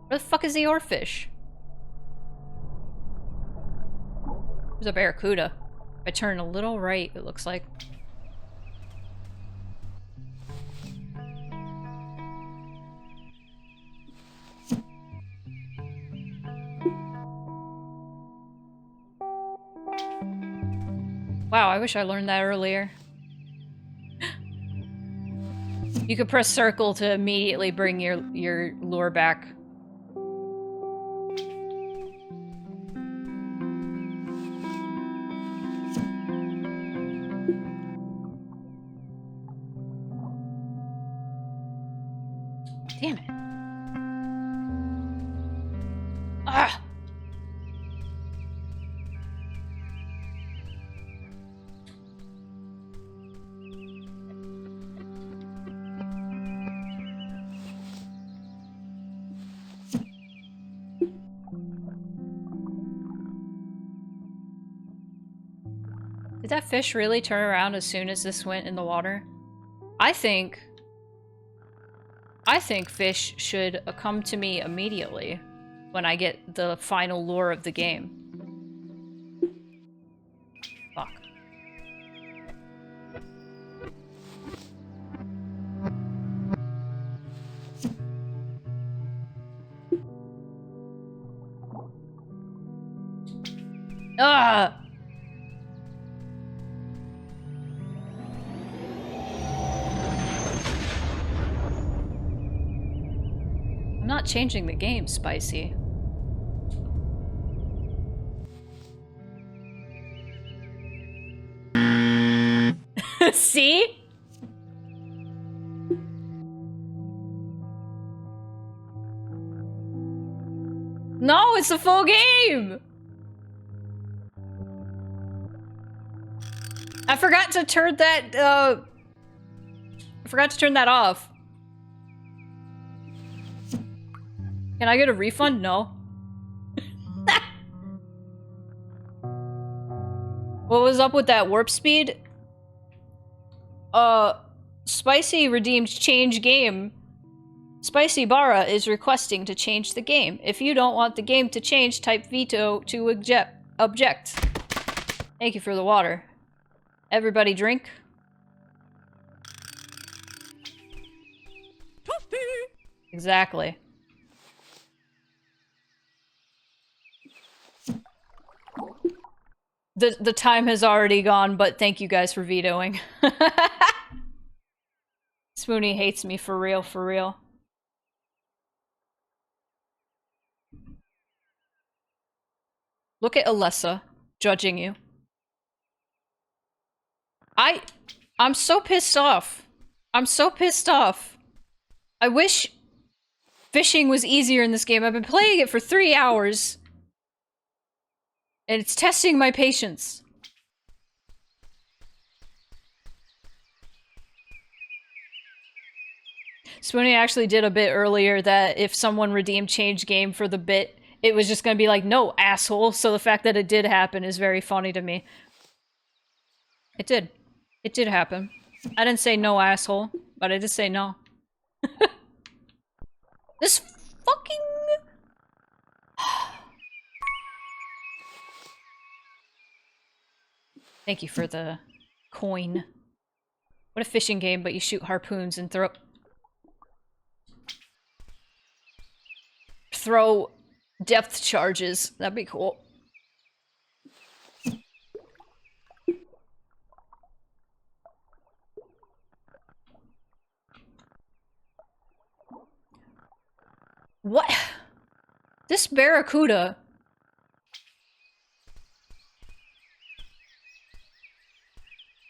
Where the fuck is the oarfish? There's a barracuda. If I turn a little right, it looks like. Wow, I wish I learned that earlier. You could press circle to immediately bring your lure back. Damn it. Ah! Did that fish really turn around as soon as this went in the water? I think fish should come to me immediately when I get the final lure of the game. Fuck. Ah! I'm not changing the game, Spicy. See? No, it's a full game! I forgot to turn that, I forgot to turn that off. Can I get a refund? No. What was up with that warp speed? Spicy redeemed change game. Spicy Bara is requesting to change the game. If you don't want the game to change, type veto to object. Thank you for the water. Everybody drink. Exactly. The time has already gone, but thank you guys for vetoing. Spoonie hates me for real, for real. Look at Alessa judging you. I'm so pissed off. I'm so pissed off. I wish fishing was easier in this game. I've been playing it for 3 hours. And it's testing my patience. Spoonie actually did a bit earlier that if someone redeemed change game for the bit, it was just gonna be like, no, asshole. So the fact that it did happen is very funny to me. It did. It did happen. I didn't say no, asshole, but I did say no. This fucking... Thank you for the coin. What a fishing game, but you shoot harpoons and throw depth charges. That'd be cool. What? This barracuda...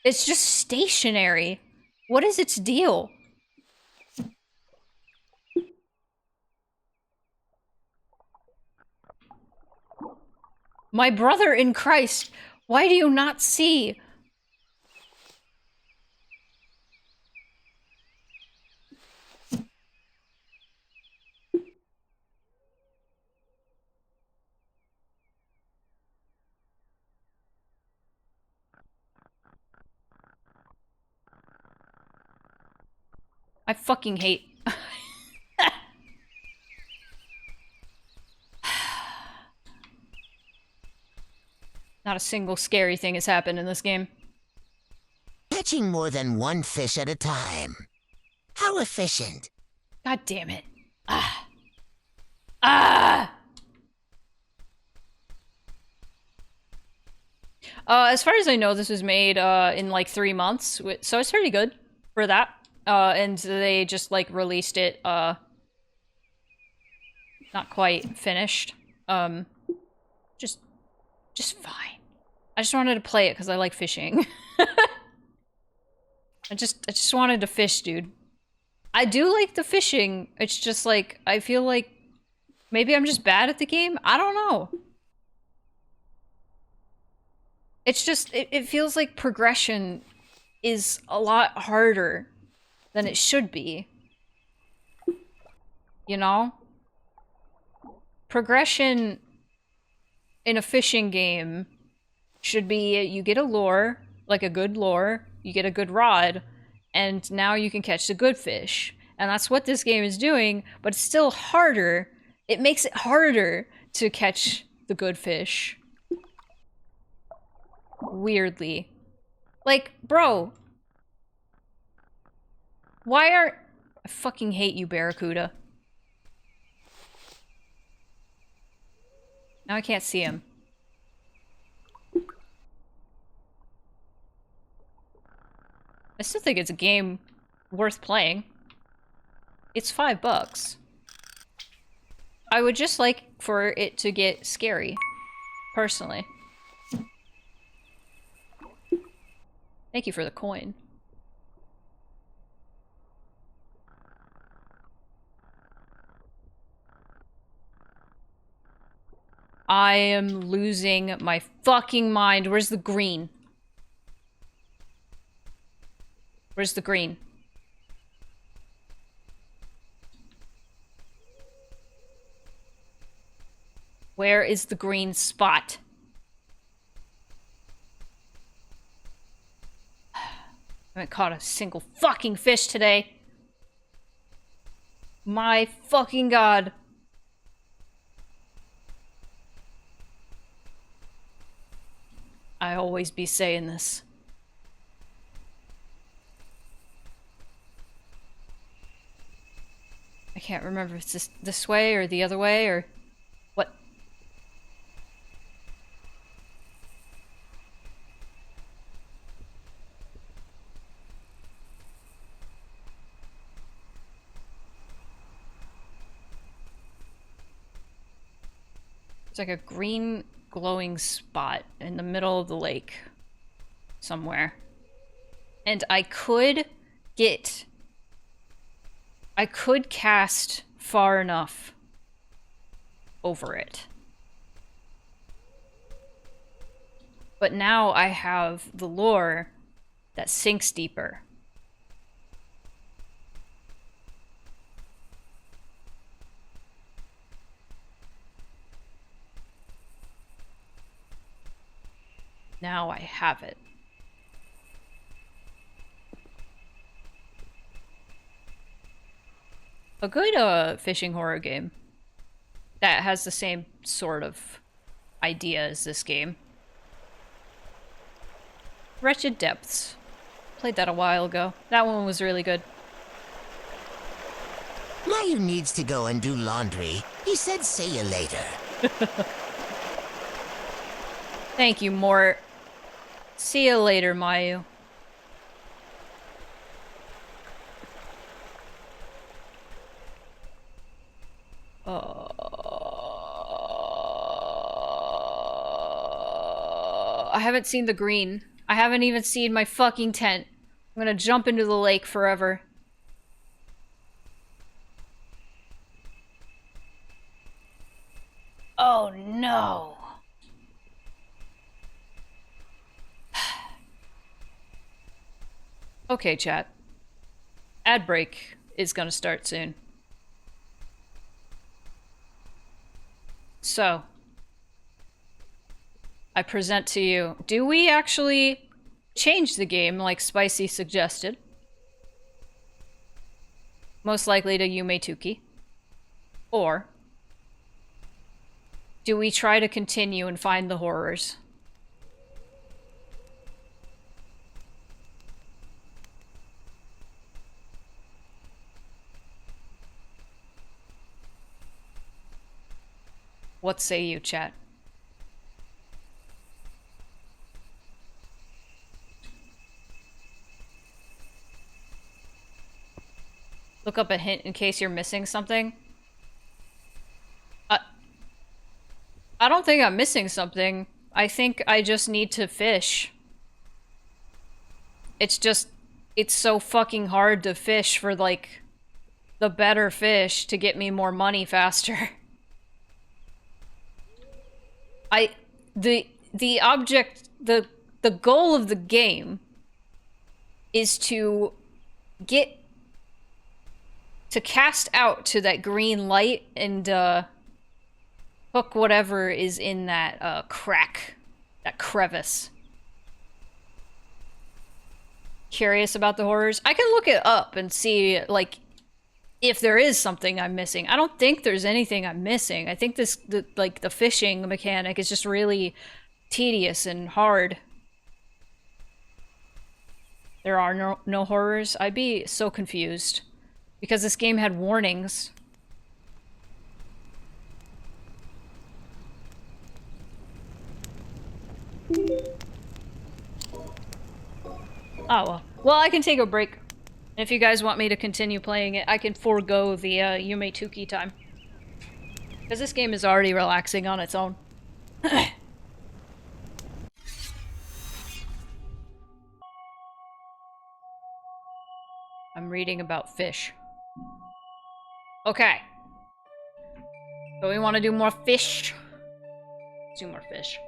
It's just stationary. What is its deal? My brother in Christ, why do you not see? I fucking hate... Not a single scary thing has happened in this game. Catching more than one fish at a time. How efficient. God damn it. Ah. Ah! As far as I know, this was made in like 3 months, so it's pretty good for that. And they just like released it not quite finished. Just fine. I just wanted to play it because I like fishing. I just wanted to fish, dude. I do like the fishing. It's just like I feel like maybe I'm just bad at the game. I don't know. It's just it feels like progression is a lot harder than it should be. You know? Progression in a fishing game should be you get a lure, like a good lure, you get a good rod, and now you can catch the good fish. And that's what this game is doing, but it's still harder. It makes it harder to catch the good fish. Weirdly. Like, bro. Why are... I fucking hate you, Barracuda. Now I can't see him. I still think it's a game worth playing. It's $5. I would just like for it to get scary, personally. Thank you for the coin. I am losing my fucking mind. Where's the green? Where's the green? Where is the green spot? I haven't caught a single fucking fish today. My fucking god. I always be saying this. I can't remember if it's this way or the other way or what. It's like a green glowing spot in the middle of the lake somewhere. And I could cast far enough over it. But now I have the lure that sinks deeper. Now I have it. A good fishing horror game that has the same sort of idea as this game. Wretched Depths. Played that a while ago. That one was really good. Mayu needs to go and do laundry. He said see you later. Thank you, Mort. See you later, Mayu. I haven't seen the green. I haven't even seen my fucking tent. I'm gonna jump into the lake forever. Oh no. Okay, chat. Ad break is gonna start soon. So, I present to you, do we actually change the game like Spicy suggested? Most likely to Yume Tuki. Or, do we try to continue and find the horrors? What say you, chat? Look up a hint in case you're missing something. I don't think I'm missing something. I think I just need to fish. It's so fucking hard to fish for, like, the better fish to get me more money faster. The goal of the game is to cast out to that green light and hook whatever is in that crack, that crevice. Curious about the horrors? I can look it up and see, like, if there is something I'm missing. I don't think there's anything I'm missing. I think the fishing mechanic is just really tedious and hard. There are no horrors? I'd be so confused. Because this game had warnings. Oh, well. Well, I can take a break. If you guys want me to continue playing it, I can forego the Yume Tuki time. Because this game is already relaxing on its own. I'm reading about fish. Okay. So we want to do more fish. Let's do more fish.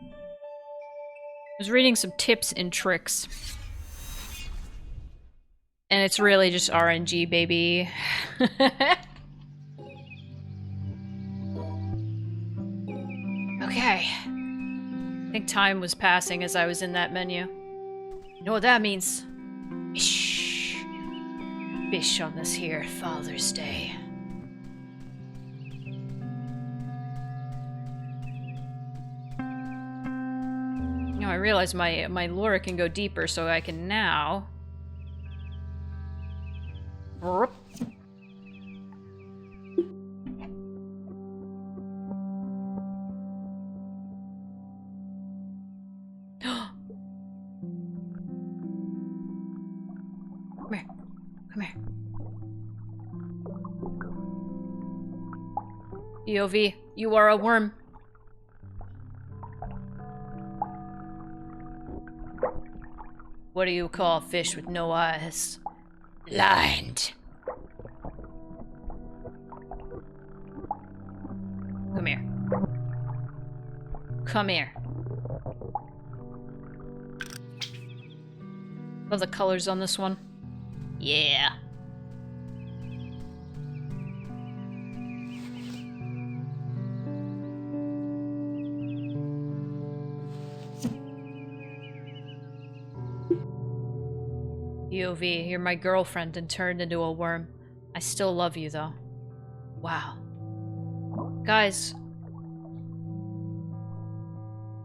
I was reading some tips and tricks. And it's really just RNG, baby. Okay. I think time was passing as I was in that menu. You know what that means? Fish. Fish on this here Father's Day. Now I realize my lure can go deeper, so I can now... Come here. Come here. EOV, you are a worm. What do you call a fish with no eyes? Blind. Come here. Come here. Love the colors on this one. Yeah. EOV, you're my girlfriend and turned into a worm. I still love you, though. Wow. Guys.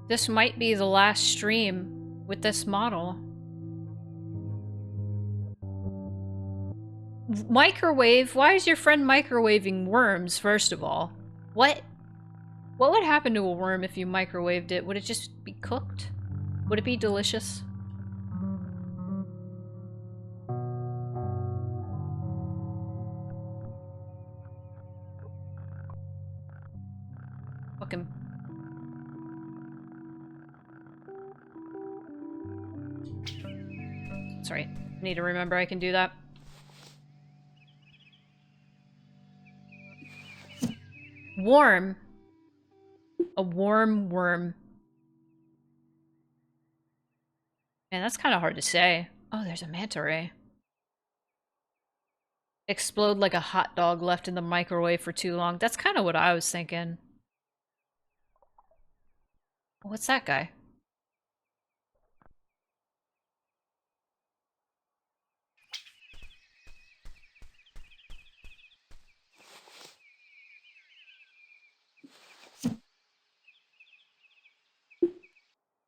This might be the last stream with this model. Microwave? Why is your friend microwaving worms, first of all? What? What would happen to a worm if you microwaved it? Would it just be cooked? Would it be delicious? Fucking... Sorry, need to remember I can do that. Warm. A warm worm. Man, that's kind of hard to say. Oh, there's a manta ray. Explode like a hot dog left in the microwave for too long. That's kind of what I was thinking. What's that guy?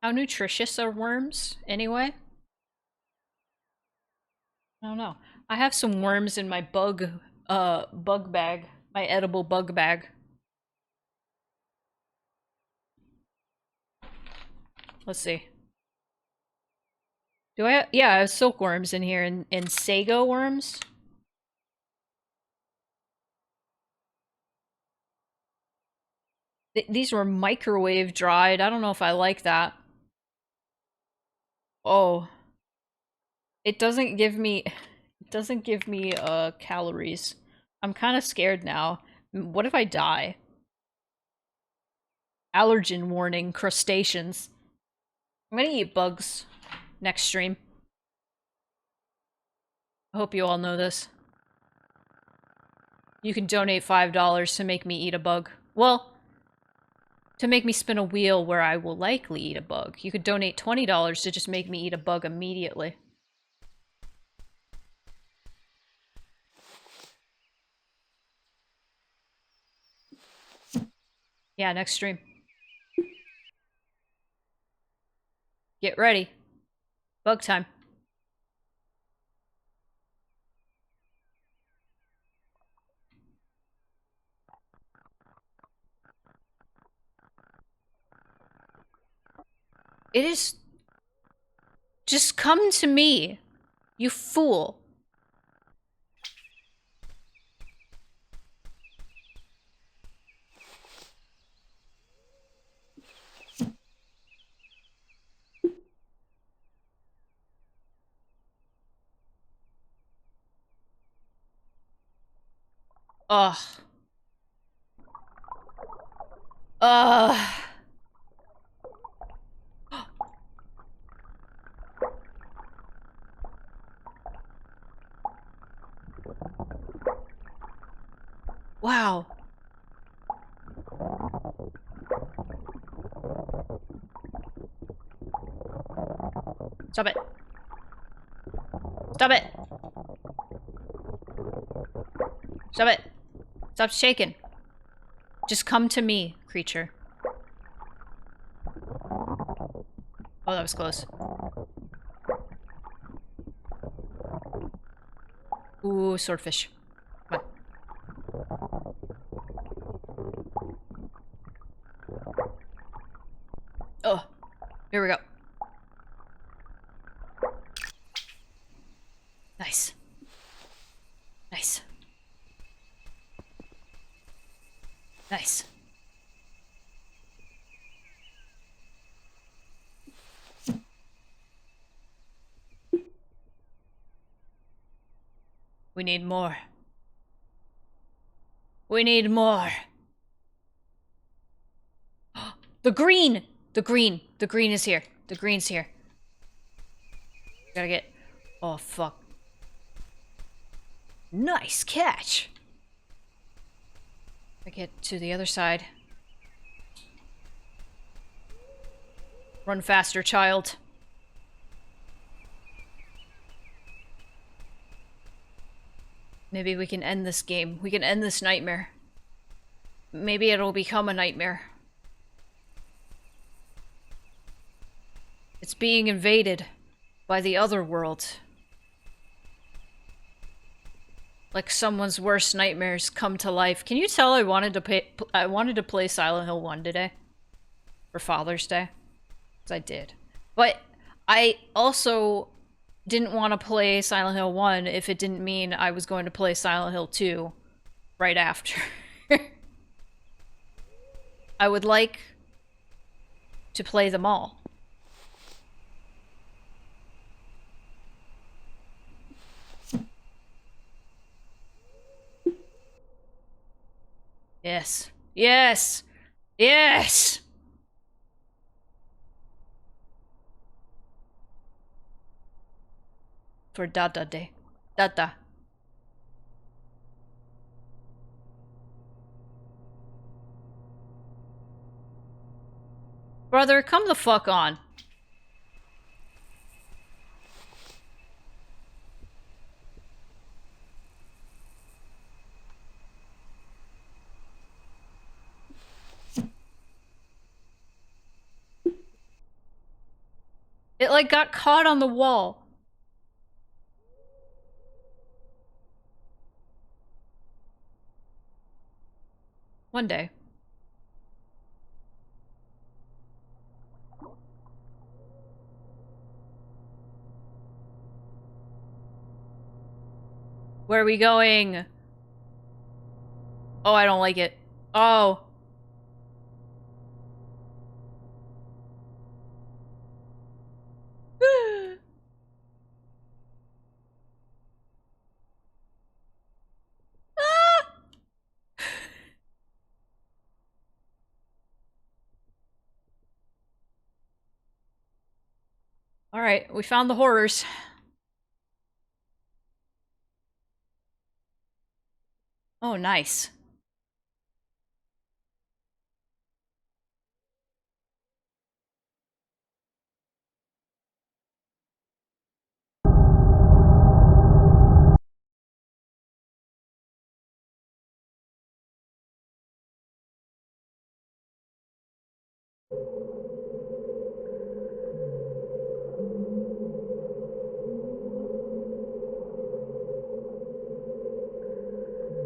How nutritious are worms, anyway? I don't know. I have some worms in my bug bag. My edible bug bag. Let's see. Do I have, yeah, I have silkworms in here and sago worms. These were microwave dried. I don't know if I like that. Oh. It doesn't give me calories. I'm kind of scared now. What if I die? Allergen warning, crustaceans. I'm gonna eat bugs next stream. I hope you all know this. You can donate $5 to make me eat a bug. Well, to make me spin a wheel where I will likely eat a bug. You could donate $20 to just make me eat a bug immediately. Yeah, next stream. Get ready. Bug time. It is... Just come to me, you fool. Ugh. Ugh. Wow. Stop it. Stop it. Stop it. Stop shaking. Just come to me, creature. Oh, that was close. Ooh, swordfish. Come on. Oh, here we go. Nice. Nice. Nice. We need more. We need more. The green! The green. The green is here. The green's here. Gotta get... Oh, fuck. Nice catch! I get to the other side. Run faster, child. Maybe we can end this game. We can end this nightmare. Maybe it'll become a nightmare. It's being invaded by the other world. Like someone's worst nightmares come to life. Can you tell I wanted to play Silent Hill 1 today? For Father's Day? 'Cause I did. But I also didn't want to play Silent Hill 1 if it didn't mean I was going to play Silent Hill 2 right after. I would like to play them all. Yes. Yes! Yes! For Dada Day. Dada. Brother, come the fuck on. It, like, got caught on the wall. One day. Where are we going? Oh, I don't like it. Oh. Alright, we found the horrors. Oh, nice.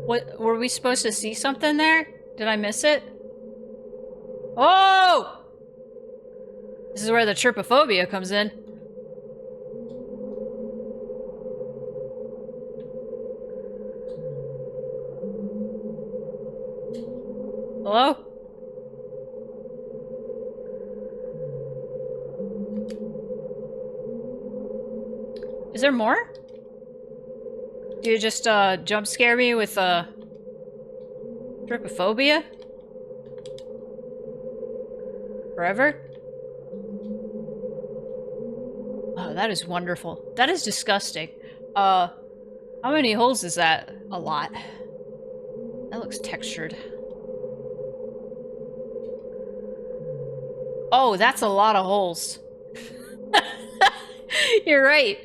What, were we supposed to see something there? Did I miss it? Oh! This is where the trypophobia comes in. Hello? Is there more? Do you just, jump scare me with, trypophobia? Forever? Oh, that is wonderful. That is disgusting. How many holes is that? A lot. That looks textured. Oh, that's a lot of holes. You're right.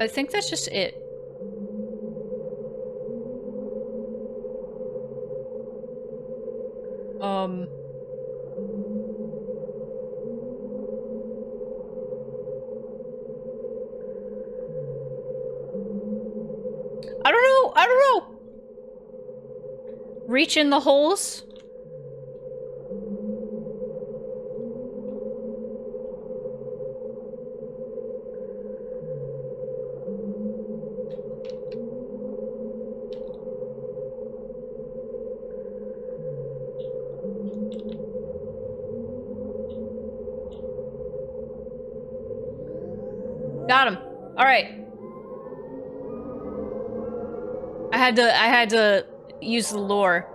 I think that's just it. I don't know. I don't know. Reach in the holes. Alright. I had to use the lore.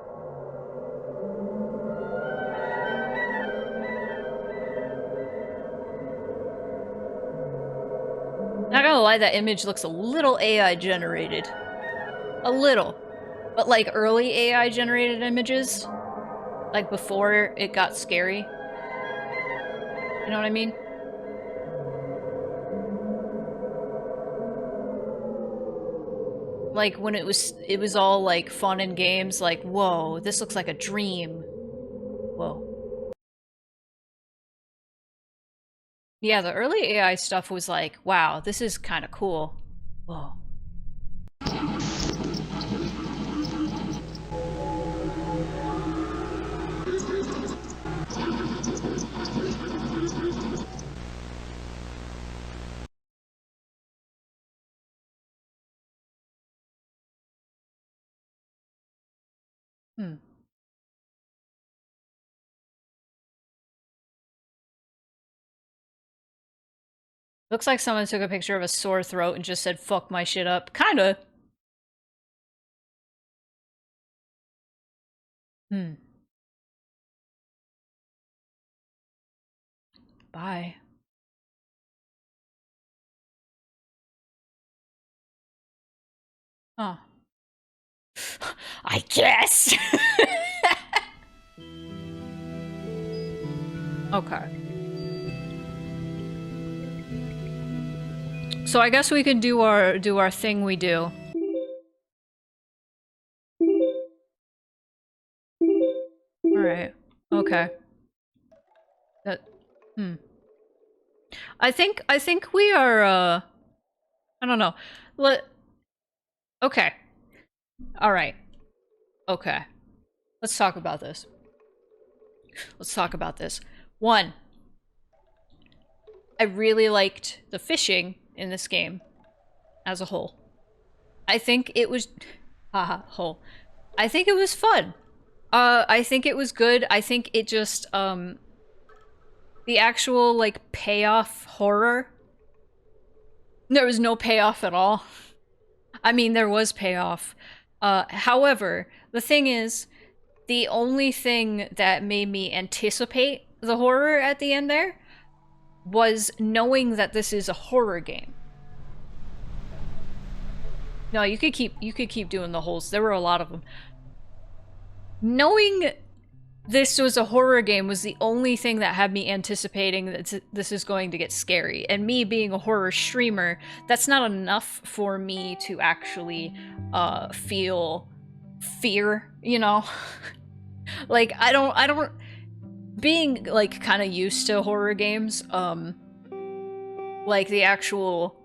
Not gonna lie, that image looks a little AI generated. A little. But like early AI generated images, like before it got scary. You know what I mean? Like when it was all like fun and games, like, whoa, this looks like a dream. Whoa. Yeah, the early AI stuff was like, wow, this is kind of cool. Whoa. Hmm. Looks like someone took a picture of a sore throat and just said, fuck my shit up. Kinda. Hmm. Bye. Huh. I guess. Okay. So I guess we can do our thing we do. Alright. Okay. That I think we are I don't know. Okay. Alright. Okay. Let's talk about this. Let's talk about this. One, I really liked the fishing in this game as a whole. I think it was whole. I think it was fun. I think it was good. I think it just the actual like payoff horror. There was no payoff at all. I mean, there was payoff. However, the thing is, the only thing that made me anticipate the horror at the end there was knowing that this is a horror game. No, you could keep doing the holes. There were a lot of them. Knowing this was a horror game was the only thing that had me anticipating that this is going to get scary. And me being a horror streamer, that's not enough for me to actually feel fear, you know? Like, I don't being like kind of used to horror games, like the actual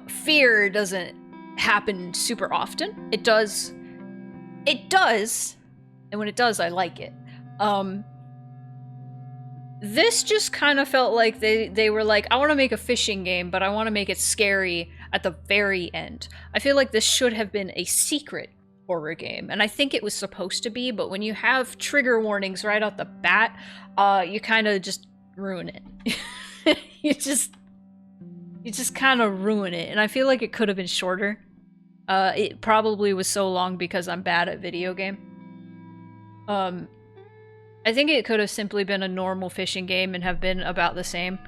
fear doesn't happen super often. It does, and when it does, I like it. This just kind of felt like they were like, I want to make a fishing game, but I want to make it scary at the very end. I feel like this should have been a secret horror game, and I think it was supposed to be, but when you have trigger warnings right out the bat, you kind of just ruin it. you just kind of ruin it, and I feel like it could have been shorter. It probably was so long because I'm bad at video game. I think it could have simply been a normal fishing game and have been about the same.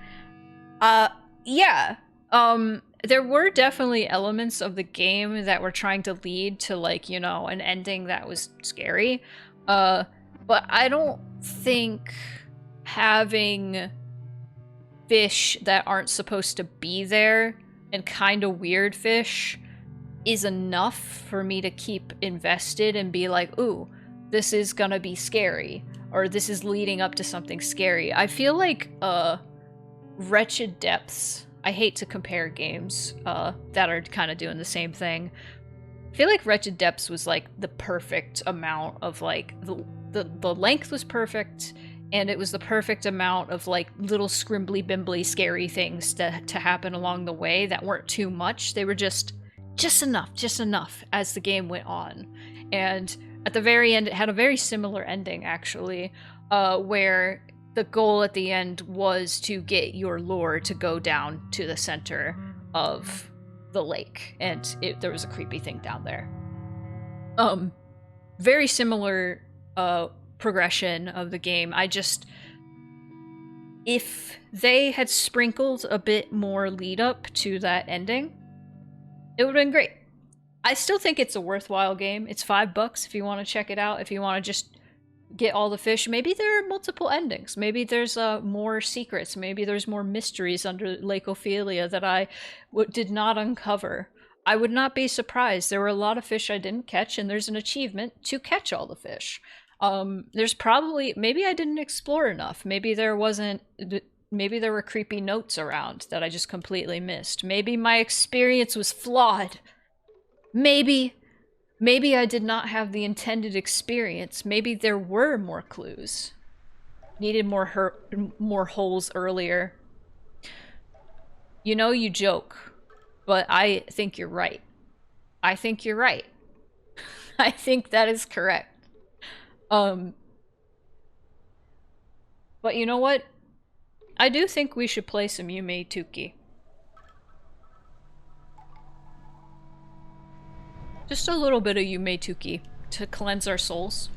Yeah. There were definitely elements of the game that were trying to lead to, like, you know, an ending that was scary. But I don't think having fish that aren't supposed to be there and kind of weird fish is enough for me to keep invested and be like, ooh, this is gonna be scary, or this is leading up to something scary. I feel like Wretched Depths, I hate to compare games that are kind of doing the same thing. I feel like Wretched Depths was like the perfect amount of like the length was perfect, and it was the perfect amount of like little scrimbly bimbly scary things to happen along the way that weren't too much. They were just enough as the game went on. And at the very end, it had a very similar ending, actually, where the goal at the end was to get your lore to go down to the center of the lake, and there was a creepy thing down there. Very similar progression of the game. If they had sprinkled a bit more lead up to that ending, it would have been great. I still think it's a worthwhile game. It's $5 if you want to check it out, if you want to just get all the fish. Maybe there are multiple endings. Maybe there's more secrets. Maybe there's more mysteries under Lake Ophelia that I did not uncover. I would not be surprised. There were a lot of fish I didn't catch, and there's an achievement to catch all the fish. There's probably, maybe I didn't explore enough. Maybe there were creepy notes around that I just completely missed. Maybe my experience was flawed. Maybe I did not have the intended experience. Maybe there were more clues. Needed more holes earlier. You know, you joke, but I think you're right. I think you're right. I think that is correct. But you know what? I do think we should play some Yume Tuki. Just a little bit of Yume Tuki to cleanse our souls.